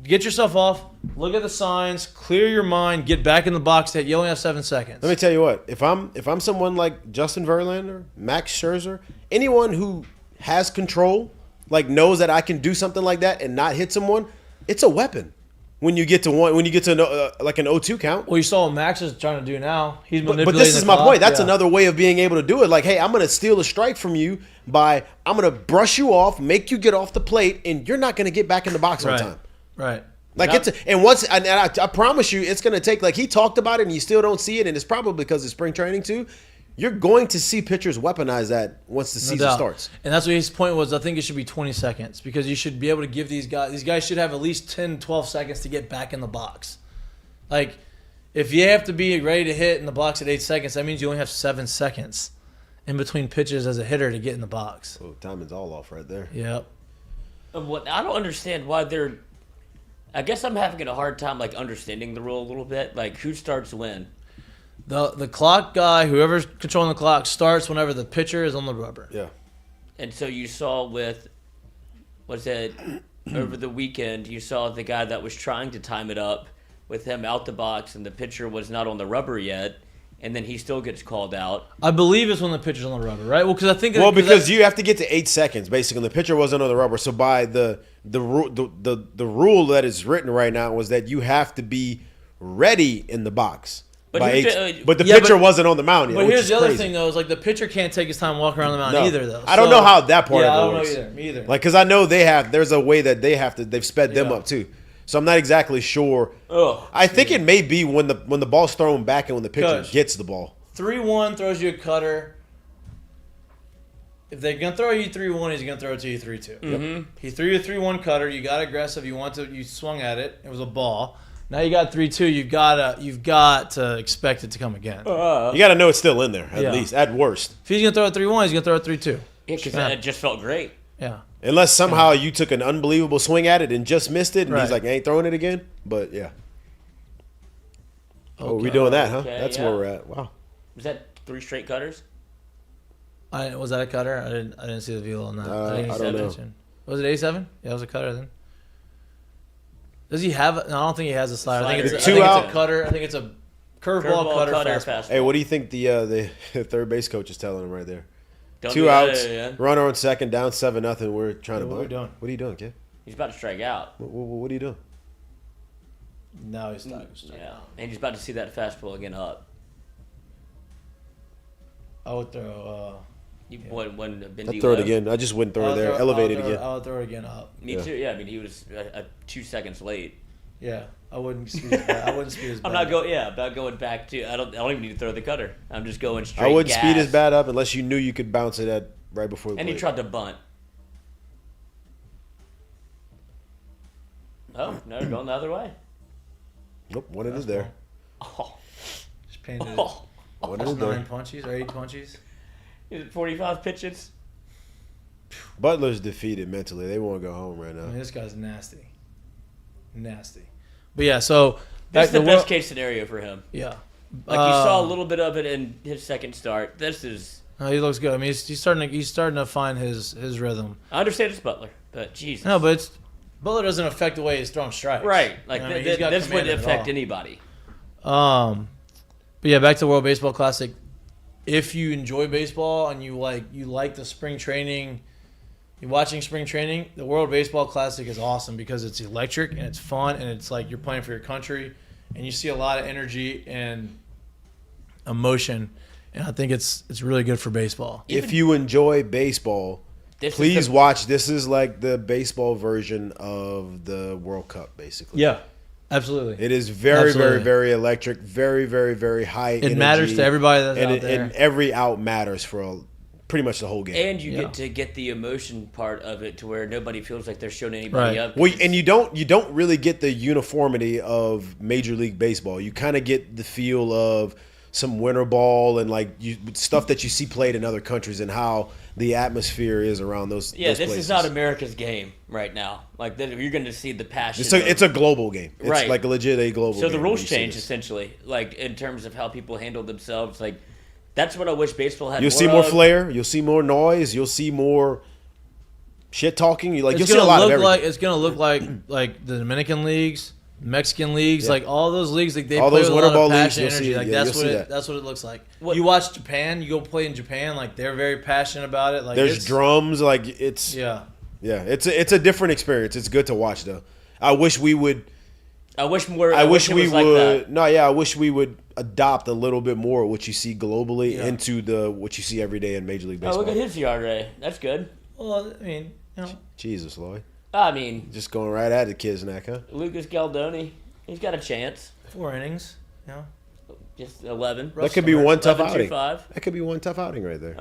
E: get yourself off, look at the signs, clear your mind, get back in the box. You only have 7 seconds.
C: Let me tell you what. If I'm someone like Justin Verlander, Max Scherzer, anyone who has control, like knows that I can do something like that and not hit someone, it's a weapon. When you get to like an 0-2 count.
E: Well, you saw what Max is trying to do now. He's manipulating
C: But this is
E: the
C: my
E: clock.
C: point. That's
E: Yeah.
C: another way of being able to do it. Like, hey, I'm going to steal a strike from you I'm going to brush you off, make you get off the plate, and you're not going to get back in the box on time.
E: Right.
C: Like I promise you, it's going to take, like he talked about it and you still don't see it. And it's probably because of spring training too. You're going to see pitchers weaponize that once the
E: No
C: season
E: doubt.
C: starts.
E: And that's what his point was. I think it should be 20 seconds because you should be able to give these guys should have at least 10, 12 seconds to get back in the box. Like, if you have to be ready to hit in the box at 8 seconds, that means you only have 7 seconds in between pitches as a hitter to get in the box.
C: Oh, timing's all off right there.
E: Yep.
F: What I don't understand why they're. I guess I'm having a hard time like understanding the rule a little bit. Like who starts when?
E: The clock guy, whoever's controlling the clock, starts whenever the pitcher is on the rubber.
C: Yeah.
F: And so you saw with, was it over the weekend? You saw the guy that was trying to time it up with him out the box, and the pitcher was not on the rubber yet, and then he still gets called out.
E: I believe it's when the pitcher's on the rubber, right? Well,
C: Because you have to get to 8 seconds basically. The pitcher wasn't on the rubber, so by the rule that is written right now was that you have to be ready in the box.
F: But
C: by
F: who's
C: 8,
F: the-
C: but the
E: Yeah,
C: pitcher
E: but-
C: wasn't on the mound yet.
E: But
C: which
E: here's
C: is
E: the other
C: crazy.
E: thing, though, is like the pitcher can't take his time walking around the mound
C: No.
E: either, though.
C: I don't know how that part
E: yeah,
C: of it
E: I don't
C: works.
E: know either. Me either.
C: Like, because I know there's a way that they've sped them
E: Yeah.
C: up too. So I'm not exactly sure.
F: Oh,
C: I think it may be when the ball's thrown back and when the pitcher
E: Coach.
C: gets the ball.
E: 3-1 throws you a cutter. If they're gonna throw you 3-1, he's gonna throw it to you 3-2.
F: Mm-hmm.
E: He threw you a 3-1 cutter. You got aggressive. You swung at it. It was a ball. Now you got 3-2. You've got to expect it to come again.
C: You got to know it's still in there at
E: Yeah.
C: least, at worst.
E: If he's gonna throw it 3-1, he's gonna throw it 3-2.
F: yeah, because it just felt great.
E: Yeah.
C: Unless somehow you took an unbelievable swing at it and just missed it, and he's
E: Right.
C: like, I ain't throwing it again. But yeah. Oh,
E: Okay.
C: we doing that, huh?
F: Okay,
C: That's
F: yeah.
C: where we're at. Wow.
F: Was that 3 straight cutters?
E: Was that a cutter? I didn't see the velo on that.
C: I don't know.
E: Was it 87? Yeah, it was a cutter then. Does he have? No, I don't think he has a slider. I think it's
C: Two out.
E: a cutter. I think it's a curveball, cutter, fastball.
C: Hey, what do you think the third base coach is telling him right there?
F: Don't
C: 2
F: do that,
C: outs,
F: yeah.
C: runner on second, down 7-0. We're trying to
E: What are
C: bunt.
E: we doing?
C: What are you doing, kid?
F: He's about to strike out.
C: What are you doing?
E: No, he's not.
F: Yeah, and he's about to see that fastball again up.
E: I would throw.
F: You wouldn't have been
C: I'd throw it again. I just wouldn't throw it there. Elevate it again.
E: I would throw it again up.
F: Me too. Yeah, I mean he was 2 seconds late.
E: Yeah, I wouldn't speed his bat. I wouldn't speed his bat.
F: I'm not going. Yeah, I'm not going back to. I don't even need to throw the cutter. I'm just going straight.
C: I wouldn't
F: gas.
C: speed his bat up unless you knew you could bounce it at right before the
F: And he
C: plate.
F: tried to bunt. Oh, no, going the other way.
C: Nope, one it is there.
F: Oh,
E: Just painted it.
F: oh.
C: One it is there.
E: 9 punchies or 8 punchies.
F: Is it 45 pitches?
C: Butler's defeated mentally. They want to go home right
E: I mean,
C: now.
E: this guy's nasty. Nasty. But yeah, so
F: That's the
E: to
F: best
E: world-
F: case scenario for him.
E: Yeah.
F: Like you saw a little bit of it in his second start. This is.
E: He looks good. I mean, he's starting to find his rhythm.
F: I understand it's Butler, but Jesus.
E: No, but Butler doesn't affect the way he's throwing strikes.
F: Right. Like
E: You know what I mean? He's got
F: this
E: command
F: wouldn't
E: of it
F: affect
E: all.
F: anybody.
E: But yeah, back to the World Baseball Classic. If you enjoy baseball and you like the spring training, you're watching spring training, the World Baseball Classic is awesome because it's electric and it's fun and it's like you're playing for your country and you see a lot of energy and emotion, and I think it's really good for baseball.
C: If you enjoy baseball,
F: This is
C: please
F: the-
C: watch. This is like the baseball version of the World Cup, basically.
E: Yeah, absolutely.
C: It is very,
E: Absolutely.
C: very, very electric. Very, very, very high energy.
E: It matters to everybody that's
C: and
E: out there.
C: And every out matters for pretty much the whole game.
F: And you get to get the emotion part of it to where nobody feels like they're showing anybody
E: Right.
F: up.
C: Well, and you don't really get the uniformity of Major League Baseball. You kind of get the feel of some winter ball and like stuff that you see played in other countries and how the atmosphere is around those.
F: Yeah,
C: those
F: this
C: places.
F: is not America's game right now. Like you're going to see the passion.
C: It's a global game. It's
F: Right.
C: like a legit global.
F: So
C: game
F: the
C: when
F: rules
C: you see
F: change
C: this.
F: essentially, like in terms of how people handle themselves. Like that's what I wish baseball had.
C: You'll see more
F: of.
C: flair. You'll see more noise. You'll see more shit talking. You'll see a
E: gonna
C: lot of
E: look
C: everything.
E: like it's gonna look like the Dominican leagues, Mexican leagues, like all those leagues. Like they
C: All
E: play
C: those
E: with a
C: winter
E: lot
C: ball
E: of
C: leagues,
E: passion,
C: you'll
E: energy.
C: see it.
E: Like
C: Yeah,
E: that's
C: you'll
E: what
C: see
E: it,
C: that.
E: that's what it looks like.
F: What-
E: You watch Japan, you go play in Japan. Like they're very passionate about it. Like
C: There's
E: it's,
C: drums. Like it's
E: Yeah.
C: it's a different experience. It's good to watch though. I wish we would.
F: I wish more.
C: I wish
F: it
C: we
F: was like
C: would.
F: that.
C: No, yeah, I wish we would adopt a little bit more of what you see globally
E: Yeah.
C: into what you see every day in Major League
F: Oh,
C: Baseball.
F: look at his ERA. That's good.
E: Well, I mean, you know,
C: Jesus, Lloyd,
F: I mean,
C: just going right at the kid's neck, huh?
F: Lucas Galdoni, he's got a chance.
E: 4 innings. You know,
F: Just 11.
C: That could be one tough
F: 11,
C: outing.
F: 2-5.
C: That could be one tough outing right there.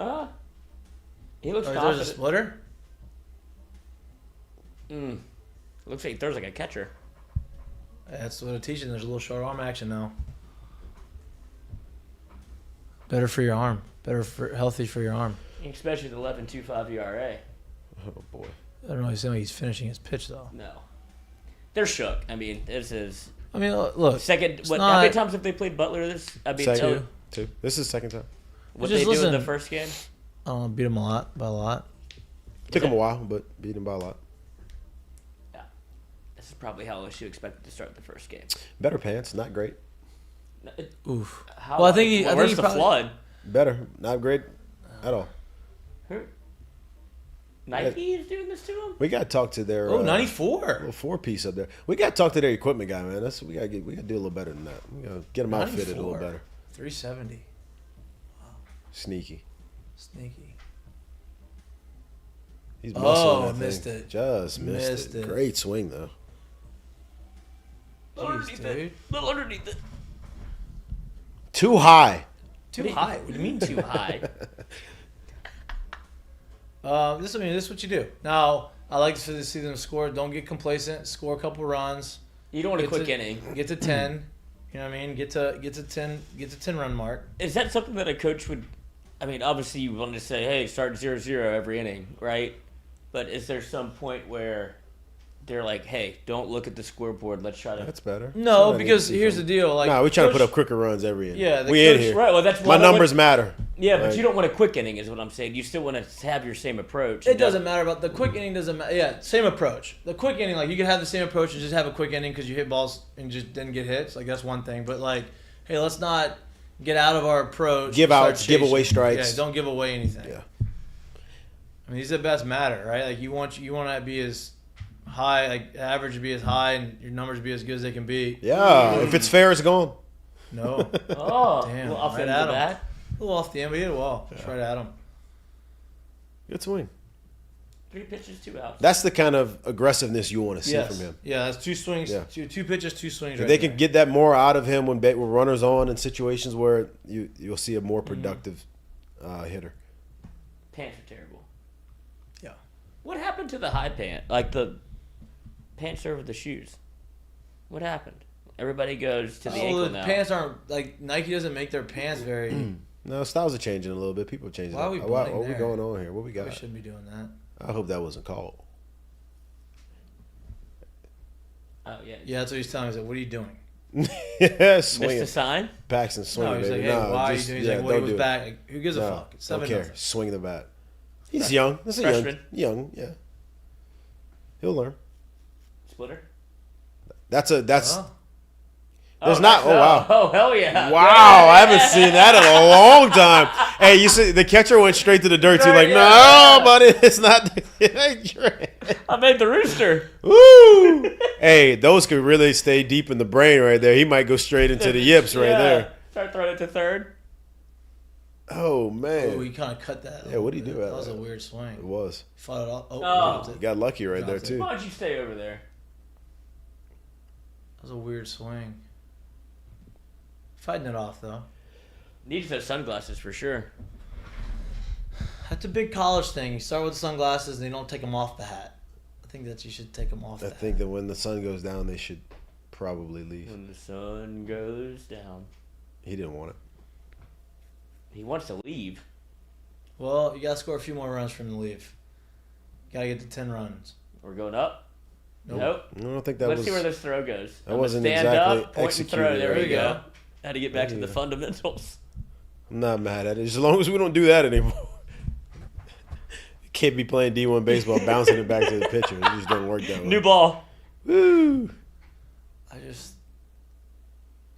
F: He looks
E: or there's a
F: confident.
E: splitter.
F: Looks like he throws like a catcher.
E: That's what it teaches. There's a little short arm action now. Better for your arm. Healthy for your arm.
F: Especially the 11.25 ERA.
C: Oh boy.
E: I don't know. He's saying he's finishing his pitch though.
F: No. They're shook. I mean, this is
E: I mean, look.
F: second.
E: it's
F: How
E: not-
F: many times have they played Butler this? I mean,
C: Second, two. This is the second time.
F: what
E: Just
F: they do in
E: listen.
F: the first game?
E: I don't know, beat him by a lot.
C: Took him a while, but beat him by a lot.
F: Yeah. This is probably how LSU expected to start the first game.
C: Better pants, not great.
E: Oof.
F: How,
E: Well, I think he- I think
F: where's
E: he
F: the
E: probably-
F: flood?
C: Better, not great at all.
F: Who? Nike is doing this to him?
C: We got to talk to their
E: Oh, 94.
C: little 4-piece up there. We got to talk to their equipment guy, man. We got to do a little better than that. We got to get them outfitted a little
E: 94.
C: better.
E: 370.
C: Sneaky.
E: Sneaky.
C: He's
E: Oh,
C: muscling that
E: missed
C: thing.
E: it.
C: Just
E: Missed
C: missed it.
E: it.
C: Great swing though.
E: Jeez, dude.
F: Little underneath it.
C: Too high.
E: Too high.
F: What do you mean too high?
E: This is what you do. Now, I like to see them score. Don't get complacent. Score a couple runs.
F: You don't want a
E: Get
F: quick
E: to-
F: inning.
E: Get to 10. You know what I mean? Get to 10 run mark.
F: Is that something that a coach would? I mean, obviously you want to say, "Hey, start 0-0 every inning," right? But is there some point where they're like, hey, don't look at the scoreboard. Let's try to.
C: That's better.
E: No, because here's the deal. Like,
C: Nah, we trying to put
E: Coach-
C: up quicker runs every inning.
E: Yeah, the
C: we in
E: coach-
C: here.
F: Right. Well, that's
C: My numbers matter.
F: Yeah, but
C: Right.
F: you don't want a quick inning, is what I'm saying. You still want to have your same approach.
E: It doesn't matter about the quick inning. Doesn't matter. Yeah, same approach. The quick inning, like you can have the same approach and just have a quick inning because you hit balls and just didn't get hits. Like that's one thing. But like, hey, let's not get out of our approach.
C: Give
E: and start
C: outs, give
E: chasing.
C: away strikes.
E: Yeah, don't give away anything.
C: Yeah.
E: I mean, these at bats matter, right? Like you want to be as high, like average to be as high, and your numbers be as good as they can be.
C: Yeah, if it's fair, it's gone.
E: No,
F: Oh,
E: Damn,
F: well, off
E: right
F: the
E: at him.
F: bat.
E: a little off the end, but he hit it well. Just right at him.
C: Good swing.
F: 3 pitches, 2 outs.
C: That's the kind of aggressiveness you want to see
E: Yes.
C: from him.
E: Yeah, that's 2 swings,
C: Yeah.
E: two pitches, 2 swings.
C: If
E: Right
C: they can
E: there.
C: get that more out of him when runners on in situations where you'll see a more productive hitter.
F: Pants are terrible.
E: Yeah.
F: What happened to the high pant? Like the pants over the shoes. What happened? Everybody goes to the ankle
E: the
F: now.
E: pants aren't like Nike doesn't make their pants very.
C: No, styles are changing a little bit. People are changing.
E: Why are we
C: what
E: blending
C: what we
E: there?
C: going on here? What we
E: We
C: got?
E: shouldn't be doing that.
C: I hope that wasn't called.
F: Oh yeah.
E: Yeah, that's what he's telling me. He's like, "What are you doing?"
C: Yeah,
F: Missed
C: swinging.
F: a sign.
C: Paxton swinging,
E: No, he's like,
C: baby.
E: "Hey,
C: No,
E: why are
C: just-
E: you doing?" He's
C: yeah,
E: like, "Well, he
C: don't
E: was
C: do it.
E: back." Like, who gives a
C: No,
E: fuck? It's
C: don't
E: 7-0.
C: care. Swing the bat. He's young. That's a young.
F: Freshman.
C: Young, yeah. He'll learn.
F: Splitter.
C: That's.
E: Oh.
C: There's
F: Oh,
C: not.
F: nice
C: Oh wow.
F: throw. Oh hell yeah.
C: Wow, I haven't seen that in a long time. Hey, you see, the catcher went straight to the dirt. You're like,
F: Yeah.
C: no, buddy, it's not. It ain't true.
F: I made the rooster.
C: Woo! Hey, those could really stay deep in the brain right there. He might go straight into the yips right
F: Yeah.
C: there.
F: Start throwing it to third.
C: Oh man,
E: Oh, he kind of cut that.
C: Yeah, what'd he do
E: That
C: at
E: was a
C: that?
E: weird
C: it
E: swing.
C: was.
E: Fought it off. Oh,
F: Oh.
E: dropped it.
C: You got lucky right there
E: Dropped it.
C: too.
F: Why don't you stay over there?
E: That was a weird swing. Fighting it off though.
F: Needs those sunglasses for sure.
E: That's a big college thing. You start with the sunglasses and you don't take them off the hat. I think that you should take them off.
C: I
E: the
C: think
E: hat.
C: that when the sun goes down, they should probably leave.
F: When the sun goes down,
C: He didn't want it.
F: he wants to leave.
E: Well, you gotta score a few more runs from the leave. Gotta get to 10 runs.
F: We're going up.
E: Nope.
C: I don't think that
F: Let's
C: was.
F: see where this throw goes.
C: That
F: I'm gonna
C: wasn't
F: stand
C: exactly
F: up, point and
C: executed
F: throw. There
C: right
F: we go.
E: there.
F: Had to get back to
C: There
F: the
C: you go.
F: fundamentals.
C: I'm not mad at it. As long as we don't do that anymore. Can't be playing D1 baseball, bouncing it back to the pitcher. It just doesn't work that way.
F: New ball.
C: Woo!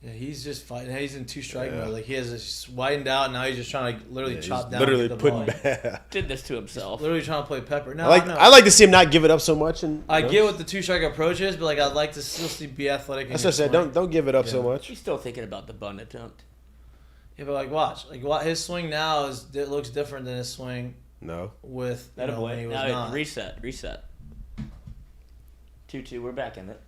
E: Yeah, he's just fighting. He's in 2 strike
C: Yeah.
E: mode. Like he has this widened out. And now he's just trying to literally
C: Yeah,
E: chop
C: he's
E: down.
C: literally
E: and get the
C: putting
E: ball.
C: back.
F: Did this to himself.
E: Literally trying to play pepper. No,
C: I like to see him not give it up so much. And
E: I
C: you know,
E: get what the 2 strike approach is, but like I'd like to still see be athletic.
C: That's what I said. Don't give it up so much.
F: He's still thinking about the bunt attempt.
E: Yeah, but like watch, his swing now it looks different than his swing
C: No.
E: with
F: That a
E: when he
F: boy.
E: was
F: Now
E: not.
F: reset. 2-2. We're back in it.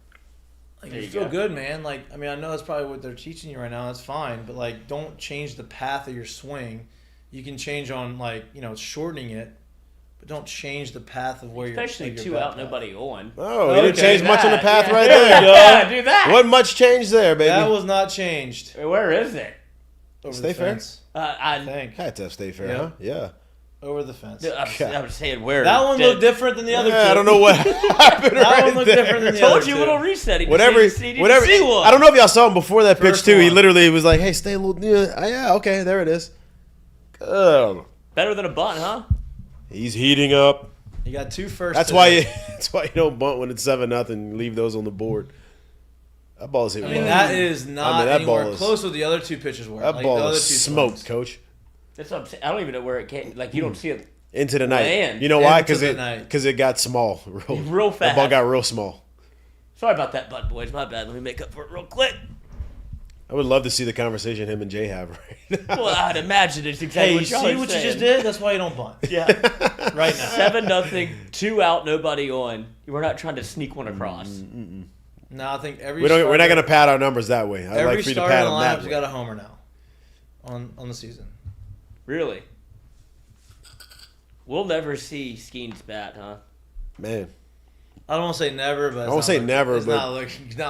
E: Like,
F: There
E: you
F: you
E: feel
F: go.
E: good, man. Like I mean, I know that's probably what they're teaching you right now. That's fine, but like don't change the path of your swing. You can change on shortening it, but don't change the path of where
F: Especially
E: your
F: 2
E: bat
F: out,
E: path.
F: nobody on.
C: Oh, he didn't
E: Okay,
C: change much on the path
F: Yeah.
C: right there.
F: Yeah, do that.
C: Wasn't much change there, baby.
E: That was not changed.
F: Where is it?
E: Over
C: Stay
E: the
C: fair?
E: fence.
F: I
E: I think
C: Had to have stayed fair,
E: Yeah.
C: huh? Yeah.
E: over the fence.
F: I was saying where.
E: That one
F: Did-
E: looked different than the other two.
C: I don't know what happened
E: That
C: right
E: one looked
C: there.
E: different than the
F: Told
E: other
F: you,
E: two.
F: little reset. He
C: Whatever,
F: didn't see one.
C: I don't know if y'all saw him before that pitch
E: First
C: too. He
E: one.
C: literally was like, "Hey, stay a little." Yeah, okay, there it is.
F: Better than a bunt, huh?
C: He's heating up.
E: You got 2 first.
C: That's why you don't bunt when it's 7-0. Leave those on the board. That ball's hit.
E: I mean,
C: well.
E: that is not
C: that
E: anywhere
C: ball is-
E: close with the other 2 pitches were.
C: That
E: Like,
C: ball
E: the other
C: is
E: 2
C: smoked,
E: swings.
C: coach.
F: That's what I'm saying. I don't even know where it came. Like you don't see it
C: Into the night.
F: Man.
C: You know why?
E: Into the
C: Because it got small.
F: real fast.
C: That ball got real small.
F: Sorry about that, bunt boys. My bad. Let me make up for it real quick.
C: I would love to see the conversation him and Jay have right now.
F: Well, I'd imagine it's exactly
E: Hey, you
F: what y'all
E: see
F: are
E: what
F: saying.
E: you just did? That's why you don't bunt.
F: Yeah.
E: Right now.
F: 7-0, 2 out, nobody on. We're not trying to sneak one across.
E: No, I think every
C: We're not
E: starter-
C: going to pad our numbers that way. I'd
E: Every
C: like for you to
E: starter
C: pad
E: in the
C: them that
E: lineup's
C: way.
E: got a homer now on the season.
F: Really? We'll never see Skeen's bat, huh?
C: Man.
E: I don't want to say never, but
C: I won't say never,
E: It's
C: but
E: not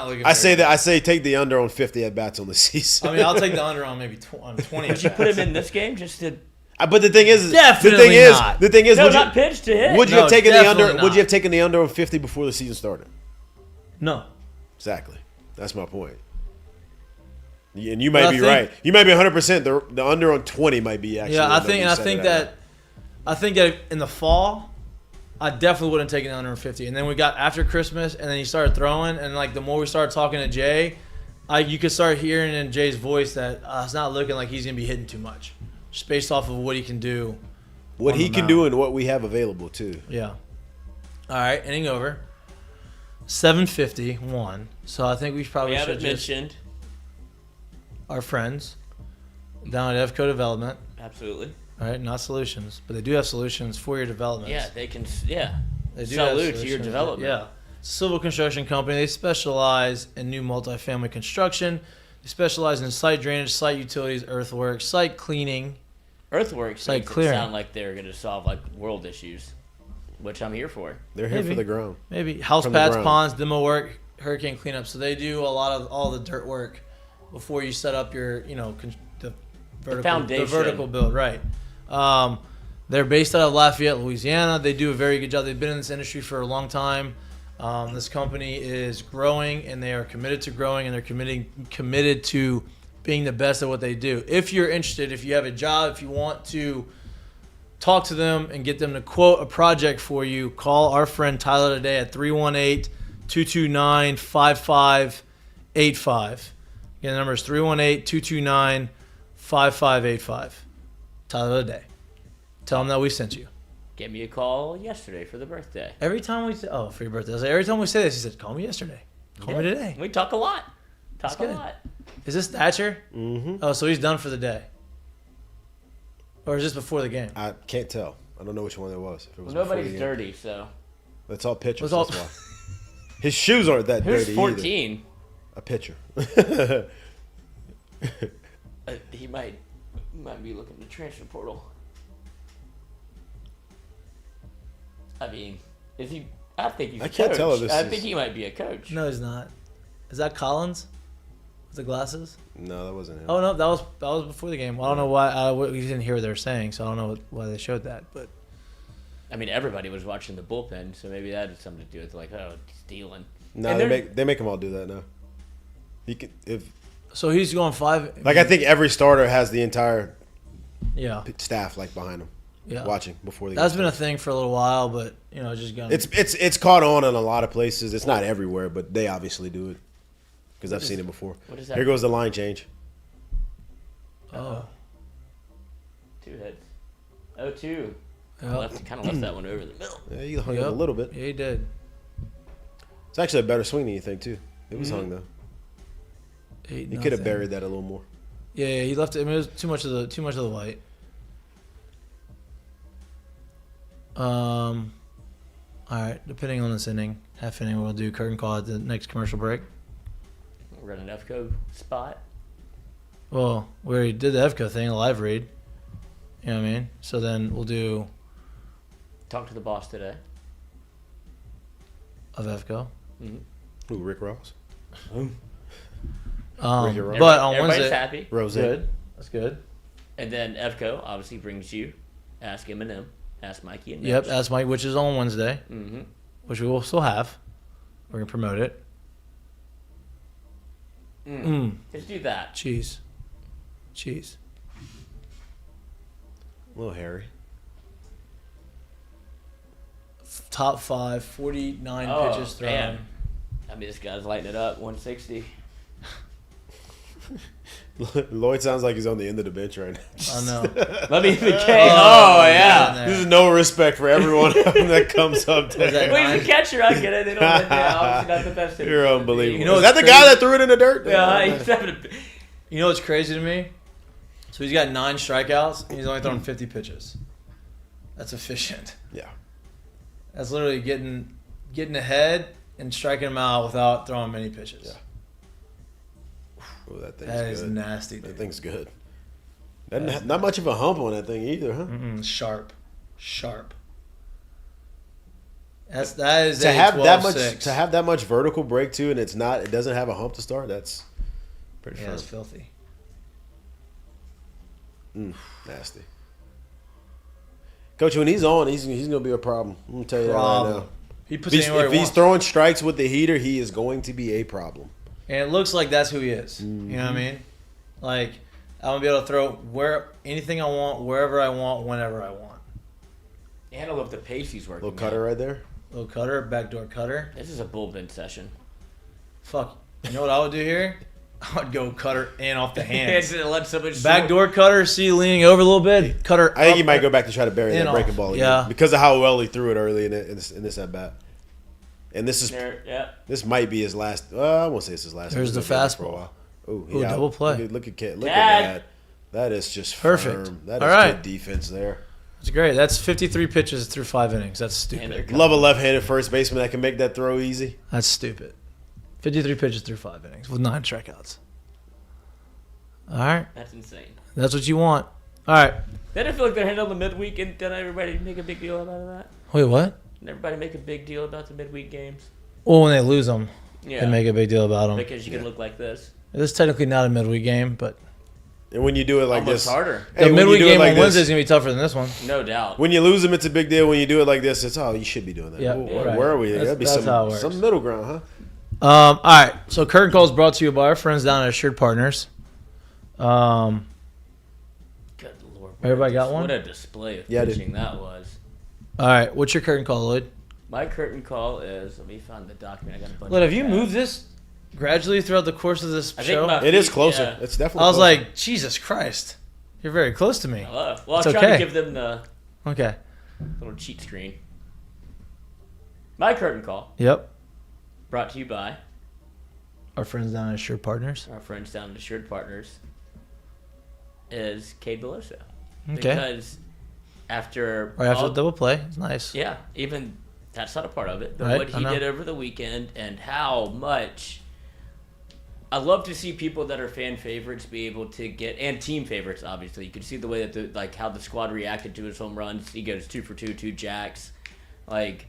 E: looking.
C: I say take the under on 50 at bats on the season.
E: I mean, I'll take the under on maybe on 20.
F: Would you put him in this game just to?
C: But the thing is,
E: Definitely not.
C: the thing is,
F: No,
C: would
F: not
C: you,
F: pitch to hit.
C: would you
E: No,
C: have taken the
E: definitely
C: under?
E: not.
C: Would you have taken the under on 50 before the season started?
E: No.
C: Exactly. That's my point. And you might
E: But I
C: be
E: think-
C: right. You might be 100%. The under on 20 might be actually.
E: Yeah,
C: the
E: I
C: number
E: think,
C: you
E: and I
C: set
E: think
C: it at.
E: that in the fall, I definitely wouldn't take it under 50. And then we got after Christmas, and then he started throwing, and like the more we started talking to Jay, you could start hearing in Jay's voice that it's not looking like he's gonna be hitting too much, just based off of what he can do.
C: What
E: on
C: he
E: the
C: can
E: mound.
C: do and what we have available too.
E: Yeah. All right, inning over. 7:51. So I think we probably
F: We
E: should
F: haven't
E: just
F: mentioned.
E: our friends down at FCO Development.
F: Absolutely.
E: All right, not solutions, but they do have solutions for your development.
F: Yeah, they can. Yeah.
E: They do have
F: Salute to your
E: solutions.
F: development.
E: Yeah. Civil construction company. They specialize in new multifamily construction. They specialize in site drainage, site utilities, earthworks, site cleaning.
F: Earthworks
E: Like
F: makes it
E: clearing.
F: sound like they're going to solve like world issues, which I'm here for.
C: They're here
E: Maybe.
C: for the ground.
E: Maybe house
C: From the
E: pads,
C: ground.
E: ponds, demo work, hurricane cleanup. So they do a lot of all the dirt work before you set up your, the
F: foundation.
E: the vertical build, right? They're based out of Lafayette, Louisiana. They do a very good job. They've been in this industry for a long time. This company is growing, and they are committed to growing, and they're committed to being the best at what they do. If you're interested, if you have a job, if you want to talk to them and get them to quote a project for you, call our friend Tyler today at 318-229-5585. Again, the number is 318-229-5585. Tyler today. Tell him that we sent you.
F: Gave me a call yesterday for the birthday.
E: Every time we say, for your birthday, I was like, every time we say this, he said, call me yesterday. Call me today.
F: We talk a lot. Talk a
E: good.
F: lot.
E: Is this Thatcher?
C: Mm-hmm.
E: Oh, so he's done for the day. Or is this before the game?
C: I can't tell. I don't know which one it was. If it was
F: Well,
C: before
F: nobody's
C: the game.
F: dirty, so.
C: That's all pitchers.
E: Was all-
C: That's why. His shoes aren't that
F: Who's
C: dirty
F: 14?
C: either. A pitcher.
F: He might be looking to transfer portal. I mean, is he? I think he's.
C: I
F: a
C: can't
F: coach.
C: tell if this
F: I
C: is-
F: think he might be a coach.
E: No, he's not. Is that Collins? With the glasses?
C: No, that wasn't him.
E: Oh no, that was before the game. Well, I don't know why we didn't hear what they were saying, so I don't know why they showed that. But
F: I mean, everybody was watching the bullpen, so maybe that had something to do with like, stealing.
C: No,
F: And
C: they make him all do that now. He can
E: so he's going 5.
C: I think every starter has the entire
E: yeah,
C: staff behind him
E: yeah.
C: watching before the
E: That's
C: game
E: been a
C: starts.
E: thing for a little while, but just going.
C: It's caught on in a lot of places. It's not everywhere, but they obviously do it because I've seen it before.
F: What is that?
C: Here goes the line change.
E: Oh,
F: 2 hits. 0-2.
E: yep.
F: Kind of left that one over the middle.
C: Yeah, you hung
E: Yep.
C: up a little bit.
E: Yeah, he did.
C: It's actually a better swing than you think too. It was hung though.
E: 8-0.
C: You could have buried that a little more.
E: Yeah, he left it. I mean, it was too much of the white. All right. Depending on this inning, half inning, we'll do curtain call at the next commercial break.
F: We're running FCO spot.
E: Well, we already did the EFCO thing, a live read. You know what I mean? So then we'll do
F: Talk to the boss today.
E: of EFCO.
C: Who, Rick Ross?
E: But
C: Ross.
E: on
F: Everybody's
E: Wednesday,
F: happy.
C: Rose.
E: good. That's good.
F: And then FCO obviously brings you Ask Eminem, Ask Mikey, and Mitch.
E: Yep, that's Mike, which is on Wednesday,
F: Mm-hmm.
E: which we will still have. We're gonna promote it.
F: Let's do that.
E: Cheese.
C: A little hairy.
E: Top 5, 49
F: Oh,
E: pitches thrown.
F: man. I mean, this guy's lighting it up. 160.
C: Lloyd sounds like he's on the end of the bench right now.
E: I know.
F: Let me the K. Oh, yeah.
C: This is no respect for everyone that comes up
E: that
C: there.
F: Well, he's a catcher. I get it. They don't let obviously not the best. hitter.
C: You're unbelievable.
E: You know
C: Is that the
E: what's
C: guy
E: crazy?
C: that threw it in the dirt?
F: Yeah, he's having a.
E: You know what's crazy to me? So he's got 9 strikeouts, and he's only thrown 50 pitches. That's efficient.
C: Yeah.
E: That's literally getting ahead and striking them out without throwing many pitches.
C: Yeah. Oh, that thing's
E: That
C: good.
E: is nasty,
C: That
E: dude.
C: thing's good. Not much of a hump on that thing either, huh?
E: Sharp. That is
C: To
E: a
C: have that much
E: 12-6.
C: to have that much vertical break too, and it doesn't have a hump to start. That's pretty
E: Yeah,
C: firm.
E: it's filthy.
C: Nasty. Coach, when he's on, he's going to be a problem. I'm going to tell you that right now.
E: He puts it anywhere
C: If
E: he
C: he's
E: wants.
C: throwing strikes with the heater, he is going to be a problem.
E: And it looks like that's who he is. You know what I mean? Like, I'm going to be able to throw anything I want, wherever I want, whenever I want.
F: And I love the pace he's working.
C: Little cutter right there.
E: Little cutter, backdoor cutter.
F: This is a bullpen session.
E: Fuck. You know what I would do here? I would go cutter in off the hands.
F: And let somebody
E: Backdoor cutter, see you leaning over a little bit. Cutter
C: I think
E: up,
C: he might go back to try to bury that
E: off.
C: breaking ball again.
E: Yeah.
C: Because of how well he threw it early in this at bat. And this is
F: Yeah.
C: this might be his last. I won't say it's his last.
E: There's
C: He's
E: the
C: been there for a
E: fastball.
C: while. Ooh,
E: Ooh, double play.
C: Look at
F: Dad.
C: that. That is just
E: Perfect.
C: firm. That is
E: All right.
C: good defense there.
E: That's great. That's 53 pitches through 5 innings. That's stupid.
C: Love a left-handed first baseman that can make that throw easy.
E: That's stupid. 53 pitches through 5 innings with 9 strikeouts. All right.
F: That's insane.
E: That's what you want. All right.
F: Then I feel like they're handling the midweek, and then everybody make a big deal about that.
E: Wait, what?
F: And everybody make a big deal about the midweek games.
E: Well, when they lose them,
F: Yeah.
E: they make a big deal about them.
F: Because you can look like this.
E: This is technically not a midweek game, but
C: And when you do it like
F: Almost
C: this,
F: harder.
E: the
C: when you
E: midweek
C: do it
E: game
C: like
E: on
C: this-
E: Wednesday is going to be tougher than this one.
F: No doubt.
C: When you lose them, it's a big deal. When you do it like this, it's you should be doing that.
E: Yeah,
C: Where,
E: right.
C: where are we?
E: That's-
C: That'd be
E: that's how it works.
C: some middle ground, huh?
E: All right. So curtain call is brought to you by our friends down at Assured Partners.
F: Good Lord.
E: Everybody got one?
F: What a display of
C: Yeah, I did.
F: pitching that was.
E: All right. What's your curtain call, Lloyd?
F: My curtain call is, let me find the document. I got a bunch
E: Lloyd,
F: of
E: have you
F: tabs.
E: moved this gradually throughout the course of this
F: I think
E: show?
F: my
C: It is
F: feet,
C: closer.
F: yeah.
C: It's definitely.
E: I was
C: closer.
E: like, Jesus Christ. You're very close to me.
F: Well, I was
E: It's
F: trying
E: okay.
F: to give them the
E: Okay.
F: little cheat screen. My curtain call,
E: Yep.
F: brought to you by
E: Our friends down at Assured Partners.
F: our friends down at Assured Partners, is Cade Beloso.
E: Okay.
F: Because after
E: Right after
F: all-
E: the double play. It's nice.
F: yeah, even that's not a part of it. But
E: Right,
F: what
E: I
F: he
E: know.
F: did over the weekend and how much I love to see people that are fan favorites be able to get, and team favorites. Obviously, you could see the way that how the squad reacted to his home runs. He goes 2 for 2, 2 jacks. Like,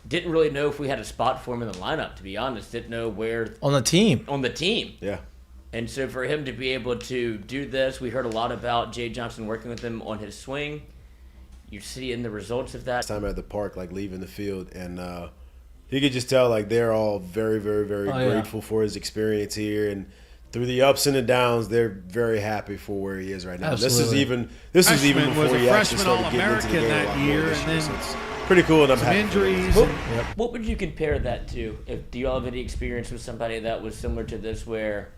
F: didn't really know if we had a spot for him in the lineup. To be honest, didn't know where
E: On the team.
F: on the team.
C: yeah.
F: And so for him to be able to do this, we heard a lot about Jay Johnson working with him on his swing. You see in the results of that.
C: Time at the park, like leaving the field, and you could just tell like they're all very, very, very
E: Oh, yeah.
C: grateful for his experience here, and through the ups and the downs, they're very happy for where he is right now. This is
E: Absolutely.
C: even
I: Freshman
C: before
I: was a
C: he actually
I: freshman
C: started getting into the
I: All-American
C: game a
I: that
C: lot more
I: year,
C: this
I: and
C: year.
I: then
C: So it's pretty cool, and I'm
I: some
C: happy.
I: injuries.
F: What,
I: and-
F: what would you compare that to? Do you all have any experience with somebody that was similar to this, where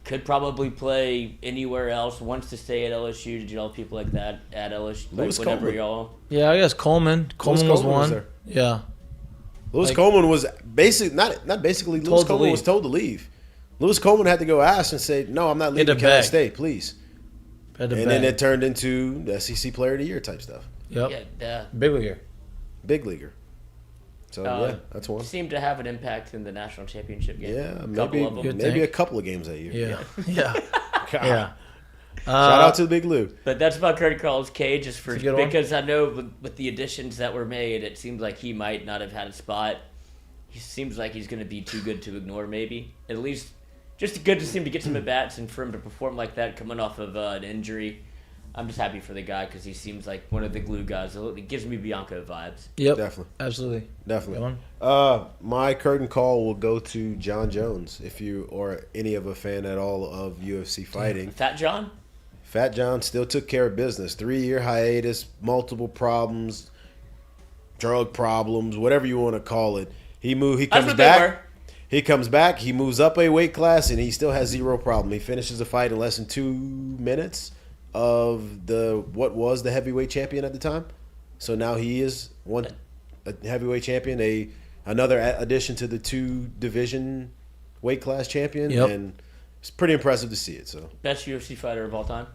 F: could probably play anywhere else, wants to stay at LSU? Did you all have people like that at LSU? Like
C: Lewis
F: whenever
C: Coleman.
F: y'all.
E: Yeah, I guess Coleman. Coleman was
C: Coleman was
E: one.
C: there.
E: Yeah.
C: Lewis
E: Like-
C: Coleman was not basically. Lewis
E: Told to
C: Coleman was
E: leave.
C: told to leave. Lewis Coleman had to go ask and say, "No, I'm not
E: He had
C: leaving.
E: to
C: Can I
E: beg.
C: stay, please?"
E: Had to
C: And then
E: beg.
C: it turned into the SEC Player of the Year type stuff.
E: Yep.
F: Yeah,
E: Big leaguer.
C: Big leaguer. So yeah, that's one.
F: Seemed to have an impact in the national championship game.
C: Yeah,
F: couple
C: maybe
F: of them.
E: Good
C: maybe
E: thing.
C: a couple of games that year.
E: Yeah. Yeah.
C: God.
E: Yeah.
C: Shout out to the Big Lou.
F: But that's about Curtis Call's Cage, just for
E: It's a good one.
F: because I know with the additions that were made, it seems like he might not have had a spot. He seems like he's going to be too good to ignore. Maybe at least just good to see him to get some at bats and for him to perform like that coming off of an injury. I'm just happy for the guy because he seems like one of the glue guys. It gives me Bianco vibes.
E: Yep.
C: Definitely.
E: Absolutely.
C: Definitely.
E: Go
C: My curtain call will go to John Jones. If you or any of a fan at all of UFC fighting,
F: Fat John.
C: Fat John still took care of business. 3-year hiatus, multiple problems, drug problems, whatever you want to call it. He
F: That's
C: comes
F: what they
C: back.
F: were.
C: He comes back. He moves up a weight class, and he still has zero problem. He finishes the fight in less than 2 minutes of what was the heavyweight champion at the time. So now he is a heavyweight champion, another addition to the 2 division weight class champion,
E: Yep.
C: and it's pretty impressive to see it. So
F: Best UFC fighter of all time.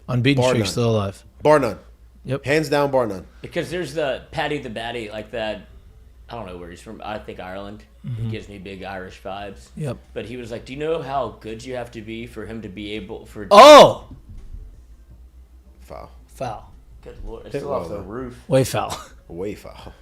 E: Unbeaten
C: Bar
E: streak
C: none.
E: still alive.
C: bar none,
E: Yep.
C: hands down, bar none.
F: Because there's the Paddy the Batty, like that. I don't know where he's from. I think Ireland. He gives me big Irish vibes.
E: Yep.
F: But he was like, "Do you know how good you have to be for him to be able for?"
E: Oh!
C: Foul,
E: Foul.
F: Good lord, it's
C: Hit
F: still off
C: well,
F: the
C: though.
F: roof.
E: Way foul.
C: way foul.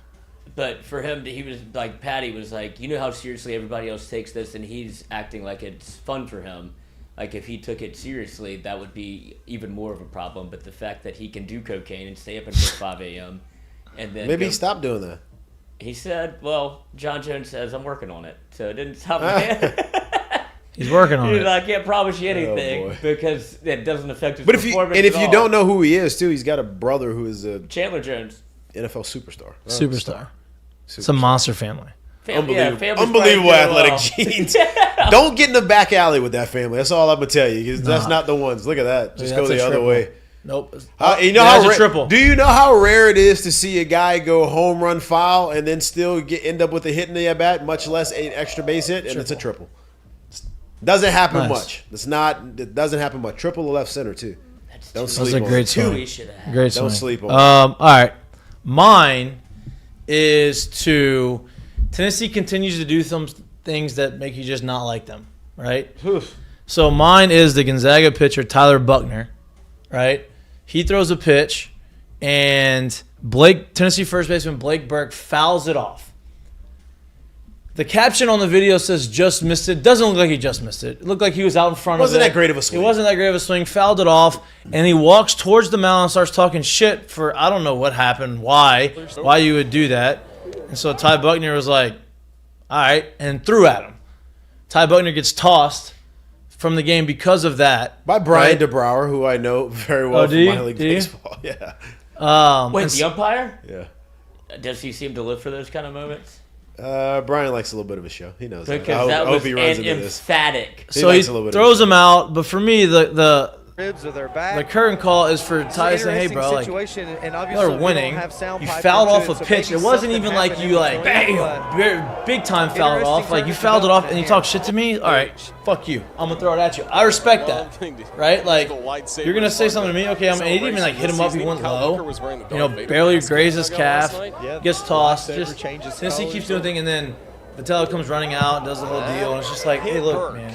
F: But for him, he was like, Patty was like, you know how seriously everybody else takes this, and he's acting like it's fun for him. Like if he took it seriously, that would be even more of a problem. But the fact that he can do cocaine and stay up until 5 a.m. and then
C: Maybe he stopped doing that.
F: He said, "Well, John Jones says I'm working on it, so it didn't stop me."
E: He's working on it.
F: I can't promise you anything because it doesn't affect his
C: But if
F: performance.
C: you
F: at all.
C: don't know who he is too, he's got a brother who is a
F: Chandler Jones,
C: NFL superstar.
E: Superstar. It's a monster family.
C: Unbelievable athletic genes. Don't get in the back alley with that family. That's all I'm gonna tell you. Because that's not the ones. Look at that. Just go
E: That's a
C: the other
E: triple.
C: way.
E: Nope.
C: You know
E: That's
C: how
E: a triple.
C: Do you know how rare it is to see a guy go home run foul and then still end up with a hit in the at bat, much less an extra base hit, and it's a triple. Doesn't happen
E: Nice.
C: much. It doesn't happen much. Triple to left center too. Don't
E: That's
C: sleep
E: a
C: on
E: great
C: it.
E: swing.
F: we should have.
E: Great
C: Don't
E: swing.
C: sleep on it.
E: All right. Mine is to Tennessee continues to do some things that make you just not like them, right? So mine is the Gonzaga pitcher Tyler Buckner, right? He throws a pitch, and Tennessee first baseman Blake Burke fouls it off. The caption on the video says "just missed it." Doesn't look like he just missed it. It looked like he was out in front of it.
C: Wasn't that great of a swing.
E: It wasn't that great of a swing. Fouled it off, and he walks towards the mound and starts talking shit for I don't know what happened, why you would do that. And so Ty Buckner was like, all right, and threw at him. Ty Buckner gets tossed from the game because of that.
C: By Brian
E: right?
C: DeBrouwer, who I know very well
E: do
C: from
E: you?
C: minor league
E: Do you?
C: baseball. Yeah.
F: Wait,
E: and
F: the umpire?
C: Yeah.
F: Does he seem to live for those kind of moments?
C: Brian likes a little bit of a show. He knows that.
F: Because
C: I
F: that
C: hope
F: was
C: he runs
F: an
C: into this.
F: emphatic.
E: So he
C: likes a little bit of
E: throws
C: a
E: him out, but for me, the
I: Ribs or their back.
E: the current call is for Ty saying, "Hey, bro, like you're winning. You fouled off a pitch. It wasn't even like you like bang, big time fouled off. Like you fouled it off and you talk shit to me. All right, fuck you. I'm gonna throw it at you. I respect that, right? Like you're gonna say something to me. Okay, he didn't even like hit him up. He went low. You know, barely grazed his calf. Gets tossed. Just Tennessee keeps doing thing, and then Vitello comes running out and does the whole deal. And it's just like, hey, look, man.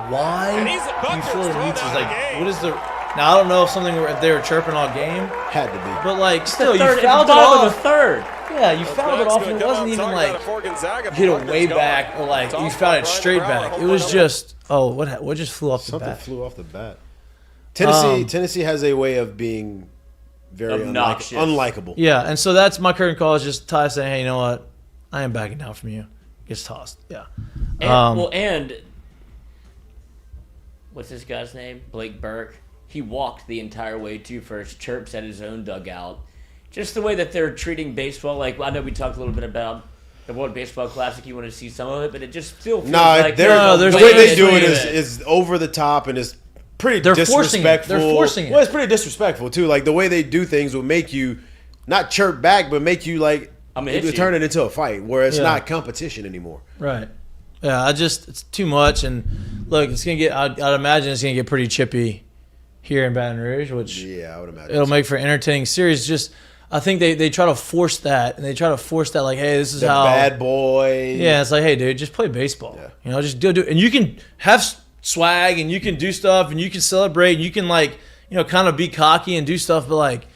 E: Why do you feel the need to like? What is the? Now I don't know if they were chirping all game,
C: Had to be.
E: but like still you
F: Third,
E: fouled it
F: bottom of
E: off.
F: the third.
E: Yeah, you fouled it off. It wasn't even like hit it way back or like you fouled it straight back. It was just what just flew off the
C: Something
E: bat.
C: flew off the bat. Tennessee has a way of being very
F: Obnoxious.
C: unlikable.
E: Yeah, and so that's my current call is just Ty saying, hey, you know what? I am backing down from you. Gets tossed. Yeah.
F: And what's this guy's name? Blake Burke. He walked the entire way to first, chirps at his own dugout. Just the way that they're treating baseball. Like, I know we talked a little bit about the World Baseball Classic. You want to see some of it, but it just still feels like
E: there's
C: the way they
E: ways
C: do
E: to
C: it
E: do
C: is over the top and is pretty
E: They're forcing it.
C: disrespectful.
E: They're forcing it.
C: Well, it's pretty disrespectful too. Like the way they do things will make you not chirp back, but make you like turn it into a fight where it's not competition anymore.
E: Right. Yeah, it's too much, and look, it's gonna get. I'd imagine it's gonna get pretty chippy here in Baton Rouge, which
C: I would imagine
E: it'll make for an entertaining series. Just I think they try to force that, and they try to force that like, hey, this is how
C: bad boy.
E: Yeah, it's like, hey, dude, just play baseball.
C: Yeah.
E: You know, just do it, and you can have swag, and you can do stuff, and you can celebrate, and you can like, you know, kind of be cocky and do stuff, but like,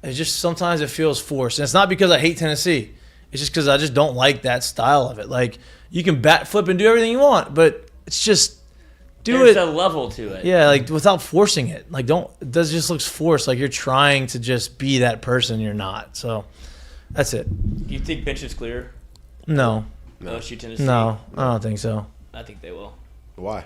E: it's just sometimes it feels forced, and it's not because I hate Tennessee. It's just because I just don't like that style of it. Like, you can bat, flip, and do everything you want, but it's just
F: There's a level to it.
E: Yeah, like without forcing it. Like, it just looks forced. Like you're trying to just be that person. You're not. So that's it.
F: Do you think bench is clear?
E: No.
F: LSU Tennessee?
E: No, I don't think so.
F: I think they will.
C: Why?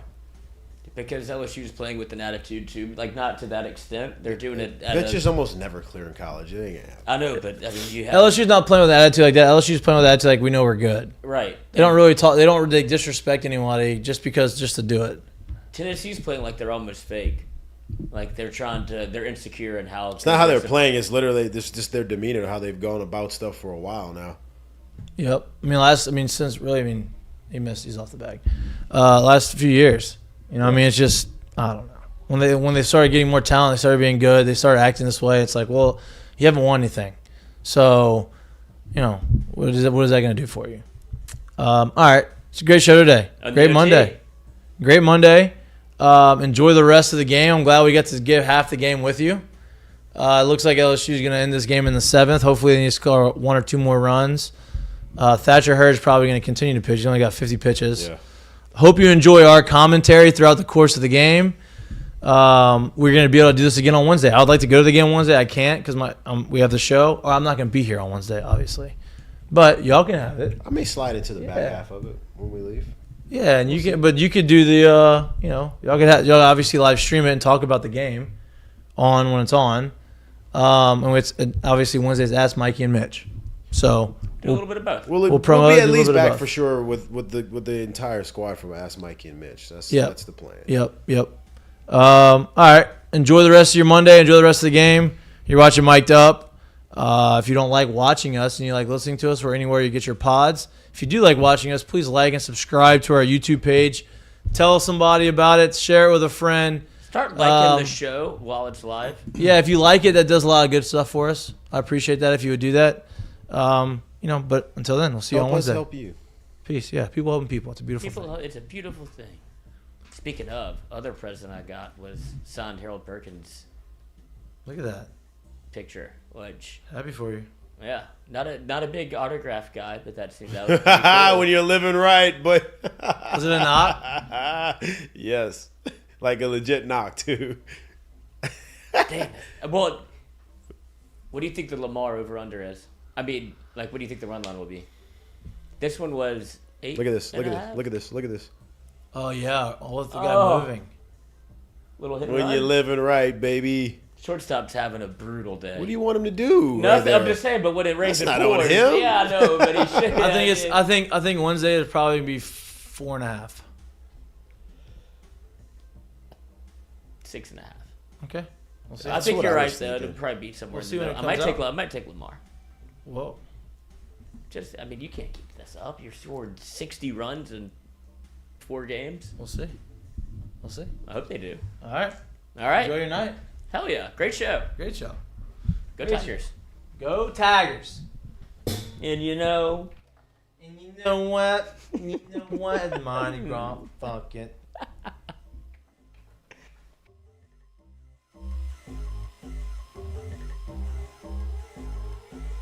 F: Because LSU is playing with an attitude too, like not to that extent. They're doing it.
C: Bench is almost never clear in college. It ain't gonna happen.
F: I know, but I mean, you have
E: LSU's not playing with attitude like that. LSU's playing with attitude like we know we're good.
F: right.
E: They don't really talk. They don't really disrespect anybody just to do it.
F: Tennessee's playing like they're almost fake, like they're they're insecure in how.
C: It's not how they're playing. It's literally just their demeanor, how they've gone about stuff for a while now.
E: Yep. He's off the bag. Last few years. You know, it's just, I don't know. When they started getting more talent, they started being good, they started acting this way. It's like, well, you haven't won anything. So, you know, what is that going to do for you? All right. It's a great show today. Great Monday. Great Monday. Enjoy the rest of the game. I'm glad we got to give half the game with you. It looks like LSU is going to end this game in the 7th. Hopefully they need to score 1 or 2 more runs. Thatcher Hurd's probably going to continue to pitch. He's only got 50 pitches.
C: Yeah.
E: hope you enjoy our commentary throughout the course of the game. We're gonna be able to do this again on Wednesday. I would like to go to the game on Wednesday. I can't because we have the show. Or I'm not gonna be here on Wednesday, obviously. But y'all can have it.
C: I may slide into the back half of it when we leave.
E: Yeah, and you could do the y'all obviously live stream it and talk about the game on when it's on. And it's obviously Wednesdays Ask Mikey and Mitch. So
F: Do a little bit of both.
C: We'll
E: promote
C: be
E: it,
C: at
E: do a
C: least
E: little bit of
C: back
E: both.
C: for sure with the entire squad from Ask Mikey and Mitch. That's the plan.
E: Yep. All right. Enjoy the rest of your Monday. Enjoy the rest of the game. You're watching Mik'd Up. If you don't like watching us and you like listening to us or anywhere you get your pods, if you do like watching us, please like and subscribe to our YouTube page. Tell somebody about it. Share it with a friend.
F: Start liking the show while it's live.
E: Yeah, if you like it, that does a lot of good stuff for us. I appreciate that if you would do that. But until then, we'll see you on Wednesday.
C: Help you.
E: Peace. Yeah, people helping people. It's a beautiful thing.
F: It's a beautiful thing. Speaking of, other present I got was signed Harold Perkins
E: Look at that.
F: picture, which
E: Happy for you.
F: yeah, not a big autograph guy, but that was pretty cool.
C: When you're living right, but
E: Was it a knock?
C: yes, like a legit knock too.
F: Damn it. Well, what do you think the Lamar over under is? I mean, like, what do you think the run line will be? This one was 8.
C: Look at this.
F: and
C: Look
F: a
C: at
F: half?
C: this. Look at this. Look at this.
E: Oh, yeah. All with the guy moving.
F: Little hit and
C: When
F: run.
C: you're living right, baby.
F: Shortstop's having a brutal day.
C: What do you want him to do?
F: Nothing.
C: right
F: I'm just saying, but when it rains,
C: That's
F: it
C: not on
F: pours.
C: him.
F: Yeah, I know, but he should.
E: I think Wednesday it'll probably be 4.5.
F: 6.5.
E: Okay. We'll see.
F: I think
C: what
F: you're
C: I
F: right,
C: was
F: though.
C: thinking.
F: It'll probably be somewhere.
E: We'll
F: in
E: see
F: the
E: when
F: middle.
E: it comes
F: I might take Lamar.
E: Whoa.
F: I mean, you can't keep this up. You scored 60 runs in 4 games.
E: We'll see. We'll see.
F: I hope they do.
E: All right.
F: All right.
E: Enjoy your night.
F: Hell yeah. Great show.
E: Great show.
F: Go
E: Great
F: Tigers.
E: Go Tigers.
F: And you know.
E: And you know what? Money gone. Fuck it.